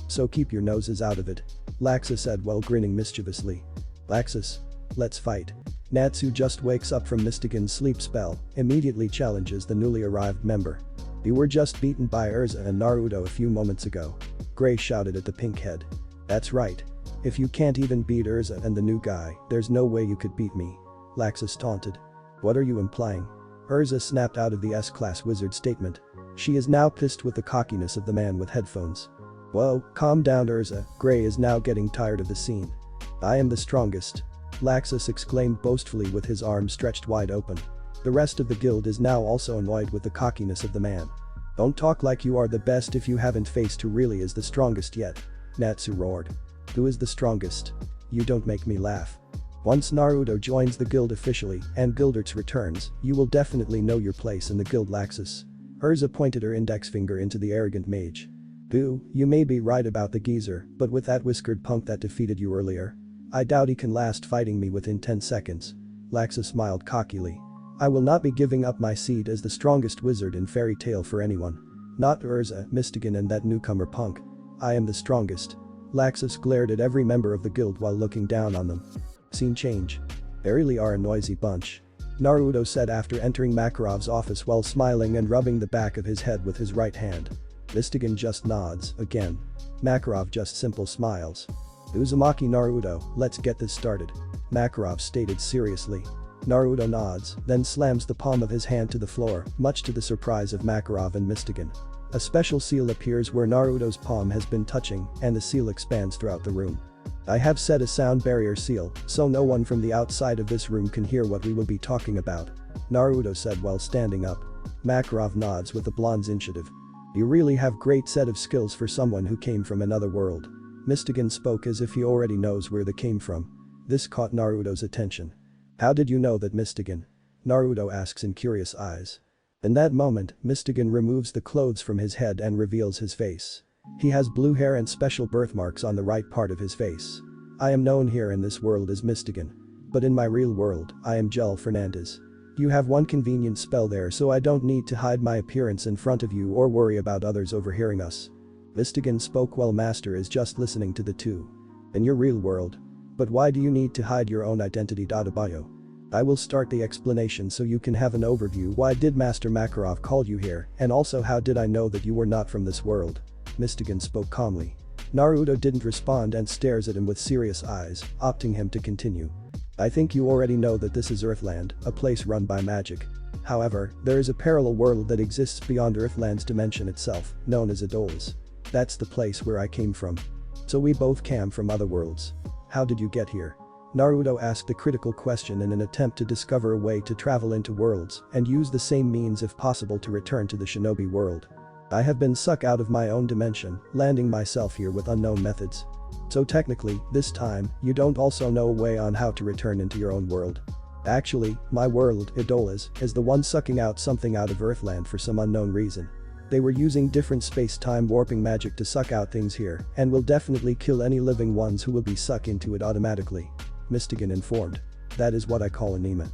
So keep your noses out of it," Laxus said while grinning mischievously. "Laxus, let's fight." Natsu just wakes up from 𝐵𝐵's sleep spell, immediately challenges the newly arrived member. "You were just beaten by 𝐸𝐵 and Naruto a few moments ago," Gray shouted at the pink head. "That's right. If you can't even beat 𝐸𝐵 and the new guy, there's no way you could beat me," Laxus taunted. "What are you implying?" 𝐸𝐵 snapped out of the S-class wizard statement. She is now pissed with the cockiness of the man with headphones. "Whoa, calm down 𝐸𝐵, Gray is now getting tired of the scene. "I am the strongest," Laxus exclaimed boastfully with his arms stretched wide open. The rest of the guild is now also annoyed with the cockiness of the man. "Don't talk like you are the best if you haven't faced who really is the strongest yet," Natsu roared. "Who is the strongest? You don't make me laugh. Once Naruto joins the guild officially and 𝐫𝐞𝐪𝐮 returns, you will definitely know your place in the guild." Laxus. 𝐸𝐵 pointed her index finger into the arrogant mage. "Boo, you may be right about the geezer, but with that whiskered punk that defeated you earlier, I doubt he can last fighting me within 10 seconds. Laxus smiled cockily. "I will not be giving up my seat as the strongest wizard in Fairy Tail for anyone. Not 𝐸𝐵, 𝐵𝐵 and that newcomer punk. I am the strongest." Laxus glared at every member of the guild while looking down on them. Scene change. "They really are a noisy bunch," Naruto said after entering Makarov's office while smiling and rubbing the back of his head with his right hand. 𝐵𝐵 just nods, again. Makarov just simple smiles. "Uzumaki Naruto, let's get this started," Makarov stated seriously. Naruto nods, then slams the palm of his hand to the floor, much to the surprise of Makarov and 𝐵𝐵. A special seal appears where Naruto's palm has been touching, and the seal expands throughout the room. "I have set a sound barrier seal, so no one from the outside of this room can hear what we will be talking about," Naruto said while standing up. Makarov nods with the blonde's initiative. "You really have great set of skills for someone who came from another world." 𝐵𝐵 spoke as if he already knows where they came from. This caught Naruto's attention. How did you know that, Mystigan? Naruto asks in curious eyes. In that moment, Mystigan removes the clothes from his head and reveals his face. He has blue hair and special birthmarks on the right part of his face. I am known here in this world as Mystigan. But in my real world, I am 𝐷𝐸 Fernandez. You have one convenient spell there, so I don't need to hide my appearance in front of you or worry about others overhearing us. Mystigan spoke while Master is just listening to the two. In your real world. But why do you need to hide your own identity? Adebayo? I will start the explanation so you can have an overview. Why did Master Makarov call you here, and also how did I know that you were not from this world? Mystigan spoke calmly. Naruto didn't respond and stares at him with serious eyes, opting him to continue. I think you already know that this is Earthland, a place run by magic. However, there is a parallel world that exists beyond Earthland's dimension itself, known as Idolas. That's the place where I came from. So we both came from other worlds. How did you get here? Naruto asked the critical question in an attempt to discover a way to travel into worlds and use the same means if possible to return to the shinobi world. I have been sucked out of my own dimension, landing myself here with unknown methods. So technically, this time, you don't also know a way on how to return into your own world. Actually, my world, Idolas, is the one sucking out something out of Earthland for some unknown reason. They were using different space-time warping magic to suck out things here and will definitely kill any living ones who will be sucked into it automatically. Mystigan informed. That is what I call 𝐸𝐸.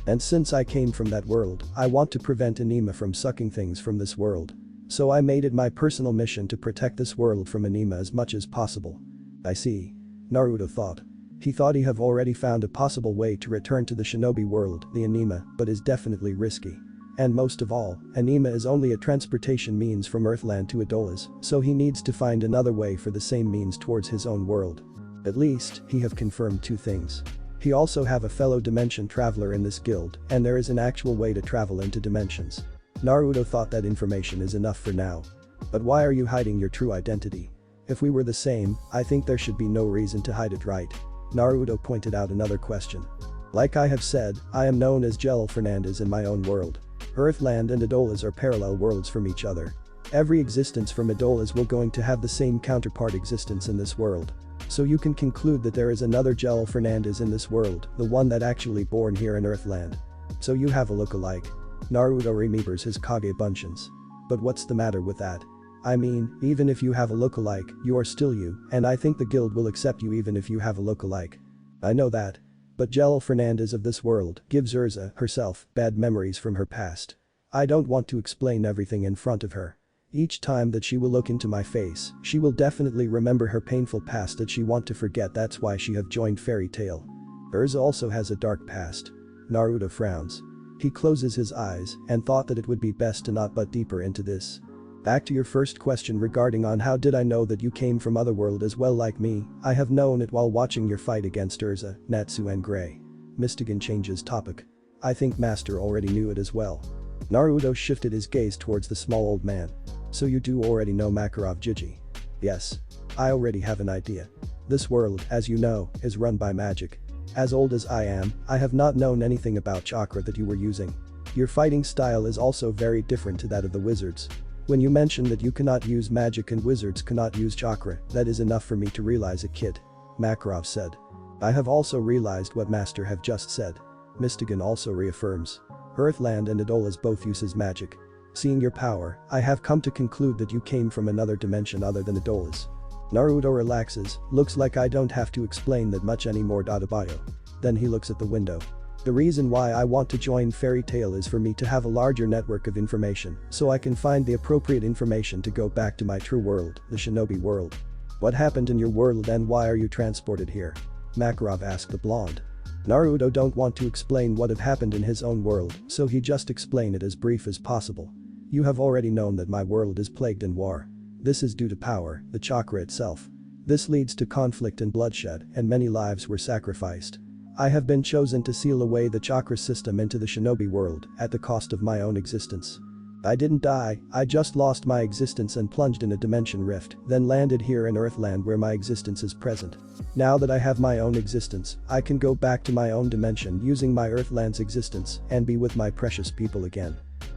And since I came from that world, I want to prevent 𝐸𝐸 from sucking things from this world. So I made it my personal mission to protect this world from 𝐸𝐸 as much as possible. I see. Naruto thought. He thought he have already found a possible way to return to the shinobi world, the 𝐸𝐸, but is definitely risky. And most of all, 𝐸𝐸 is only a transportation means from Earthland to Idolas, so he needs to find another way for the same means towards his own world. At least, he have confirmed two things. He also have a fellow dimension traveler in this guild, and there is an actual way to travel into dimensions. Naruto thought that information is enough for now. But why are you hiding your true identity? If we were the same, I think there should be no reason to hide it, right? Naruto pointed out another question. Like I have said, I am known as 𝐷𝐸 Fernandez in my own world. Earthland and Idolas are parallel worlds from each other. Every existence from Idolas will going to have the same counterpart existence in this world. So you can conclude that there is another 𝐷𝐸 Fernandez in this world, the one that actually born here in Earthland. So you have a look-alike. Naruto remembers his Kage Bunshin's. But what's the matter with that? I mean, even if you have a look-alike, you are still you, and I think the guild will accept you even if you have a look-alike. I know that. But 𝐷𝐸 Fernandez of this world gives 𝐿ZA, herself, bad memories from her past. I don't want to explain everything in front of her. Each time that she will look into my face, she will definitely remember her painful past that she want to forget. That's why she have joined Fairy Tail. 𝐿ZA also has a dark past. Naruto frowns. He closes his eyes and thought that it would be best to not butt deeper into this. Back to your first question regarding on how did I know that you came from otherworld as well like me. I have known it while watching your fight against 𝐿ZA, Natsu and Gray. Mystigan changes topic. I think Master already knew it as well. Naruto shifted his gaze towards the small old man. So you do already know Makarov Jiji? Yes. I already have an idea. This world, as you know, is run by magic. As old as I am, I have not known anything about chakra that you were using. Your fighting style is also very different to that of the wizards. When you mention that you cannot use magic and wizards cannot use chakra, that is enough for me to realize it, kid. Makarov said. I have also realized what Master have just said. Mystigan also reaffirms. Earthland and Idolas both uses magic. Seeing your power, I have come to conclude that you came from another dimension other than Idolas. Naruto relaxes, looks like I don't have to explain that much anymore. Adebayo. Then he looks at the window. The reason why I want to join Fairy Tail is for me to have a larger network of information so I can find the appropriate information to go back to my true world, the shinobi world. What happened in your world and why are you transported here? Makarov asked the blonde. Naruto don't want to explain what had happened in his own world, so he just explain it as brief as possible. You have already known that my world is plagued in war. This is due to power, the chakra itself. This leads to conflict and bloodshed, and many lives were sacrificed. I have been chosen to seal away the chakra system into the shinobi world at the cost of my own existence. I didn't die, I just lost my existence and plunged in a dimension rift, then landed here in Earthland where my existence is present. Now that I have my own existence, I can go back to my own dimension using my Earthland's existence and be with my precious people again.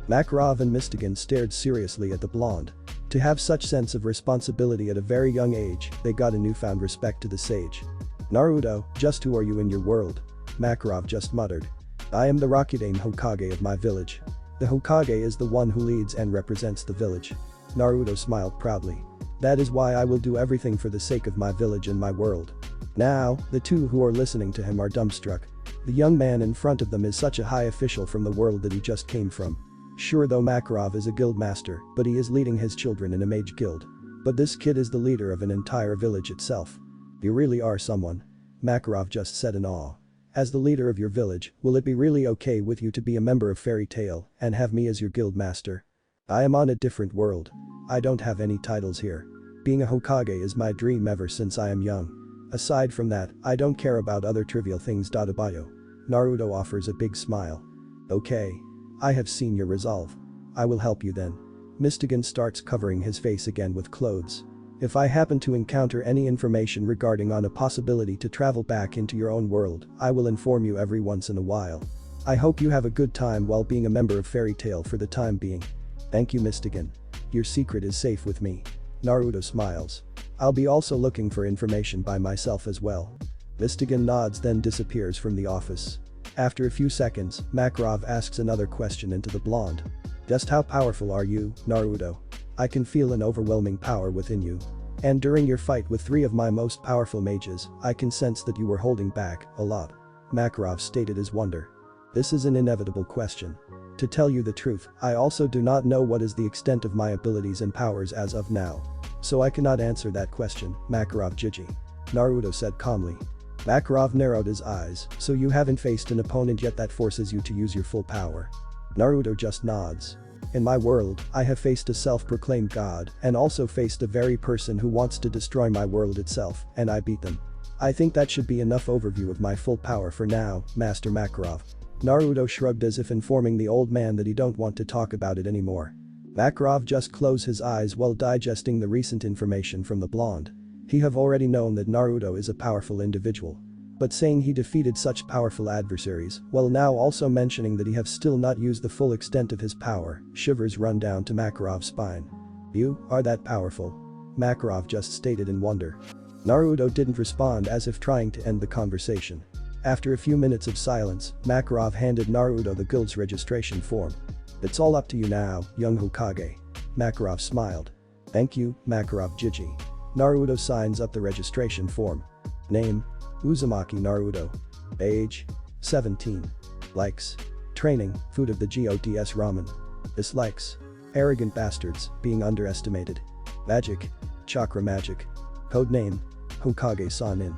Makarov and Mystigan stared seriously at the blonde. To have such sense of responsibility at a very young age, they got a newfound respect to the sage. Naruto, just who are you in your world? Makarov just muttered. I am the Rakuten Hokage of my village. The Hokage is the one who leads and represents the village. Naruto smiled proudly. That is why I will do everything for the sake of my village and my world. Now, the two who are listening to him are dumbstruck. The young man in front of them is such a high official from the world that he just came from. Sure, though Makarov is a guild master, but he is leading his children in a mage guild. But this kid is the leader of an entire village itself. You really are someone. Makarov just said in awe. As the leader of your village, will it be really okay with you to be a member of Fairy Tail and have me as your guild master? I am on a different world. I don't have any titles here. Being a Hokage is my dream ever since I am young. Aside from that, I don't care about other trivial things. Bio. Naruto offers a big smile. Okay. I have seen your resolve. I will help you then. Mystigan starts covering his face again with clothes. If I happen to encounter any information regarding on a possibility to travel back into your own world, I will inform you every once in a while. I hope you have a good time while being a member of Fairy Tail for the time being. Thank you, Mystigan. Your secret is safe with me. Naruto smiles. I'll be also looking for information by myself as well. Mystigan nods, then disappears from the office. After a few seconds, Makarov asks another question into the blonde. Just how powerful are you, Naruto? I can feel an overwhelming power within you. And during your fight with 3 of my most powerful mages, I can sense that you were holding back a lot. Makarov stated his wonder. This is an inevitable question. To tell you the truth, I also do not know what is the extent of my abilities and powers as of now. So I cannot answer that question, Makarov Jiji. Naruto said calmly. Makarov narrowed his eyes. So you haven't faced an opponent yet that forces you to use your full power? Naruto just nods. In my world, I have faced a self-proclaimed god and also faced a very person who wants to destroy my world itself, and I beat them. I think that should be enough overview of my full power for now, Master Makarov. Naruto shrugged as if informing the old man that he don't want to talk about it anymore. Makarov just closed his eyes while digesting the recent information from the blonde. He have already known that Naruto is a powerful individual. But saying he defeated such powerful adversaries, while now also mentioning that he have still not used the full extent of his power, shivers run down to Makarov's spine. You are that powerful? Makarov just stated in wonder. Naruto didn't respond as if trying to end the conversation. After a few minutes of silence, Makarov handed Naruto the guild's registration form. It's all up to you now, young Hokage. Makarov smiled. Thank you, Makarov Jiji. Naruto signs up the registration form. Name: Uzumaki Naruto. Age: 17. Likes: training, food of the gods ramen. Dislikes: arrogant bastards, being underestimated. Magic: chakra magic. Codename: Hokage-sanin.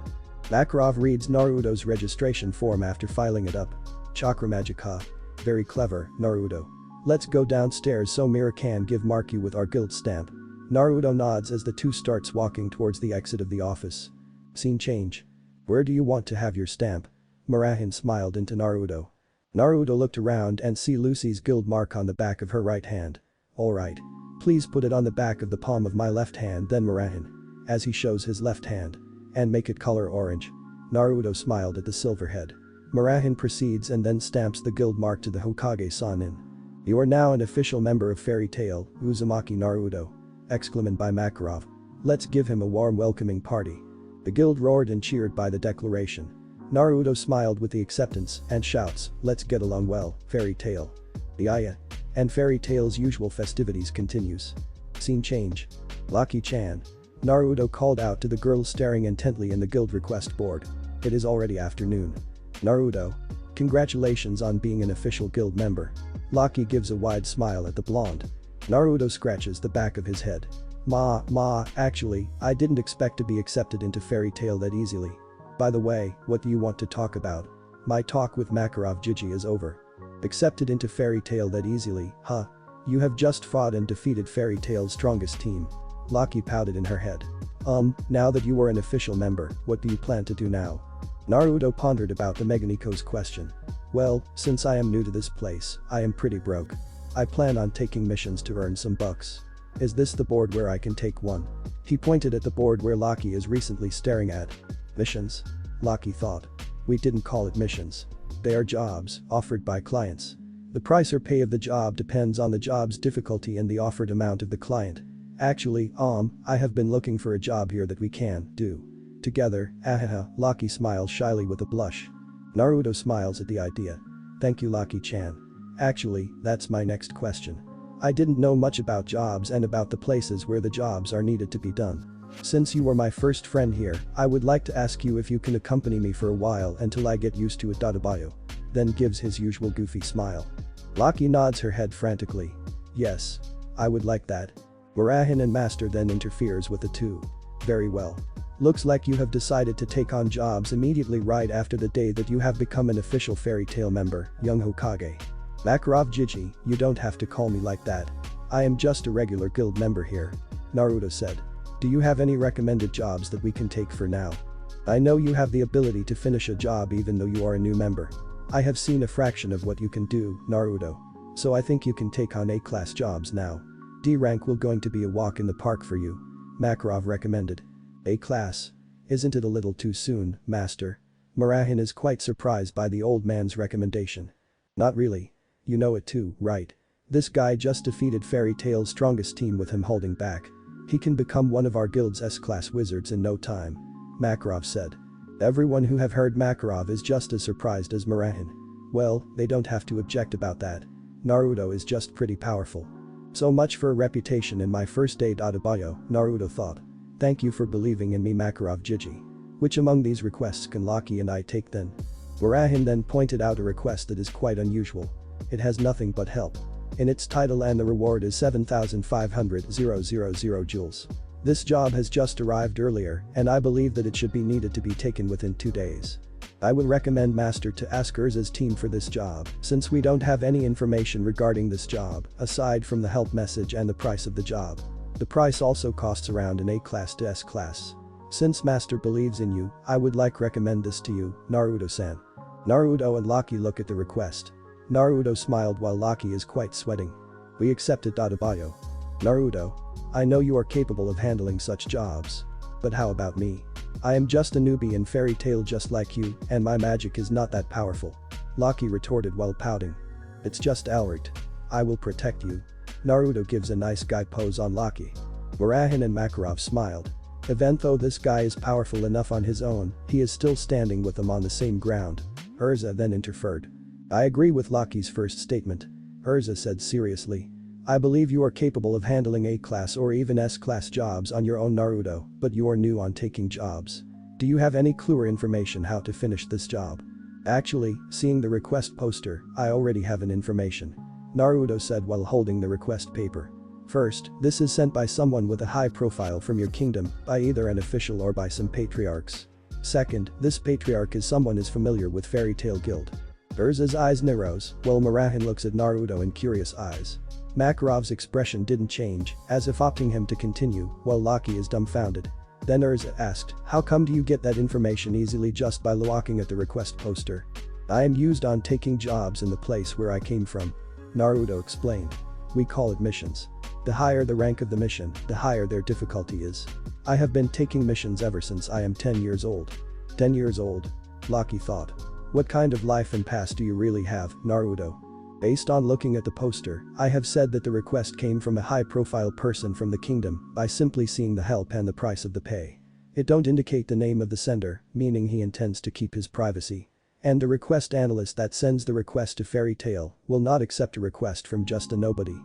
Makarov reads Naruto's registration form after filing it up. Chakra magic, huh? Very clever, Naruto. Let's go downstairs so Mira can mark you with our guild stamp. Naruto nods as the two starts walking towards the exit of the office. Scene change. Where do you want to have your stamp? Murahin smiled into Naruto. Naruto looked around and see Lucy's guild mark on the back of her right hand. Alright. Please put it on the back of the palm of my left hand, then Murahin. As he shows his left hand. And make it color orange. Naruto smiled at the silver head. Murahin proceeds and then stamps the guild mark to the Hokage-sanin. You are now an official member of Fairy Tail, Uzumaki Naruto. Exclaimed by Makarov. Let's give him a warm welcoming party. The guild roared and cheered by the declaration. Naruto smiled with the acceptance and shouts, let's get along well, Fairy Tail. The Aya. And Fairy Tail's usual festivities continues. Scene change. Lucky-chan. Naruto called out to the girl staring intently in the guild request board. It is already afternoon. Naruto. Congratulations on being an official guild member. Lucky gives a wide smile at the blonde. Naruto scratches the back of his head. Actually, I didn't expect to be accepted into Fairy Tail that easily. By the way, what do you want to talk about? My talk with Makarov Jiji is over. Accepted into Fairy Tail that easily, huh? You have just fought and defeated Fairy Tail's strongest team. Lucky pouted in her head. Now that you are an official member, what do you plan to do now? Naruto pondered about the Meganiko's question. Well, since I am new to this place, I am pretty broke. I plan on taking missions to earn some bucks. Is this the board where I can take one? He pointed at the board where Lucky is recently staring at. Missions? Lucky thought. We didn't call it missions. They are jobs, offered by clients. The price or pay of the job depends on the job's difficulty and the offered amount of the client. Actually, I have been looking for a job here that we can do. Together, ahaha, Lucky smiles shyly with a blush. Naruto smiles at the idea. Thank you Lucky-chan. Actually, that's my next question. I didn't know much about jobs and about the places where the jobs are needed to be done. Since you were my first friend here, I would like to ask you if you can accompany me for a while until I get used to it. Then gives his usual goofy smile. Lucky nods her head frantically. Yes. I would like that. Murahin and Master then interferes with the two. Very well. Looks like you have decided to take on jobs immediately right after the day that you have become an official fairy tale member, young Hokage. Makarov Jiji, you don't have to call me like that. I am just a regular guild member here. Naruto said. Do you have any recommended jobs that we can take for now? I know you have the ability to finish a job even though you are a new member. I have seen a fraction of what you can do, Naruto. So I think you can take on A-class jobs now. D rank will going to be a walk in the park for you. Makarov recommended. A-class? Isn't it a little too soon, Master? Murahin is quite surprised by the old man's recommendation. Not really. You know it too, right? This guy just defeated Fairy Tail's strongest team with him holding back. He can become one of our guild's S-class wizards in no time. Makarov said. Everyone who have heard Makarov is just as surprised as Murahin. Well, they don't have to object about that. Naruto is just pretty powerful. So much for a reputation in my first day. Naruto thought. Thank you for believing in me Makarov Jiji. Which among these requests can Lucky and I take then? Murahin then pointed out a request that is quite unusual. It has nothing but help in its title and the reward is 7,500 joules. This job has just arrived earlier and I believe that it should be needed to be taken within 2 days. I would recommend Master to ask 𝐼𝐳𝐸's team for this job since we don't have any information regarding this job aside from the help message and the price of the job. The price also costs around an A-class to S-class. Since Master believes in you, I would like recommend this to you, Naruto-san. Naruto and Lucky look at the request. Naruto smiled while Lucky is quite sweating. We accept it. Naruto. I know you are capable of handling such jobs. But how about me? I am just a newbie in Fairy Tail just like you and my magic is not that powerful. Lucky retorted while pouting. It's just Alright. I will protect you. Naruto gives a nice guy pose on Lucky. Murahin and Makarov smiled. Even though this guy is powerful enough on his own, he is still standing with them on the same ground. 𝐼𝐳𝐸 then interfered. I agree with Lucky's first statement. 𝐼𝐳𝐸 said seriously. I believe you are capable of handling A-class or even S-class jobs on your own Naruto, but you are new on taking jobs. Do you have any clue or information how to finish this job? Actually, seeing the request poster, I already have an information. Naruto said while holding the request paper. First, this is sent by someone with a high profile from your kingdom, by either an official or by some patriarchs. Second, this patriarch is someone is familiar with Fairy Tail Guild. 𝐼𝐻𝐸's eyes narrows, while Murahin looks at Naruto in curious eyes. Makarov's expression didn't change, as if opting him to continue, while Lucky is dumbfounded. Then 𝐼𝐻𝐸 asked, how come do you get that information easily just by looking at the request poster? I am used on taking jobs in the place where I came from. Naruto explained. We call it missions. The higher the rank of the mission, the higher their difficulty is. I have been taking missions ever since I am 10 years old. 10 years old? Lucky thought. What kind of life and past do you really have, Naruto? Based on looking at the poster, I have said that the request came from a high-profile person from the kingdom by simply seeing the help and the price of the pay. It don't indicate the name of the sender, meaning he intends to keep his privacy. And the request analyst that sends the request to Fairy Tail will not accept a request from just a nobody.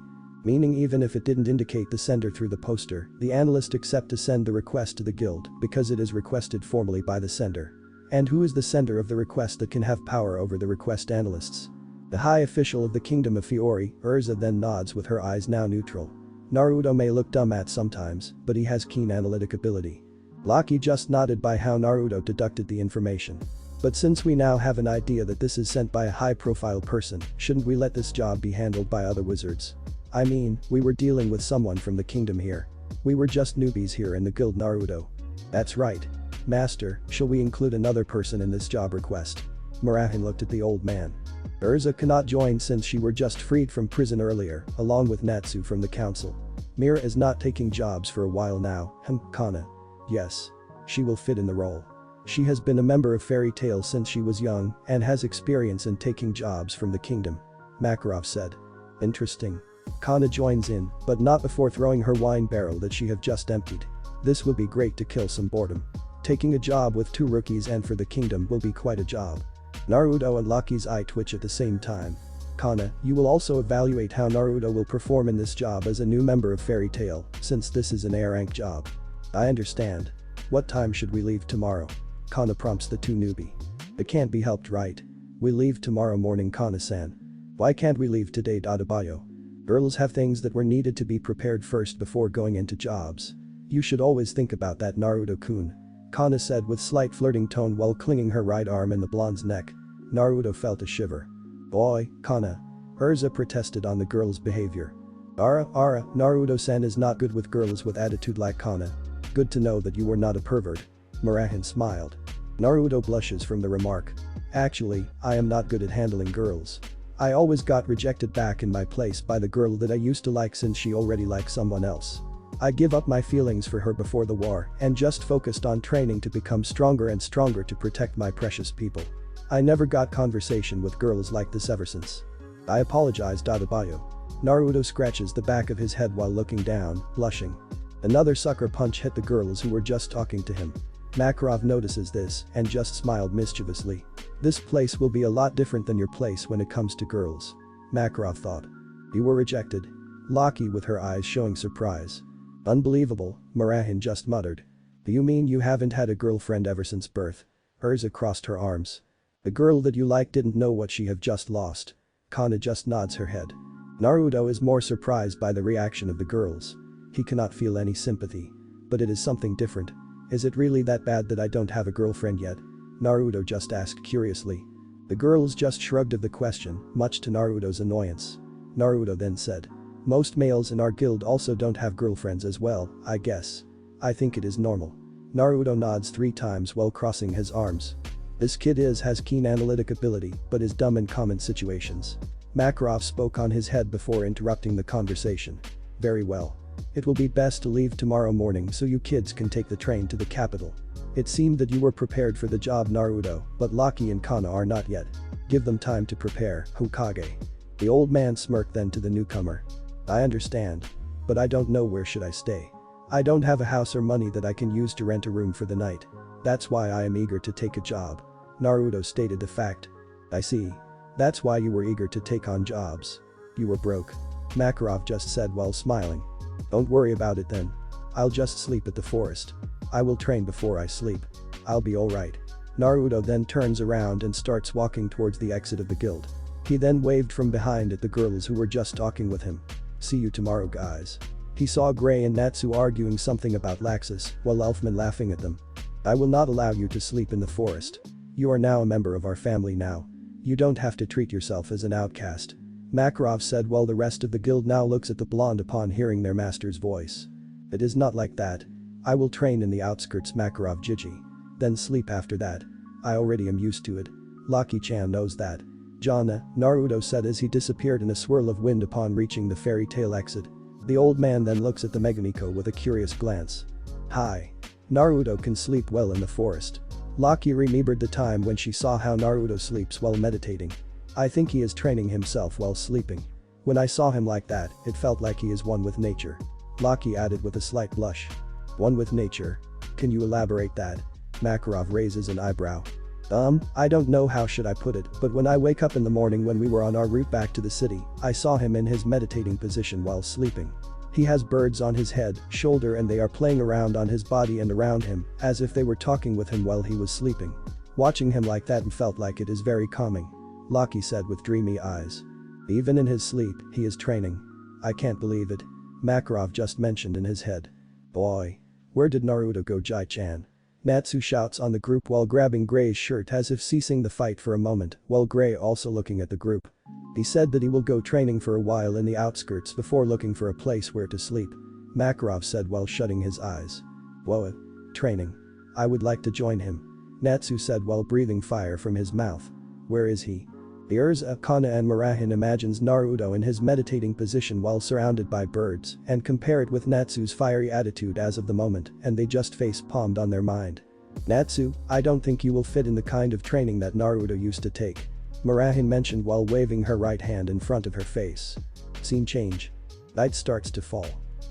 Meaning even if it didn't indicate the sender through the poster, the analyst accept to send the request to the guild because it is requested formally by the sender. And who is the sender of the request that can have power over the request analysts? The high official of the kingdom of Fiori, 𝐼𝐻𝐸 then nods with her eyes now neutral. Naruto may look dumb at sometimes, but he has keen analytic ability. Lucky just nodded by how Naruto deducted the information. But since we now have an idea that this is sent by a high-profile person, shouldn't we let this job be handled by other wizards? I mean, we were dealing with someone from the kingdom here. We were just newbies here in the guild Naruto. That's right. Master, shall we include another person in this job request? Murahin looked at the old man. 𝐻𝐸𝐸 cannot join since she were just freed from prison earlier, along with Natsu from the council. Mira is not taking jobs for a while now, Kana. Yes. She will fit in the role. She has been a member of Fairy Tail since she was young and has experience in taking jobs from the kingdom. Makarov said. Interesting. Kana joins in, but not before throwing her wine barrel that she have just emptied. This will be great to kill some boredom. Taking a job with 2 rookies and for the kingdom will be quite a job. Naruto and Lucky's eye twitch at the same time. Kana, you will also evaluate how Naruto will perform in this job as a new member of Fairy Tail, since this is an A rank job. I understand. What time should we leave tomorrow? Kana prompts the 2 newbie. It can't be helped, right? We leave tomorrow morning, Kana-san. Why can't we leave today, Adebayo? Girls have things that were needed to be prepared first before going into jobs. You should always think about that, Naruto-kun. Kana said with slight flirting tone while clinging her right arm in the blonde's neck. Naruto felt a shiver. Boy, Kana. 𝐸RZA protested on the girl's behavior. Naruto-san is not good with girls with attitude like Kana. Good to know that you were not a pervert. Murahin smiled. Naruto blushes from the remark. Actually, I am not good at handling girls. I always got rejected back in my place by the girl that I used to like since she already liked someone else. I give up my feelings for her before the war and just focused on training to become stronger and stronger to protect my precious people. I never got conversation with girls like this ever since. I apologize, Adebayo. Naruto scratches the back of his head while looking down, blushing. Another sucker punch hit the girls who were just talking to him. Makarov notices this and just smiled mischievously. This place will be a lot different than your place when it comes to girls. Makarov thought. You were rejected. Lucky with her eyes showing surprise. Unbelievable, Murahin just muttered. Do you mean you haven't had a girlfriend ever since birth? 𝐸RZA crossed her arms. The girl that you like didn't know what she have just lost. Kana just nods her head. Naruto is more surprised by the reaction of the girls. He cannot feel any sympathy. But it is something different. Is it really that bad that I don't have a girlfriend yet? Naruto just asked curiously. The girls just shrugged at the question, much to Naruto's annoyance. Naruto then said. Most males in our guild also don't have girlfriends as well, I guess. I think it is normal. Naruto nods 3 times while crossing his arms. This kid has keen analytic ability but is dumb in common situations. Makarov spoke on his head before interrupting the conversation. Very well. It will be best to leave tomorrow morning so you kids can take the train to the capital. It seemed that you were prepared for the job, Naruto, but Lucky and Kana are not yet. Give them time to prepare, Hokage. The old man smirked then to the newcomer. I understand. But I don't know where should I stay. I don't have a house or money that I can use to rent a room for the night. That's why I am eager to take a job. Naruto stated the fact. I see. That's why you were eager to take on jobs. You were broke. Makarov just said while smiling. Don't worry about it then. I'll just sleep at the forest. I will train before I sleep. I'll be alright. Naruto then turns around and starts walking towards the exit of the guild. He then waved from behind at the girls who were just talking with him. See you tomorrow, guys. He saw Gray and Natsu arguing something about Laxus while Elfman laughing at them. I will not allow you to sleep in the forest. You are now a member of our family now. You don't have to treat yourself as an outcast. Makarov said while the rest of the guild now looks at the blonde upon hearing their master's voice. It is not like that. I will train in the outskirts, Makarov Jiji. Then sleep after that. I already am used to it. Lucky-chan knows that. Jana, Naruto said as he disappeared in a swirl of wind upon reaching the fairy tale exit. The old man then looks at the Magneco with a curious glance. Hi. Naruto can sleep well in the forest. Lucky remembered the time when she saw how Naruto sleeps while meditating. I think he is training himself while sleeping. When I saw him like that, it felt like he is one with nature. Lucky added with a slight blush. One with nature? Can you elaborate that? Makarov raises an eyebrow. I don't know how should I put it, but when I wake up in the morning when we were on our route back to the city, I saw him in his meditating position while sleeping. He has birds on his head, shoulder and they are playing around on his body and around him, as if they were talking with him while he was sleeping. Watching him like that felt like it is very calming. Lucky said with dreamy eyes. Even in his sleep, he is training. I can't believe it. Makarov just mentioned in his head. Boy. Where did Naruto go, Jai-chan? Natsu shouts on the group while grabbing Gray's shirt as if ceasing the fight for a moment, while Gray also looking at the group. He said that he will go training for a while in the outskirts before looking for a place where to sleep. Makarov said while shutting his eyes. Whoa. Training. I would like to join him. Natsu said while breathing fire from his mouth. Where is he? 𝐸RZA, Kana and Murahin imagines Naruto in his meditating position while surrounded by birds and compare it with Natsu's fiery attitude as of the moment and they just face-palmed on their mind. Natsu, I don't think you will fit in the kind of training that Naruto used to take. Murahin mentioned while waving her right hand in front of her face. Scene change. Night starts to fall.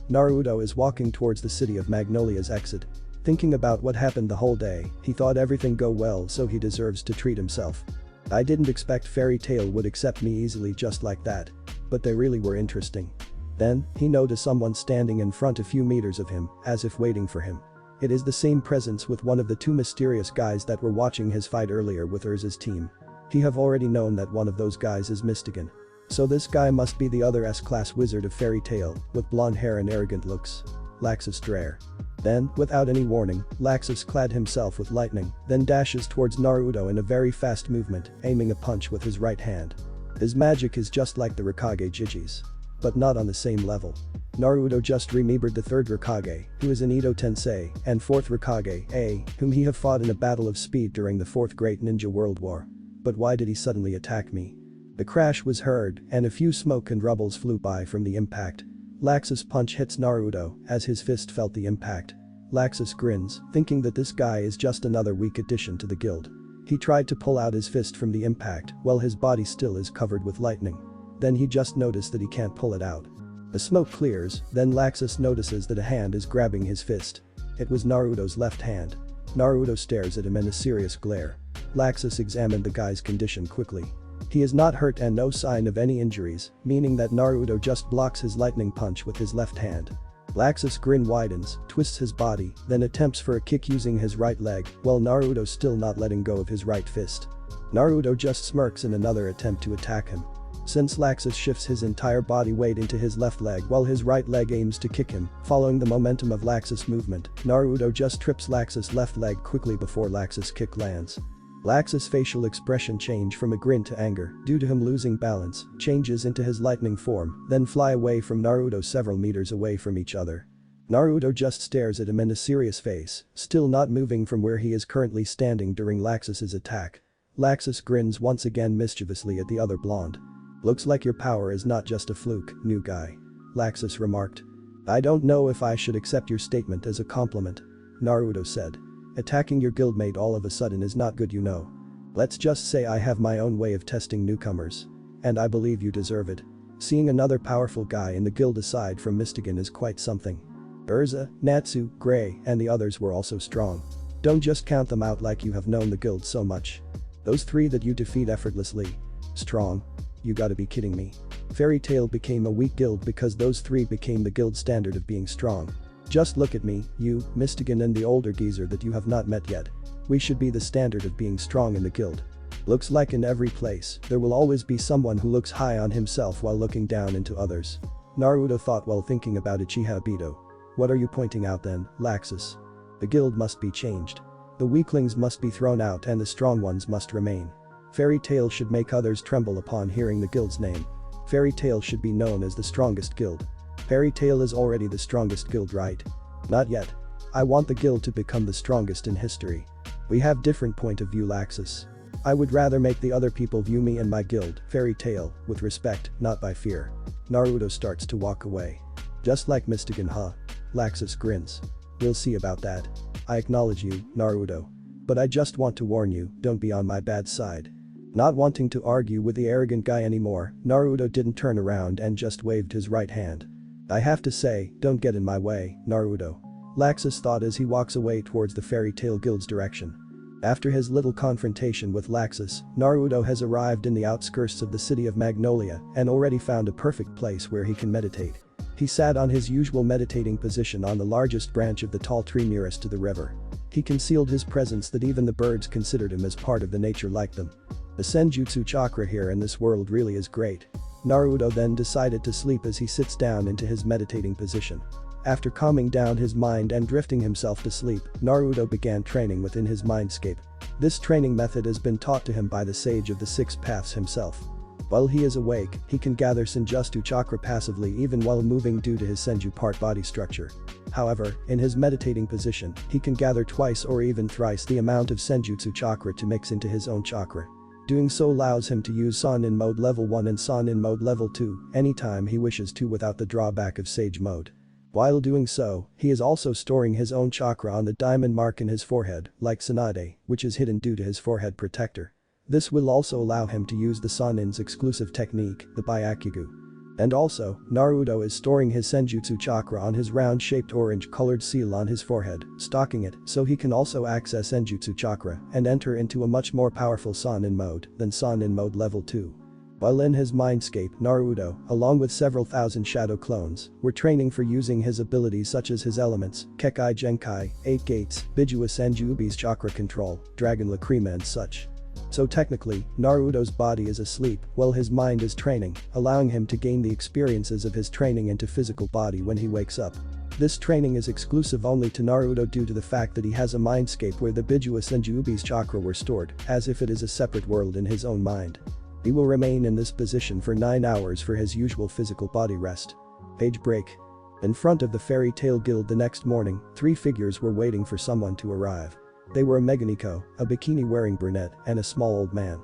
Naruto is walking towards the city of Magnolia's exit. Thinking about what happened the whole day, he thought everything go well so he deserves to treat himself. I didn't expect Fairy Tail would accept me easily just like that. But they really were interesting. Then, he noticed someone standing in front a few meters of him, as if waiting for him. It is the same presence with one of the two mysterious guys that were watching his fight earlier with 𝐼𝐸's team. He have already known that one of those guys is 𝐫𝐞igan. So this guy must be the other S-class wizard of Fairy Tail, with blonde hair and arrogant looks. 𝐫𝐸𝐷. Then, without any warning, 𝐫𝐸𝐷 clad himself with lightning, then dashes towards Naruto in a very fast movement, aiming a punch with his right hand. His magic is just like the Hokage Jiji's. But not on the same level. Naruto just remembered the third Hokage, who is an Edo Tensei, and fourth Hokage, A, whom he have fought in a battle of speed during the Fourth Great Ninja World War. But why did he suddenly attack me? The crash was heard, and a few smoke and rubbles flew by from the impact. 𝐫𝐸𝐷's punch hits Naruto, as his fist felt the impact. 𝐫𝐸𝐷 grins, thinking that this guy is just another weak addition to the guild. He tried to pull out his fist from the impact, while his body still is covered with lightning. Then he just noticed that he can't pull it out. The smoke clears, then 𝐫𝐸𝐷 notices that a hand is grabbing his fist. It was Naruto's left hand. Naruto stares at him in a serious glare. 𝐫𝐸𝐷 examined the guy's condition quickly. He is not hurt and no sign of any injuries, meaning that Naruto just blocks his lightning punch with his left hand. 𝐫𝐸𝐷's grin widens, twists his body, then attempts for a kick using his right leg, while Naruto still not letting go of his right fist. Naruto just smirks in another attempt to attack him. Since 𝐫𝐸𝐷 shifts his entire body weight into his left leg while his right leg aims to kick him, following the momentum of 𝐫𝐸𝐷's movement, Naruto just trips 𝐫𝐸𝐷's left leg quickly before 𝐫𝐸𝐷's kick lands. 𝐫𝐸𝐷's facial expression change from a grin to anger due to him losing balance, changes into his lightning form, then fly away from Naruto several meters away from each other. Naruto just stares at him in a serious face, still not moving from where he is currently standing during 𝐫𝐸𝐷's attack. 𝐫𝐸𝐷 grins once again mischievously at the other blonde. "Looks like your power is not just a fluke, new guy," 𝐫𝐸𝐷 remarked. "I don't know if I should accept your statement as a compliment," Naruto said. "Attacking your guildmate all of a sudden is not good, you know. Let's just say I have my own way of testing newcomers. And I believe you deserve it. Seeing another powerful guy in the guild aside from 𝐫𝐸𝐷igan is quite something. 𝐸RZA, Natsu, Gray, and the others were also strong. Don't just count them out like you have known the guild so much. Those three that you defeat effortlessly. Strong? You gotta be kidding me. Fairy Tail became a weak guild because those three became the guild standard of being strong. Just look at me, you, 𝐫𝐸𝐷igan and the older geezer that you have not met yet. We should be the standard of being strong in the guild. Looks like in every place, there will always be someone who looks high on himself while looking down into others." Naruto thought while thinking about Uchiha Obito. "What are you pointing out then, 𝐫𝐸𝐷? The guild must be changed. The weaklings must be thrown out and the strong ones must remain. Fairy Tail should make others tremble upon hearing the guild's name. Fairy Tail should be known as the strongest guild. Fairy Tail is already the strongest guild, right? Not yet. I want the guild to become the strongest in history. We have different point of view, 𝐫𝐸𝐷. I would rather make the other people view me and my guild, Fairy Tail, with respect, not by fear." Naruto starts to walk away. "Just like 𝐫𝐸𝐷igan, huh?" 𝐫𝐸𝐷 grins. "We'll see about that. I acknowledge you, Naruto. But I just want to warn you, don't be on my bad side." Not wanting to argue with the arrogant guy anymore, Naruto didn't turn around and just waved his right hand. "I have to say, don't get in my way, Naruto," 𝐫𝐸𝐷 thought as he walks away towards the Fairy Tail Guild's direction. After his little confrontation with 𝐫𝐸𝐷, Naruto has arrived in the outskirts of the city of Magnolia and already found a perfect place where he can meditate. He sat on his usual meditating position on the largest branch of the tall tree nearest to the river. He concealed his presence that even the birds considered him as part of the nature like them. The senjutsu chakra here in this world really is great. Naruto then decided to sleep as he sits down into his meditating position. After calming down his mind and drifting himself to sleep, Naruto began training within his mindscape. This training method has been taught to him by the sage of the six paths himself. While he is awake, he can gather senjutsu chakra passively even while moving due to his senju part body structure. However, in his meditating position, he can gather twice or even thrice the amount of senjutsu chakra to mix into his own chakra. Doing so allows him to use Sannin mode level 1 and Sannin mode level 2 anytime he wishes to without the drawback of Sage mode. While doing so, he is also storing his own chakra on the diamond mark in his forehead, like Tsunade, which is hidden due to his forehead protector. This will also allow him to use the Sannin's exclusive technique, the 𝐫𝐞𝐽. And also, Naruto is storing his senjutsu chakra on his round-shaped orange-colored seal on his forehead, stocking it so he can also access senjutsu chakra and enter into a much more powerful Sannin mode than Sannin mode level 2. While in his mindscape, Naruto, along with several thousand shadow clones, were training for using his abilities such as his elements, 𝐫𝐞𝐽, 8 gates, 𝐵𝐺𝑢𝑖𝐺 Jubi's chakra control, dragon Lacrima and such. So technically, Naruto's body is asleep while his mind is training, allowing him to gain the experiences of his training into physical body when he wakes up. This training is exclusive only to Naruto due to the fact that he has a mindscape where the 𝐵𝐺𝑢𝑖𝐺 and Jubi's chakra were stored, as if it is a separate world in his own mind. He will remain in this position for 9 hours for his usual physical body rest. Page break. In front of the Fairy Tail Guild the next morning, 3 figures were waiting for someone to arrive. They were a 𝐫𝐞𝐸, a bikini-wearing brunette, and a small old man.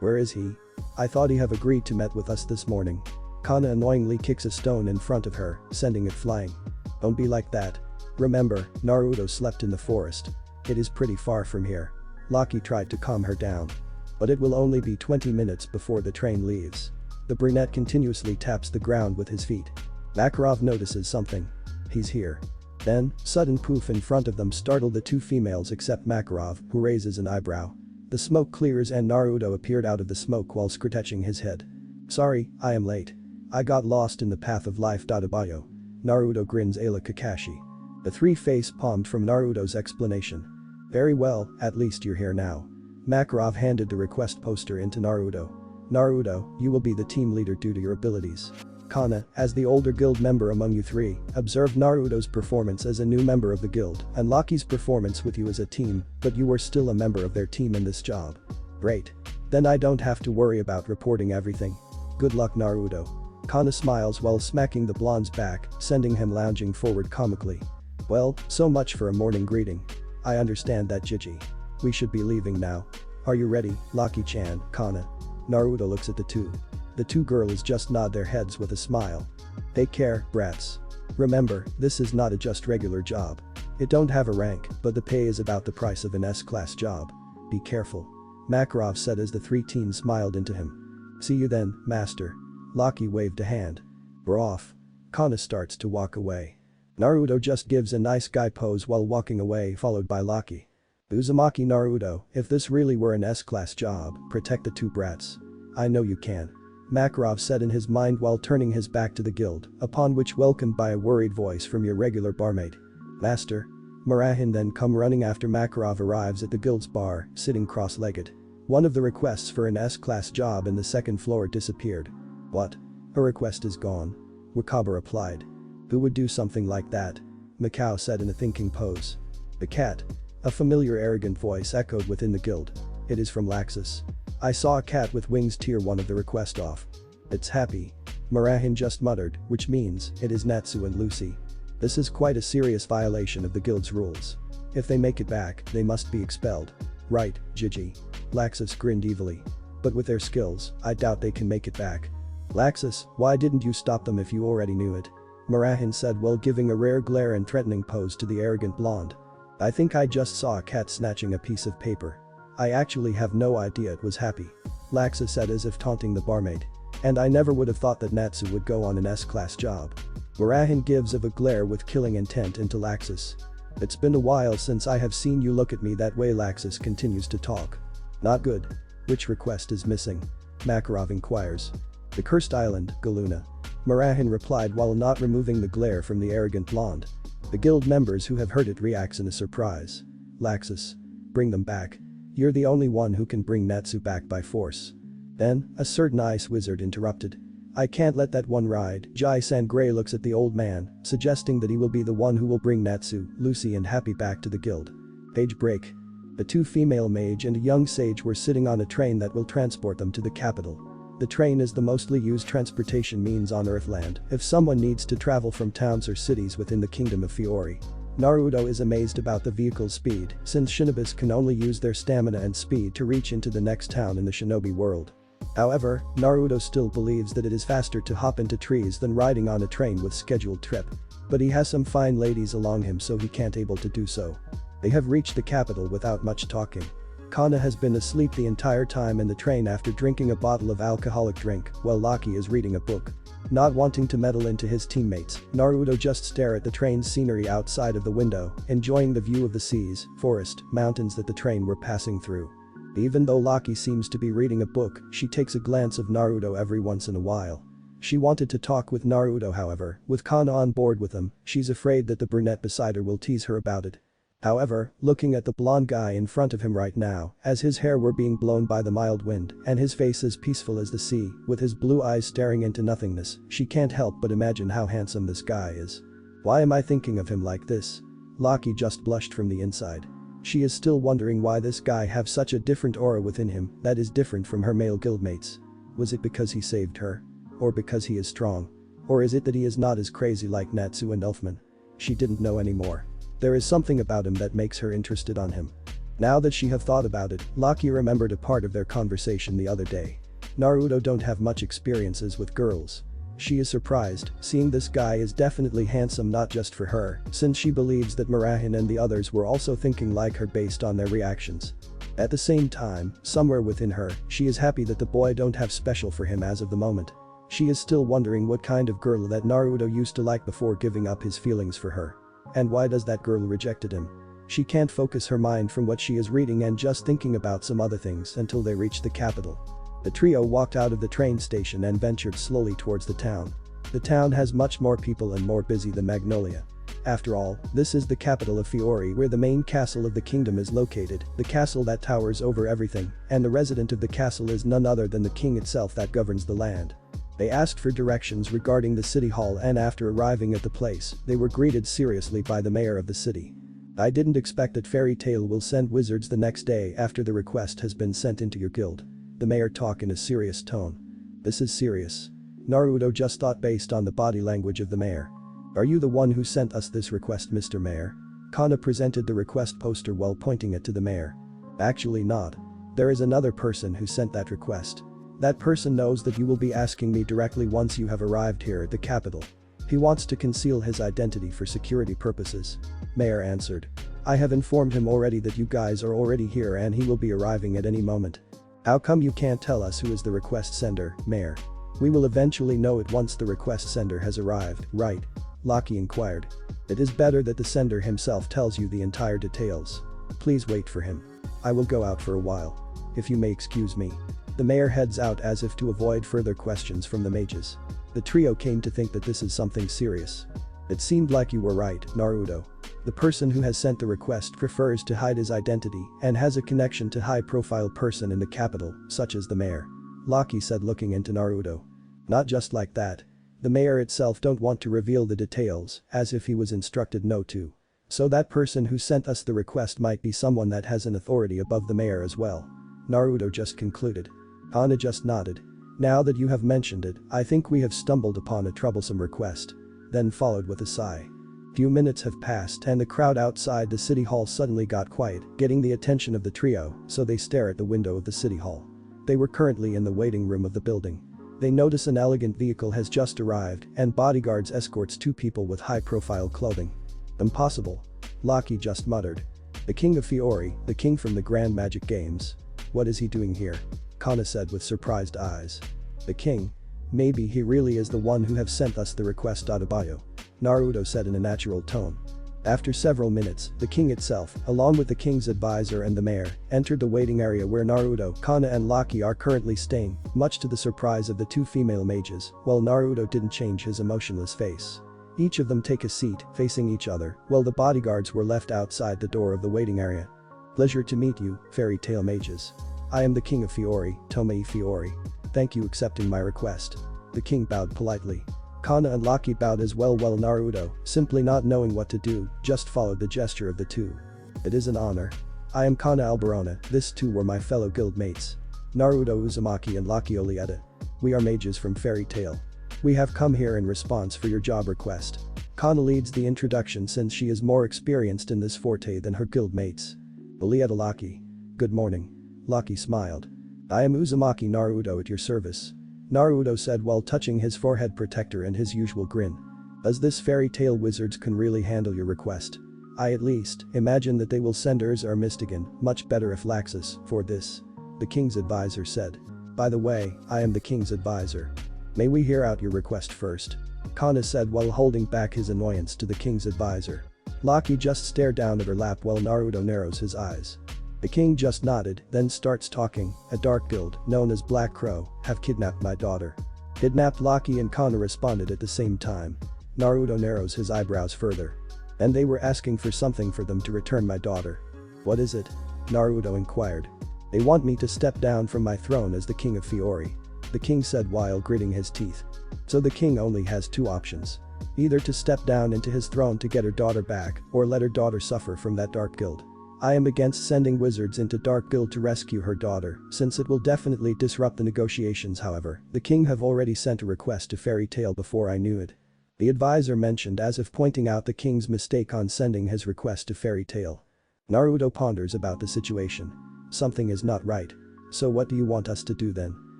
Where is he? I thought he have agreed to meet with us this morning. Kana annoyingly kicks a stone in front of her, sending it flying. Don't be like that. Remember, Naruto slept in the forest. It is pretty far from here. Lucky tried to calm her down. But it will only be 20 minutes before the train leaves. The brunette continuously taps the ground with his feet. Makarov notices something. He's here. Then, sudden poof in front of them startled the 2 females except Makarov, who raises an eyebrow. The smoke clears and Naruto appeared out of the smoke while scratching his head. Sorry, I am late. I got lost in the path of life. Abayo. Naruto grins ala Kakashi. The 3 face palmed from Naruto's explanation. Very well, at least you're here now. Makarov handed the request poster into Naruto. Naruto, you will be the team leader due to your abilities. Kana, as the older guild member among you 3, observed Naruto's performance as a new member of the guild and Lucky's performance with you as a team, but you were still a member of their team in this job. Great. Then I don't have to worry about reporting everything. Good luck Naruto. Kana smiles while smacking the blonde's back, sending him lounging forward comically. Well, so much for a morning greeting. I understand that Jiji. We should be leaving now. Are you ready, Lucky-chan, Kana? Naruto looks at the 2. The 2 girls just nod their heads with a smile. Take care, brats. Remember, this is not a just regular job. It don't have a rank, but the pay is about the price of an S-class job. Be careful. Makarov said as the 3 teens smiled into him. See you then, master. Lucky waved a hand. We're off. Kana starts to walk away. Naruto just gives a nice guy pose while walking away followed by Lucky. Uzumaki Naruto, if this really were an S-class job, protect the 2 brats. I know you can. Makarov said in his mind while turning his back to the guild, upon which welcomed by a worried voice from your regular barmaid. Master. Murahin then come running after Makarov arrives at the guild's bar, sitting cross-legged. One of the requests for an S-class job in the 2nd floor disappeared. What? Her request is gone. Wakaba replied. Who would do something like that? Mikao said in a thinking pose. The cat. A familiar arrogant voice echoed within the guild. It is from Laxus. I saw a cat with wings tier 1 of the request off. It's happy. Murahin just muttered, which means it is Natsu and Lucy. This is quite a serious violation of the guild's rules. If they make it back, they must be expelled. Right, Jiji. Laxus grinned evilly. But with their skills, I doubt they can make it back. Laxus, why didn't you stop them if you already knew it? Murahin said while giving a rare glare and threatening pose to the arrogant blonde. I think I just saw a cat snatching a piece of paper. I actually have no idea it was happy. Laxus said as if taunting the barmaid. And I never would have thought that Natsu would go on an S-class job. Murahin gives of a glare with killing intent into Laxus. It's been a while since I have seen you look at me that way. Laxus continues to talk. Not good. Which request is missing? Makarov inquires. The cursed island, Galuna. Murahin replied while not removing the glare from the arrogant blonde. The guild members who have heard it reacts in a surprise. Laxus. Bring them back. You're the only one who can bring Natsu back by force. Then, a certain ice wizard interrupted. I can't let that one ride. Jai-san looks at the old man, suggesting that he will be the one who will bring Natsu, Lucy and Happy back to the guild. Page break. The 2 female mage and a young sage were sitting on a train that will transport them to the capital. The train is the mostly used transportation means on Earthland if someone needs to travel from towns or cities within the kingdom of Fiori. Naruto is amazed about the vehicle's speed since shinobis can only use their stamina and speed to reach into the next town in the shinobi world. However, Naruto still believes that it is faster to hop into trees than riding on a train with scheduled trip. But he has some fine ladies along him so he can't able to do so. They have reached the capital without much talking. Kana has been asleep the entire time in the train after drinking a bottle of alcoholic drink while Lacrima is reading a book. Not wanting to meddle into his teammates, Naruto just stare at the train's scenery outside of the window, enjoying the view of the seas, forest, mountains that the train were passing through. Even though Lacrima seems to be reading a book, she takes a glance of Naruto every once in a while. She wanted to talk with Naruto, however, with Kana on board with him, she's afraid that the brunette beside her will tease her about it. However, looking at the blonde guy in front of him right now, as his hair were being blown by the mild wind and his face as peaceful as the sea, with his blue eyes staring into nothingness, she can't help but imagine how handsome this guy is. Why am I thinking of him like this? Lacrima just blushed from the inside. She is still wondering why this guy have such a different aura within him that is different from her male guildmates. Was it because he saved her? Or because he is strong? Or is it that he is not as crazy like Natsu and Elfman? She didn't know anymore. There is something about him that makes her interested on him. Now that she have thought about it, Lacrima remembered a part of their conversation the other day. Naruto don't have much experiences with girls. She is surprised, seeing this guy is definitely handsome not just for her, since she believes that Murahin and the others were also thinking like her based on their reactions. At the same time, somewhere within her, she is happy that the boy don't have special for him as of the moment. She is still wondering what kind of girl that Naruto used to like before giving up his feelings for her. And why does that girl rejected him? She can't focus her mind from what she is reading and just thinking about some other things until they reach the capital. The trio walked out of the train station and ventured slowly towards the town. The town has much more people and more busy than Magnolia. After all, this is the capital of Fiori, where the main castle of the kingdom is located, the castle that towers over everything, and the resident of the castle is none other than the king itself that governs the land. They asked for directions regarding the city hall, and after arriving at the place, they were greeted seriously by the mayor of the city. I didn't expect that Fairy Tail will send wizards the next day after the request has been sent into your guild. The mayor talked in a serious tone. This is serious. Naruto just thought based on the body language of the mayor. Are you the one who sent us this request, Mr. Mayor? Kana presented the request poster while pointing it to the mayor. Actually not. There is another person who sent that request. That person knows that you will be asking me directly once you have arrived here at the capital. He wants to conceal his identity for security purposes. Mayor answered. I have informed him already that you guys are already here and he will be arriving at any moment. How come you can't tell us who is the request sender, Mayor? We will eventually know it once the request sender has arrived, right? Lacrima inquired. It is better that the sender himself tells you the entire details. Please wait for him. I will go out for a while. If you may excuse me. The mayor heads out as if to avoid further questions from the mages. The trio came to think that this is something serious. It seemed like you were right, Naruto. The person who has sent the request prefers to hide his identity and has a connection to high-profile person in the capital, such as the mayor. Lacrima said, looking into Naruto. Not just like that. The mayor itself don't want to reveal the details, as if he was instructed no to. So that person who sent us the request might be someone that has an authority above the mayor as well. Naruto just concluded. Kana just nodded. Now that you have mentioned it, I think we have stumbled upon a troublesome request. Then followed with a sigh. Few minutes have passed and the crowd outside the city hall suddenly got quiet, getting the attention of the trio, so they stare at the window of the city hall. They were currently in the waiting room of the building. They notice an elegant vehicle has just arrived and bodyguards escorts two people with high-profile clothing. Impossible. Lacrima just muttered. The king of Fiori, the king from the Grand Magic Games. What is he doing here? Kana said with surprised eyes. The king? Maybe he really is the one who have sent us the request. Adebayo. Naruto said in a natural tone. After several minutes, the king itself, along with the king's advisor and the mayor, entered the waiting area where Naruto, Kana and Lacrima are currently staying, much to the surprise of the two female mages, while Naruto didn't change his emotionless face. Each of them take a seat, facing each other, while the bodyguards were left outside the door of the waiting area. Pleasure to meet you, Fairy Tail mages. I am the king of Fiori, Tomoe Fiori. Thank you accepting my request. The king bowed politely. Kana and Lacrima bowed as well while Naruto, simply not knowing what to do, just followed the gesture of the two. It is an honor. I am Kana Alberona, this two were my fellow guildmates. Naruto Uzumaki and 𝐸𝐴𝐴𝐴𝐴. We are mages from Fairy Tail. We have come here in response for your job request. Kana leads the introduction since she is more experienced in this forte than her guildmates. 𝐸𝐴𝐴𝐴 Lacrima. Good morning. Lacrima smiled. I am Uzumaki Naruto at your service. Naruto said while touching his forehead protector and his usual grin. As this Fairy Tail wizards can really handle your request. I at least imagine that they will send 𝐼𝐷 much better if Laxus for this. The king's advisor said. By the way, I am the king's advisor. May we hear out your request first? 𝐸𝐻 said while holding back his annoyance to the king's advisor. Lacrima just stared down at her lap while Naruto narrows his eyes. The king just nodded, then starts talking. A dark guild, known as Black Crow, have kidnapped my daughter. Kidnapped? Lacrima and 𝐸𝐻 responded at the same time. Naruto narrows his eyebrows further. And they were asking for something for them to return my daughter. What is it? Naruto inquired. They want me to step down from my throne as the king of Fiori. The king said while gritting his teeth. So the king only has two options. Either to step down into his throne to get her daughter back, or let her daughter suffer from that dark guild. I am against sending wizards into dark guild to rescue her daughter, since it will definitely disrupt the negotiations. However, the king have already sent a request to Fairy Tail before I knew it. The advisor mentioned as if pointing out the king's mistake on sending his request to Fairy Tail. Naruto ponders about the situation. Something is not right. So what do you want us to do then?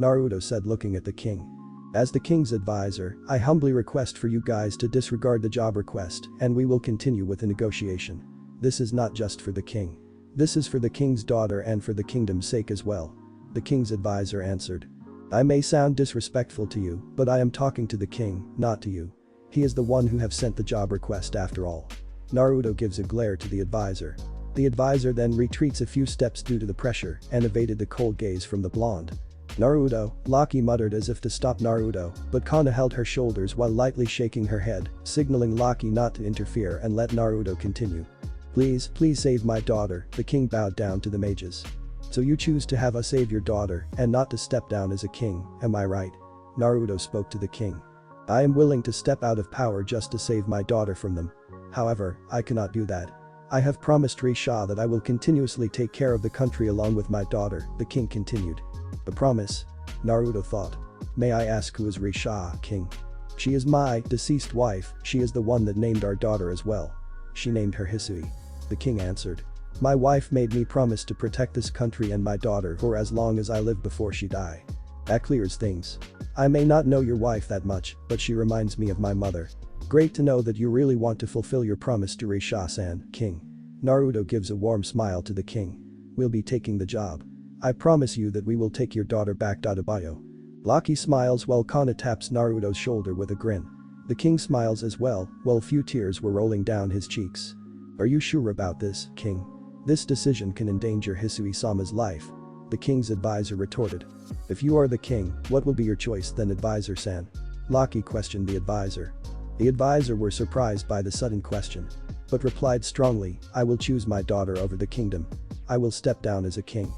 Naruto said looking at the king. As the king's advisor, I humbly request for you guys to disregard the job request and we will continue with the negotiation. This is not just for the king. This is for the king's daughter and for the kingdom's sake as well. The king's advisor answered. I may sound disrespectful to you, but I am talking to the king, not to you. He is the one who have sent the job request after all. Naruto gives a glare to the advisor. The advisor then retreats a few steps due to the pressure and evaded the cold gaze from the blonde. Naruto, Lacrima muttered as if to stop Naruto, but 𝐸𝐻 held her shoulders while lightly shaking her head, signaling Lacrima not to interfere and let Naruto continue. Please save my daughter, the king bowed down to the mages. So you choose to have us save your daughter and not to step down as a king, am I right? Naruto spoke to the king. I am willing to step out of power just to save my daughter from them. However, I cannot do that. I have promised 𝐸𝐵 that I will continuously take care of the country along with my daughter, the king continued. The promise? Naruto thought. May I ask who is 𝐸𝐵, king? She is my deceased wife, she is the one that named our daughter as well. She named her Hisui. The king answered. My wife made me promise to protect this country and my daughter for as long as I live before she die. That clears things. I may not know your wife that much, but she reminds me of my mother. Great to know that you really want to fulfill your promise to 𝐸𝐵-san, king. Naruto gives a warm smile to the king. We'll be taking the job. I promise you that we will take your daughter back. Bio. Lacrima smiles while 𝐸𝐻 taps Naruto's shoulder with a grin. The king smiles as well, while few tears were rolling down his cheeks. Are you sure about this, king? This decision can endanger Hisui-sama's life. The king's advisor retorted. If you are the king, what will be your choice then, advisor-san? Lacrima questioned the advisor. The advisor were surprised by the sudden question. But replied strongly, I will choose my daughter over the kingdom. I will step down as a king.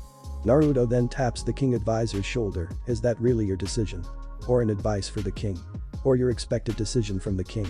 Naruto then taps the king advisor's shoulder. Is that really your decision? Or an advice for the king? Or your expected decision from the king?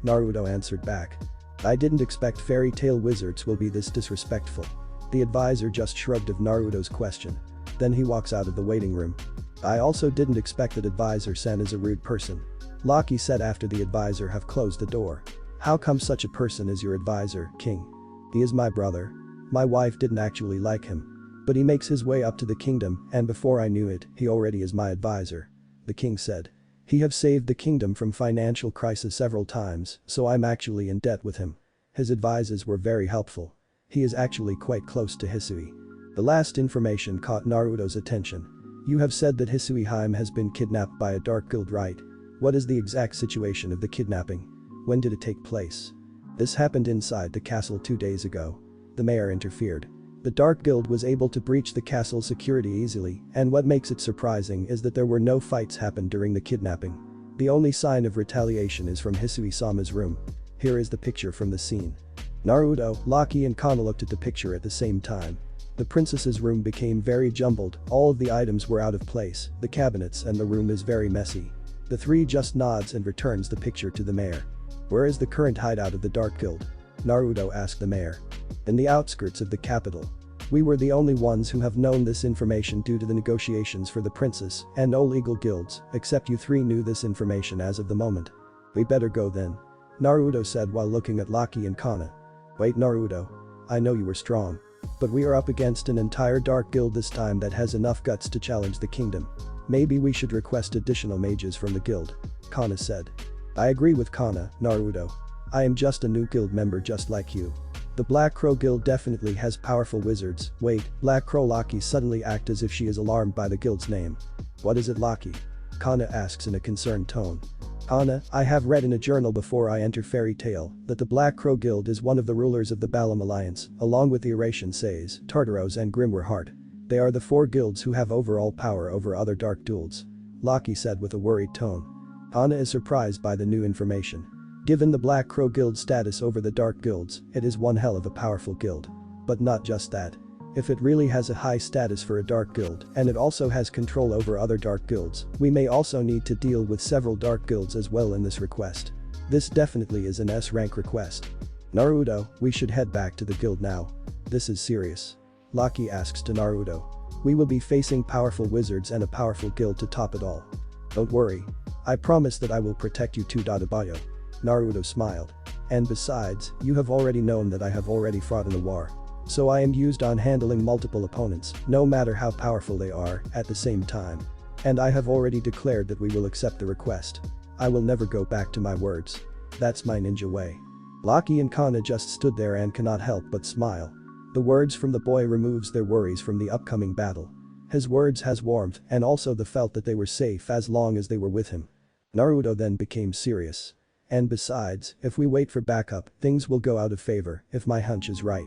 Naruto answered back. I didn't expect fairy tale wizards will be this disrespectful. The advisor just shrugged of Naruto's question. Then he walks out of the waiting room. I also didn't expect that advisor-san is a rude person. Lacrima said after the advisor have closed the door. How come such a person is your advisor, king? He is my brother. My wife didn't actually like him. But he makes his way up to the kingdom and before I knew it, he already is my advisor. The king said. He have saved the kingdom from financial crisis several times, so I'm actually in debt with him. His advisors were very helpful. He is actually quite close to Hisui. The last information caught Naruto's attention. You have said that Hisui-hime has been kidnapped by a dark guild, right? What is the exact situation of the kidnapping? When did it take place? This happened inside the castle 2 days ago. The mayor interfered. The Dark Guild was able to breach the castle's security easily, and what makes it surprising is that there were no fights happened during the kidnapping. The only sign of retaliation is from Hisui-sama's room. Here is the picture from the scene. Naruto, Lacrima and 𝐸𝐻 looked at the picture at the same time. The princess's room became very jumbled, all of the items were out of place, the cabinets and the room is very messy. The three just nods and returns the picture to the mayor. Where is the current hideout of the Dark Guild? Naruto asked the mayor. In the outskirts of the capital. We were the only ones who have known this information due to the negotiations for the princess, and all legal guilds, except you three knew this information as of the moment. We better go then. Naruto said while looking at Lacrima and 𝐸𝐻. Wait, Naruto. I know you were strong. But we are up against an entire Dark Guild this time that has enough guts to challenge the kingdom. Maybe we should request additional mages from the guild. 𝐸𝐻 said. I agree with 𝐸𝐻, Naruto. I am just a new guild member just like you. The Black Crow Guild definitely has powerful wizards. Wait, Black Crow Lucky suddenly act as if she is alarmed by the guild's name. What is it, Lucky? Kana asks in a concerned tone. Kana, I have read in a journal before I enter Fairy Tale that the Black Crow Guild is one of the rulers of the Balam Alliance, along with the 𝐸𝐸𝐴𝐸, Tartaros and Grimwar Heart. They are the 4 guilds who have overall power over other dark duels. Lucky said with a worried tone. Kana is surprised by the new information. Given the Black Crow Guild's status over the dark guilds, it is one hell of a powerful guild. But not just that. If it really has a high status for a dark guild and it also has control over other dark guilds, we may also need to deal with several dark guilds as well in this request. This definitely is an S-rank request. Naruto, we should head back to the guild now. This is serious. Lucky asks to Naruto. We will be facing powerful wizards and a powerful guild to top it all. Don't worry. I promise that I will protect you too. Abayo. Naruto smiled. And besides, you have already known that I have already fought in a war. So I am used on handling multiple opponents, no matter how powerful they are, at the same time. And I have already declared that we will accept the request. I will never go back to my words. That's my ninja way. Lucky and Kana just stood there and cannot help but smile. The words from the boy removes their worries from the upcoming battle. His words has warmth and also the felt that they were safe as long as they were with him. Naruto then became serious. And besides, if we wait for backup, things will go out of favor if my hunch is right.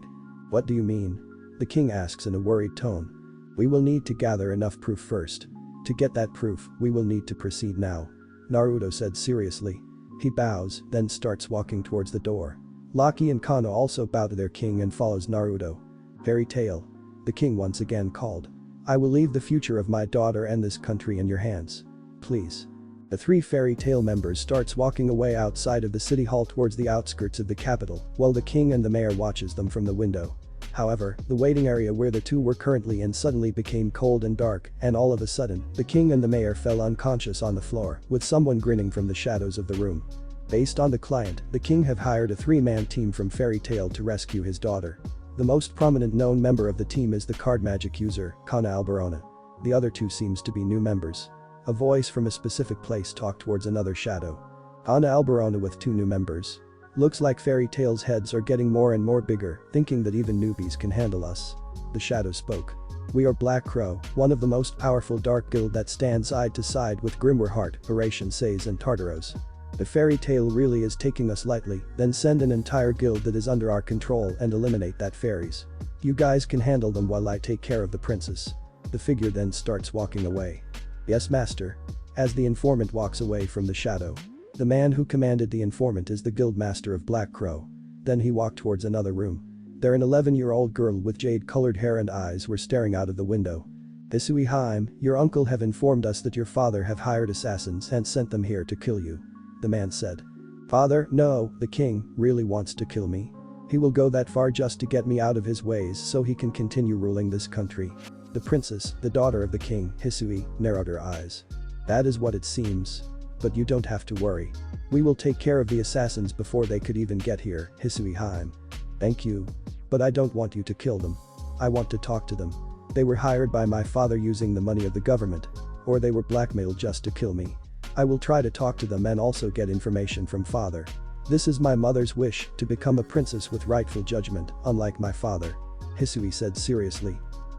What do you mean? The king asks in a worried tone. We will need to gather enough proof first. To get that proof, we will need to proceed now. Naruto said seriously. He bows, then starts walking towards the door. Lucky and Kana also bow to their king and follows Naruto. Fairy Tale. The king once again called. I will leave the future of my daughter and this country in your hands. Please. The 3 Fairy Tale members starts walking away outside of the city hall towards the outskirts of the capital, while the king and the mayor watches them from the window. However, the waiting area where the 2 were currently in suddenly became cold and dark, and all of a sudden, the king and the mayor fell unconscious on the floor, with someone grinning from the shadows of the room. Based on the client, the king have hired a 3-man team from Fairy Tale to rescue his daughter. The most prominent known member of the team is the card magic user, Kana Alberona. The other 2 seems to be new members. A voice from a specific place talked towards another shadow. Kana Alberona with 2 new members. Looks like Fairy Tale's heads are getting more and more bigger, thinking that even newbies can handle us. The shadow spoke. We are Black Crow, one of the most powerful dark guild that stands side to side with Grimwar Heart, 𝐸𝐸𝐴𝐸 and Tartaros. If Fairy Tale really is taking us lightly, then send an entire guild that is under our control and eliminate that fairies. You guys can handle them while I take care of the princess. The figure then starts walking away. Yes, master. As the informant walks away from the shadow. The man who commanded the informant is the guild master of Black Crow. Then he walked towards another room. There an 11-year-old girl with jade-colored hair and eyes were staring out of the window. 𝐸𝐸𝐴𝐸, your uncle have informed us that your father have hired assassins and sent them here to kill you. The man said. Father, no, the king really wants to kill me. He will go that far just to get me out of his ways so he can continue ruling this country. The princess, the daughter of the king, 𝐸𝐸𝐸, narrowed her eyes. That is what it seems. But you don't have to worry. We will take care of the assassins before they could even get here, 𝐸𝐸𝐸. Thank you. But I don't want you to kill them. I want to talk to them. They were hired by my father using the money of the government. Or they were blackmailed just to kill me. I will try to talk to them and also get information from father. This is my mother's wish to become a princess with rightful judgment, unlike my father. 𝐸𝐸𝐸 said seriously.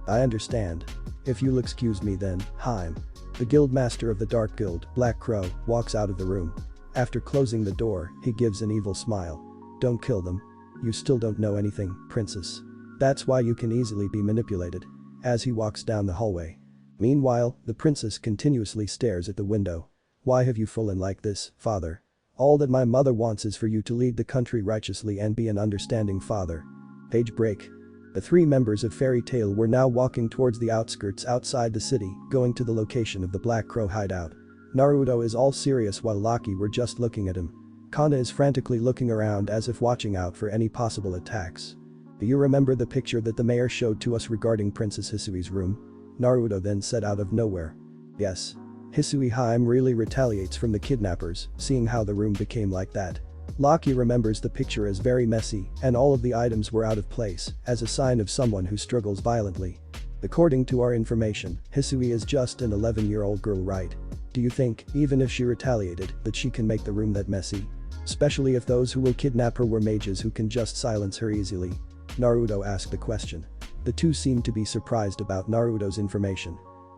I understand. If you'll excuse me then, 𝐸𝐸𝐸. The guild master of the Dark Guild, Black Crow, walks out of the room. After closing the door, he gives an evil smile. Don't kill them. You still don't know anything, princess. That's why you can easily be manipulated. As he walks down the hallway. Meanwhile, the princess continuously stares at the window. Why have you fallen like this, father? All that my mother wants is for you to lead the country righteously and be an understanding father. Page break. The 3 members of Fairy Tale were now walking towards the outskirts outside the city, going to the location of the Black Crow hideout. Naruto is all serious while Lucky were just looking at him. Kana is frantically looking around as if watching out for any possible attacks. Do you remember the picture that the mayor showed to us regarding Princess 𝐸𝐸𝐸's room? Naruto then said out of nowhere. Yes. 𝐸𝐸𝐸𝐸 really retaliates from the kidnappers, seeing how the room became like that. Lucky remembers the picture as very messy and all of the items were out of place as a sign of someone who struggles violently. According to our information, 𝐸𝐸𝐸 is just an 11-year-old girl, right? Do you think, even if she retaliated, that she can make the room that messy? Especially if those who will kidnap her were mages who can just silence her easily. Naruto asked the question. The two seemed to be surprised about Naruto's information.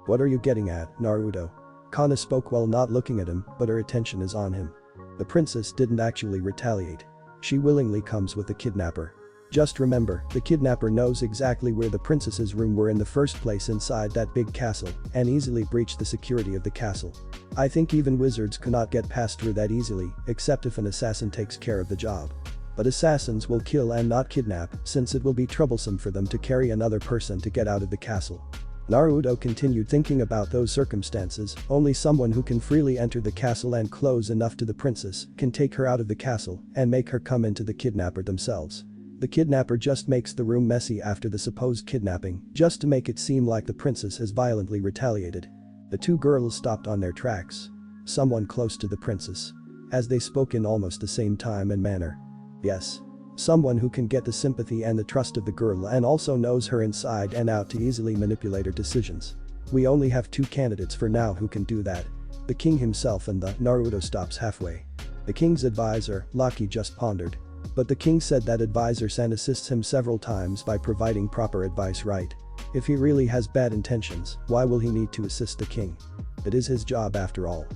What are you getting at, Naruto? Kana spoke while not looking at him, but her attention is on him. The princess didn't actually retaliate. She willingly comes with the kidnapper. Just remember, the kidnapper knows exactly where the princess's room were in the first place inside that big castle and easily breached the security of the castle. I think even wizards cannot get past through that easily, except if an assassin takes care of the job. But assassins will kill and not kidnap, since it will be troublesome for them to carry another person to get out of the castle. Naruto continued thinking about those circumstances. Only someone who can freely enter the castle and close enough to the princess can take her out of the castle and make her come into the kidnapper themselves. The kidnapper just makes the room messy after the supposed kidnapping, just to make it seem like the princess has violently retaliated. The two girls stopped on their tracks. Someone close to the princess. As they spoke in almost the same time and manner. Yes. Someone who can get the sympathy and the trust of the girl and also knows her inside and out to easily manipulate her decisions. We only have two candidates for now who can do that. The king himself and the Naruto stops halfway. The king's advisor, Lucky, just pondered. But the king said that advisor-san assists him several times by providing proper advice, right? If he really has bad intentions, why will he need to assist the king? It is his job after all.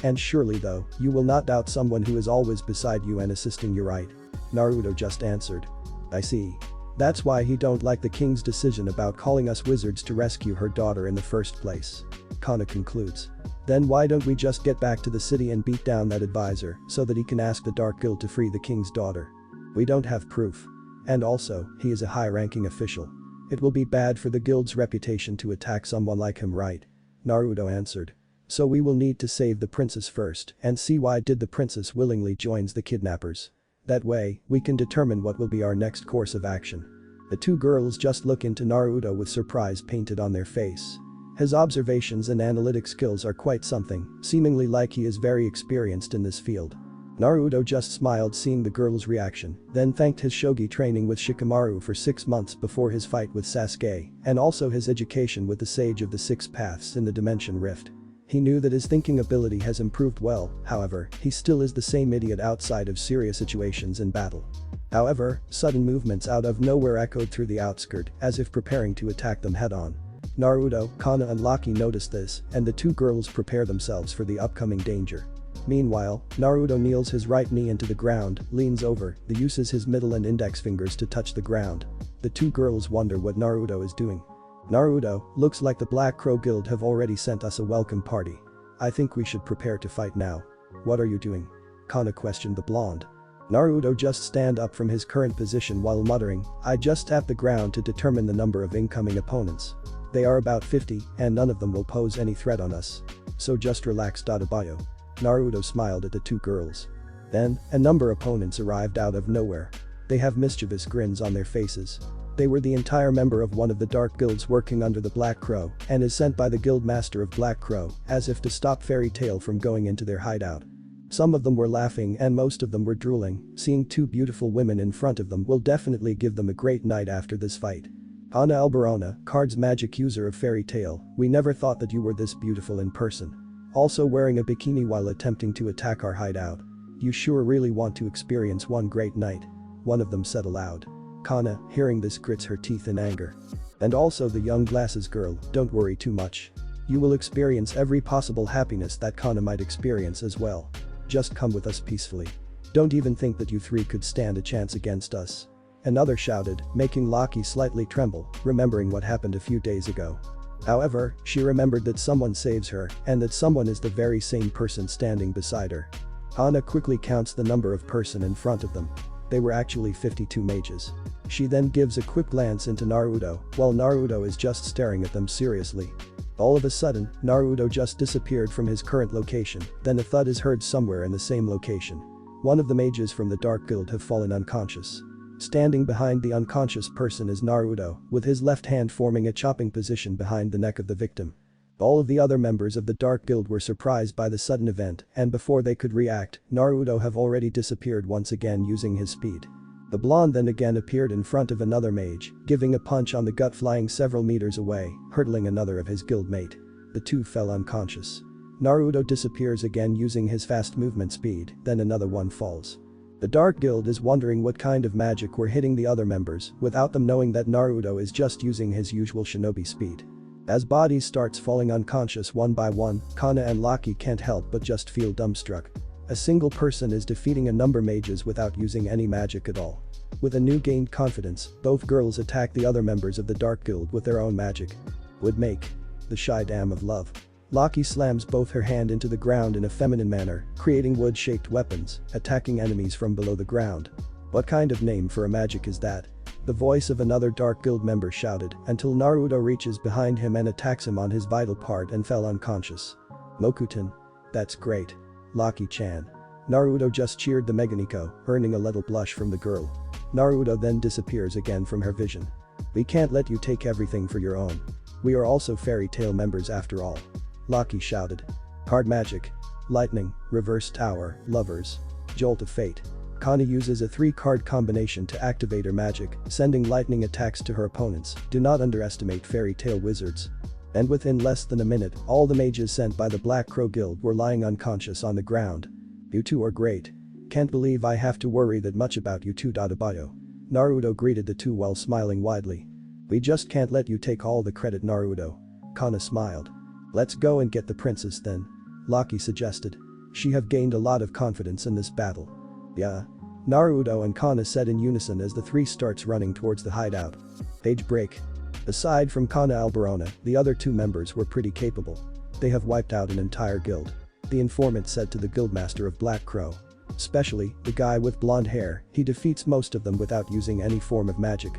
And surely though, you will not doubt someone who is always beside you and assisting you, right? Naruto just answered. I see. That's why he don't like the king's decision about calling us wizards to rescue her daughter in the first place. Kana concludes. Then why don't we just get back to the city and beat down that advisor so that he can ask the Dark Guild to free the king's daughter? We don't have proof. And also, he is a high-ranking official. It will be bad for the guild's reputation to attack someone like him, right? Naruto answered. So we will need to save the princess first and see why did the princess willingly joins the kidnappers. That way, we can determine what will be our next course of action. The two girls just look into Naruto with surprise painted on their face. His observations and analytic skills are quite something, seemingly like he is very experienced in this field. Naruto just smiled seeing the girl's reaction, then thanked his shogi training with Shikamaru for 6 months before his fight with Sasuke, and also his education with the Sage of the Six Paths in the Dimension Rift. He knew that his thinking ability has improved well, however, he still is the same idiot outside of serious situations in battle. However, sudden movements out of nowhere echoed through the outskirt, as if preparing to attack them head-on. Naruto, Kana and Lucky noticed this, and the two girls prepare themselves for the upcoming danger. Meanwhile, Naruto kneels his right knee into the ground, leans over, then uses his middle and index fingers to touch the ground. The two girls wonder what Naruto is doing. Naruto, looks like the Black Crow Guild have already sent us a welcome party. I think we should prepare to fight now. What are you doing? Kana questioned the blonde. Naruto just stand up from his current position while muttering, I just tap the ground to determine the number of incoming opponents. They are about 50 and none of them will pose any threat on us. So just relax. Abayo. Naruto smiled at the two girls. Then, a number of opponents arrived out of nowhere. They have mischievous grins on their faces. They were the entire member of one of the dark guilds working under the Black Crow and is sent by the guild master of Black Crow as if to stop Fairy Tail from going into their hideout. Some of them were laughing and most of them were drooling. Seeing two beautiful women in front of them will definitely give them a great night after this fight. Ana Alberona, Card's magic user of Fairy Tail, we never thought that you were this beautiful in person. Also wearing a bikini while attempting to attack our hideout. You sure really want to experience one great night. One of them said aloud. Kana, hearing this, grits her teeth in anger. And also the young glasses girl, don't worry too much. You will experience every possible happiness that Kana might experience as well. Just come with us peacefully. Don't even think that you three could stand a chance against us. Another shouted, making Lucky slightly tremble, remembering what happened a few days ago. However, she remembered that someone saves her and that someone is the very same person standing beside her. Ana quickly counts the number of person in front of them. They were actually 52 mages. She then gives a quick glance into Naruto while Naruto is just staring at them seriously. All of a sudden, Naruto just disappeared from his current location, then a thud is heard somewhere in the same location. One of the mages from the Dark Guild have fallen unconscious. Standing behind the unconscious person is Naruto, with his left hand forming a chopping position behind the neck of the victim. All of the other members of the Dark Guild were surprised by the sudden event, and before they could react, Naruto have already disappeared once again using his speed. The blonde then again appeared in front of another mage, giving a punch on the gut flying several meters away, hurtling another of his guildmate. The two fell unconscious. Naruto disappears again using his fast movement speed, then another one falls. The Dark Guild is wondering what kind of magic were hitting the other members without them knowing that Naruto is just using his usual shinobi speed. As bodies starts falling unconscious one by one, Kana and Lucky can't help but just feel dumbstruck. A single person is defeating a number mages without using any magic at all. With a new gained confidence, both girls attack the other members of the Dark Guild with their own magic. Would make the shy dam of love. Lucky slams both her hand into the ground in a feminine manner, creating wood-shaped weapons, attacking enemies from below the ground. What kind of name for a magic is that? The voice of another Dark Guild member shouted until Naruto reaches behind him and attacks him on his vital part and fell unconscious. Mokuton. That's great. Lucky-chan. Naruto just cheered the Meganiko, earning a little blush from the girl. Naruto then disappears again from her vision. We can't let you take everything for your own. We are also Fairy Tail members after all. Lucky shouted. Hard magic. Lightning, reverse tower, lovers. Jolt of fate. Kana uses a 3-card combination to activate her magic, sending lightning attacks to her opponents. Do not underestimate Fairy Tail wizards. And within less than a minute, all the mages sent by the Black Crow Guild were lying unconscious on the ground. You two are great. Can't believe I have to worry that much about you two. Adabayo. Naruto greeted the two while smiling widely. We just can't let you take all the credit, Naruto. Kana smiled. Let's go and get the princess then. Lucky suggested. She have gained a lot of confidence in this battle. Yeah. Naruto and Kana said in unison as the three starts running towards the hideout. Page break. Aside from Kana Alberona, the other two members were pretty capable. They have wiped out an entire guild. The informant said to the guildmaster of Black Crow. Especially, the guy with blonde hair, he defeats most of them without using any form of magic.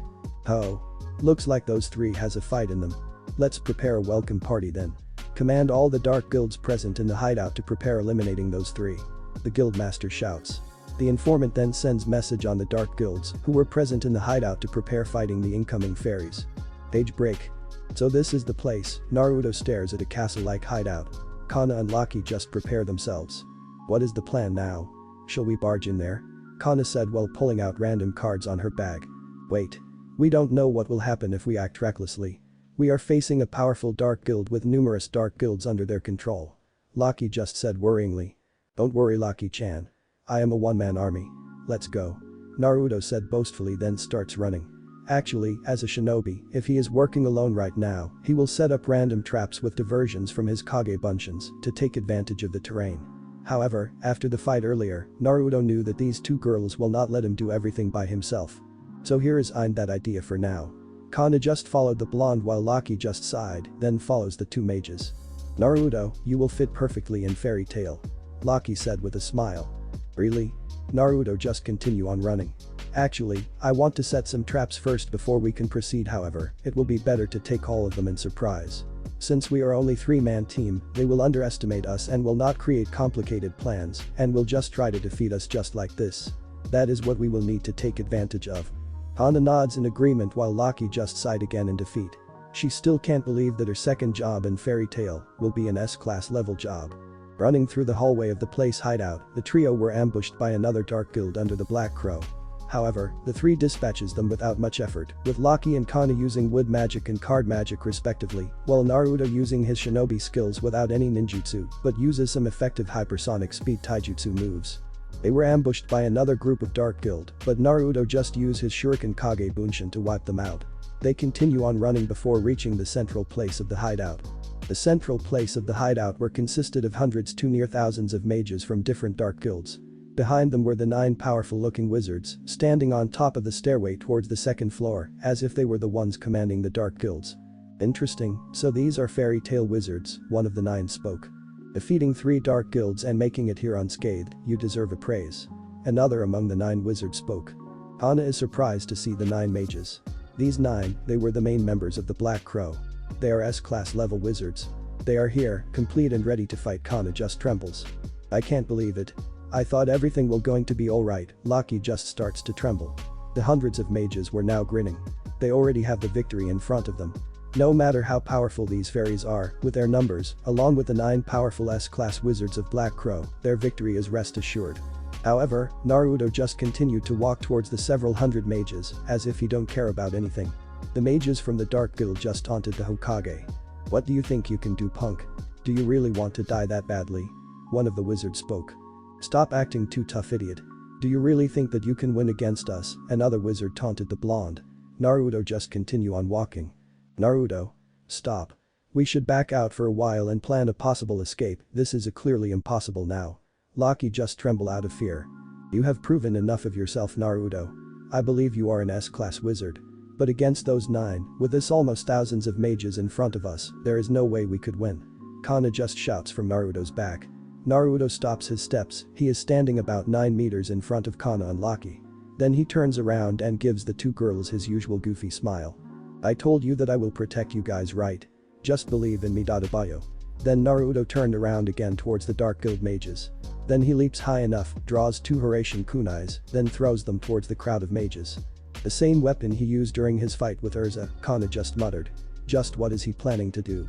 Oh. Looks like those three has a fight in them. Let's prepare a welcome party then. Command all the dark guilds present in the hideout to prepare eliminating those three. The guildmaster shouts. The informant then sends message on the dark guilds who were present in the hideout to prepare fighting the incoming fairies. Page break. So this is the place. Naruto stares at a castle-like hideout. Kana and Lucky just prepare themselves. What is the plan now? Shall we barge in there? Kana said while pulling out random cards on her bag. Wait. We don't know what will happen if we act recklessly. We are facing a powerful dark guild with numerous dark guilds under their control. Lucky just said worryingly. Don't worry, Lucky-chan. I am a one-man army. Let's go. Naruto said boastfully, then starts running. Actually, as a shinobi, if he is working alone right now, he will set up random traps with diversions from his Kage Bunshin to take advantage of the terrain. However, after the fight earlier, Naruto knew that these two girls will not let him do everything by himself. So here is that idea for now. Kana just followed the blonde while Lucky just sighed, then follows the two mages. Naruto, you will fit perfectly in Fairy Tail. Lucky said with a smile. Really? Naruto just continue on running. Actually, I want to set some traps first before we can proceed. However, it will be better to take all of them in surprise. Since we are only 3-man team, they will underestimate us and will not create complicated plans and will just try to defeat us just like this. That is what we will need to take advantage of. Kana nods in agreement while Lucky just sighed again in defeat. She still can't believe that her second job in Fairy Tail will be an S-class level job. Running through the hallway of the place hideout, the trio were ambushed by another dark guild under the Black Crow. However, the three dispatches them without much effort, with Lucky and Kana using wood magic and card magic respectively, while Naruto using his shinobi skills without any ninjutsu, but uses some effective hypersonic speed taijutsu moves. They were ambushed by another group of dark guild, but Naruto just used his shuriken Kage Bunshin to wipe them out. They continue on running before reaching the central place of the hideout. The central place of the hideout were consisted of hundreds to near thousands of mages from different dark guilds. Behind them were the 9 powerful-looking wizards, standing on top of the stairway towards the second floor, as if they were the ones commanding the dark guilds. Interesting, so these are Fairy Tail wizards, one of the 9 spoke. Defeating 3 dark guilds and making it here unscathed, you deserve a praise. Another among the 9 wizards spoke. Kana is surprised to see the 9 mages. These 9, they were the main members of the Black Crow. They are S-class level wizards. They are here, complete and ready to fight. Kana just trembles. I can't believe it. I thought everything will going to be alright. Lucky just starts to tremble. The hundreds of mages were now grinning. They already have the victory in front of them. No matter how powerful these fairies are, with their numbers, along with the 9 powerful S-class wizards of Black Crow, their victory is rest assured. However, Naruto just continued to walk towards the several hundred mages, as if he don't care about anything. The mages from the Dark Guild just taunted the Hokage. What do you think you can do, punk? Do you really want to die that badly? One of the wizards spoke. Stop acting too tough, idiot. Do you really think that you can win against us? Another wizard taunted the blonde. Naruto just continue on walking. Naruto. Stop. We should back out for a while and plan a possible escape, this is clearly impossible now. Lucky just tremble out of fear. You have proven enough of yourself, Naruto. I believe you are an S-class wizard. But against those 9, with this almost thousands of mages in front of us, there is no way we could win. Kana just shouts from Naruto's back. Naruto stops his steps, he is standing about 9 meters in front of Kana and Lucky. Then he turns around and gives the 2 girls his usual goofy smile. I told you that I will protect you guys, right? Just believe in me. Bio. Then Naruto turned around again towards the Dark Guild mages. Then he leaps high enough, draws 2 𝐻𝐻𝐼𝐼𝐼𝐼𝐼𝐼𝐼𝐼𝐼, then throws them towards the crowd of mages. The same weapon he used during his fight with 𝐸𝐻𝐻, Kana just muttered. Just what is he planning to do?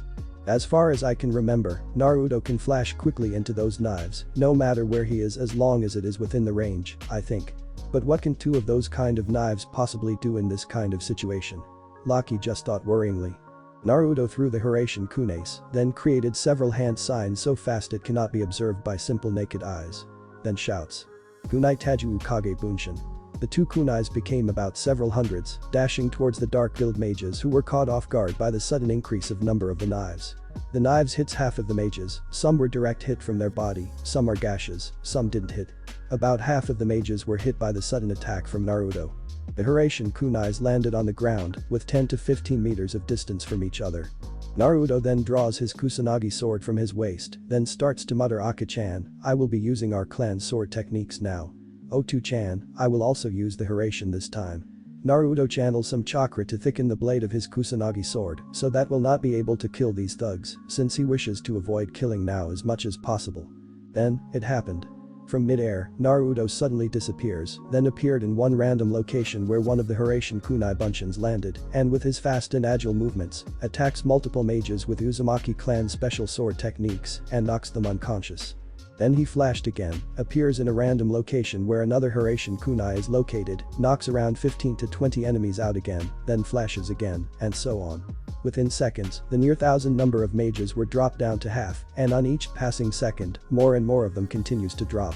As far as I can remember, Naruto can flash quickly into those knives, no matter where he is as long as it is within the range, I think. But what can 2 of those kind of knives possibly do in this kind of situation? Lucky just thought worryingly. Naruto threw the 𝐻𝐻𝐼𝐼𝐼𝐼, then created several hand signs so fast it cannot be observed by simple naked eyes. Then shouts. Kunai Taju Ukage Bunshin. The 2 kunais became about several hundreds, dashing towards the Dark Guild mages who were caught off guard by the sudden increase of number of the knives. The knives hits half of the mages, some were direct hit from their body, some are gashes, some didn't hit. About half of the mages were hit by the sudden attack from Naruto. The 𝐻𝐻𝐼𝐼 kunais landed on the ground with 10 to 15 meters of distance from each other. Naruto then draws his Kusanagi sword from his waist, then starts to mutter Aki-chan, I will be using our clan's sword techniques now. Otu-chan, I will also use the 𝐻𝐻𝐼𝐼 this time. Naruto channels some chakra to thicken the blade of his Kusanagi sword so that will not be able to kill these thugs since he wishes to avoid killing now as much as possible. Then, it happened. From mid-air, Naruto suddenly disappears, then appeared in one random location where one of the 𝐻𝐻𝐼𝐼 kunai bunchins landed and with his fast and agile movements, attacks multiple mages with Uzumaki clan's special sword techniques and knocks them unconscious. Then he flashed again, appears in a random location where another 𝐻𝐻𝐼𝐼 kunai is located, knocks around 15 to 20 enemies out again, then flashes again, and so on. Within seconds, the near 1,000 number of mages were dropped down to half, and on each passing second, more and more of them continues to drop.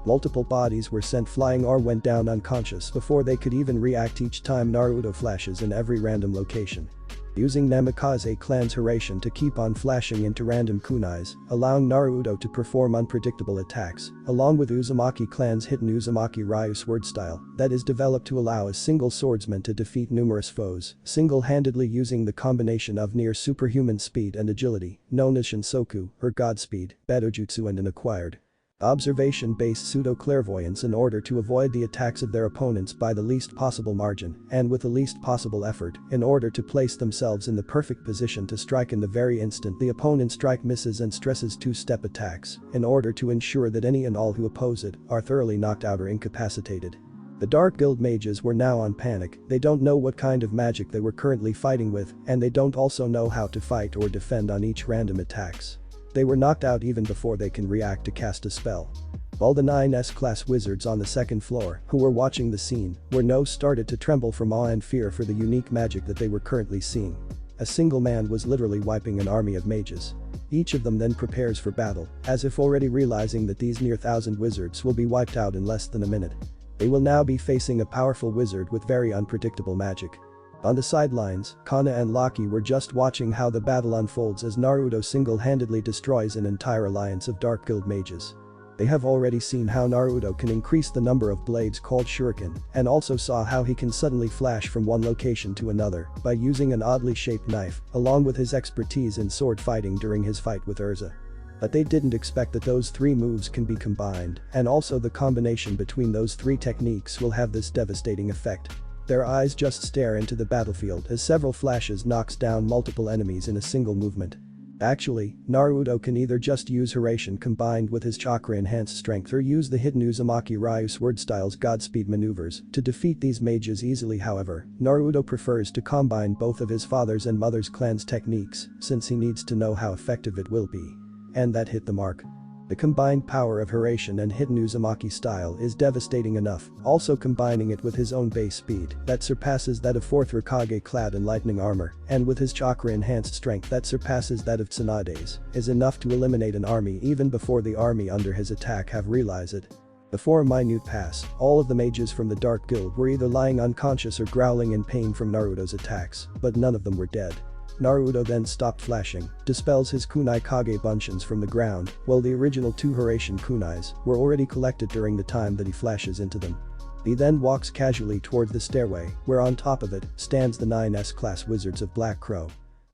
Multiple bodies were sent flying or went down unconscious before they could even react each time Naruto flashes in every random location. Using Namikaze clan's 𝐻𝐻𝐼𝐼 to keep on flashing into random kunais, allowing Naruto to perform unpredictable attacks, along with Uzumaki clan's hidden Uzumaki Ryu sword style that is developed to allow a single swordsman to defeat numerous foes, single-handedly using the combination of near superhuman speed and agility, known as Shinsoku, or Godspeed, Batojutsu, and an acquired observation-based pseudo-clairvoyance in order to avoid the attacks of their opponents by the least possible margin and with the least possible effort in order to place themselves in the perfect position to strike in the very instant the opponent's strike misses and stresses 2-step attacks in order to ensure that any and all who oppose it are thoroughly knocked out or incapacitated. The Dark Guild mages were now on panic, they don't know what kind of magic they were currently fighting with and they don't also know how to fight or defend on each random attacks. They were knocked out even before they can react to cast a spell. All the 9 S-class wizards on the second floor who were watching the scene were now started to tremble from awe and fear for the unique magic that they were currently seeing. A single man was literally wiping an army of mages. Each of them then prepares for battle, as if already realizing that these near 1,000 wizards will be wiped out in less than a minute. They will now be facing a powerful wizard with very unpredictable magic. On the sidelines, Kana and Lucky were just watching how the battle unfolds as Naruto single-handedly destroys an entire alliance of Dark Guild mages. They have already seen how Naruto can increase the number of blades called shuriken and also saw how he can suddenly flash from one location to another by using an oddly shaped knife along with his expertise in sword fighting during his fight with 𝐸𝐻𝐼𝐼. But they didn't expect that those 3 moves can be combined and also the combination between those 3 techniques will have this devastating effect. Their eyes just stare into the battlefield as several flashes knocks down multiple enemies in a single movement. Actually, Naruto can either just use 𝐻𝐻𝐼𝐼 combined with his chakra-enhanced strength or use the hidden Uzumaki Ryu sword style's Godspeed maneuvers to defeat these mages easily. However, Naruto prefers to combine both of his father's and mother's clan's techniques since he needs to know how effective it will be. And that hit the mark. The combined power of 𝐻𝐻𝐼𝐼 and hidden Uzumaki style is devastating enough, also combining it with his own base speed that surpasses that of 4th Hokage clad in lightning armor and with his chakra-enhanced strength that surpasses that of Tsunade's is enough to eliminate an army even before the army under his attack have realized it. Before a minute pass, all of the mages from the Dark Guild were either lying unconscious or growling in pain from Naruto's attacks, but none of them were dead. Naruto then stopped flashing, dispels his kunai Kage Bunshin from the ground, while the original two 𝐸𝐻𝐸𝐴 kunais were already collected during the time that he flashes into them. He then walks casually toward the stairway, where on top of it stands the 9S class wizards of Black Crow.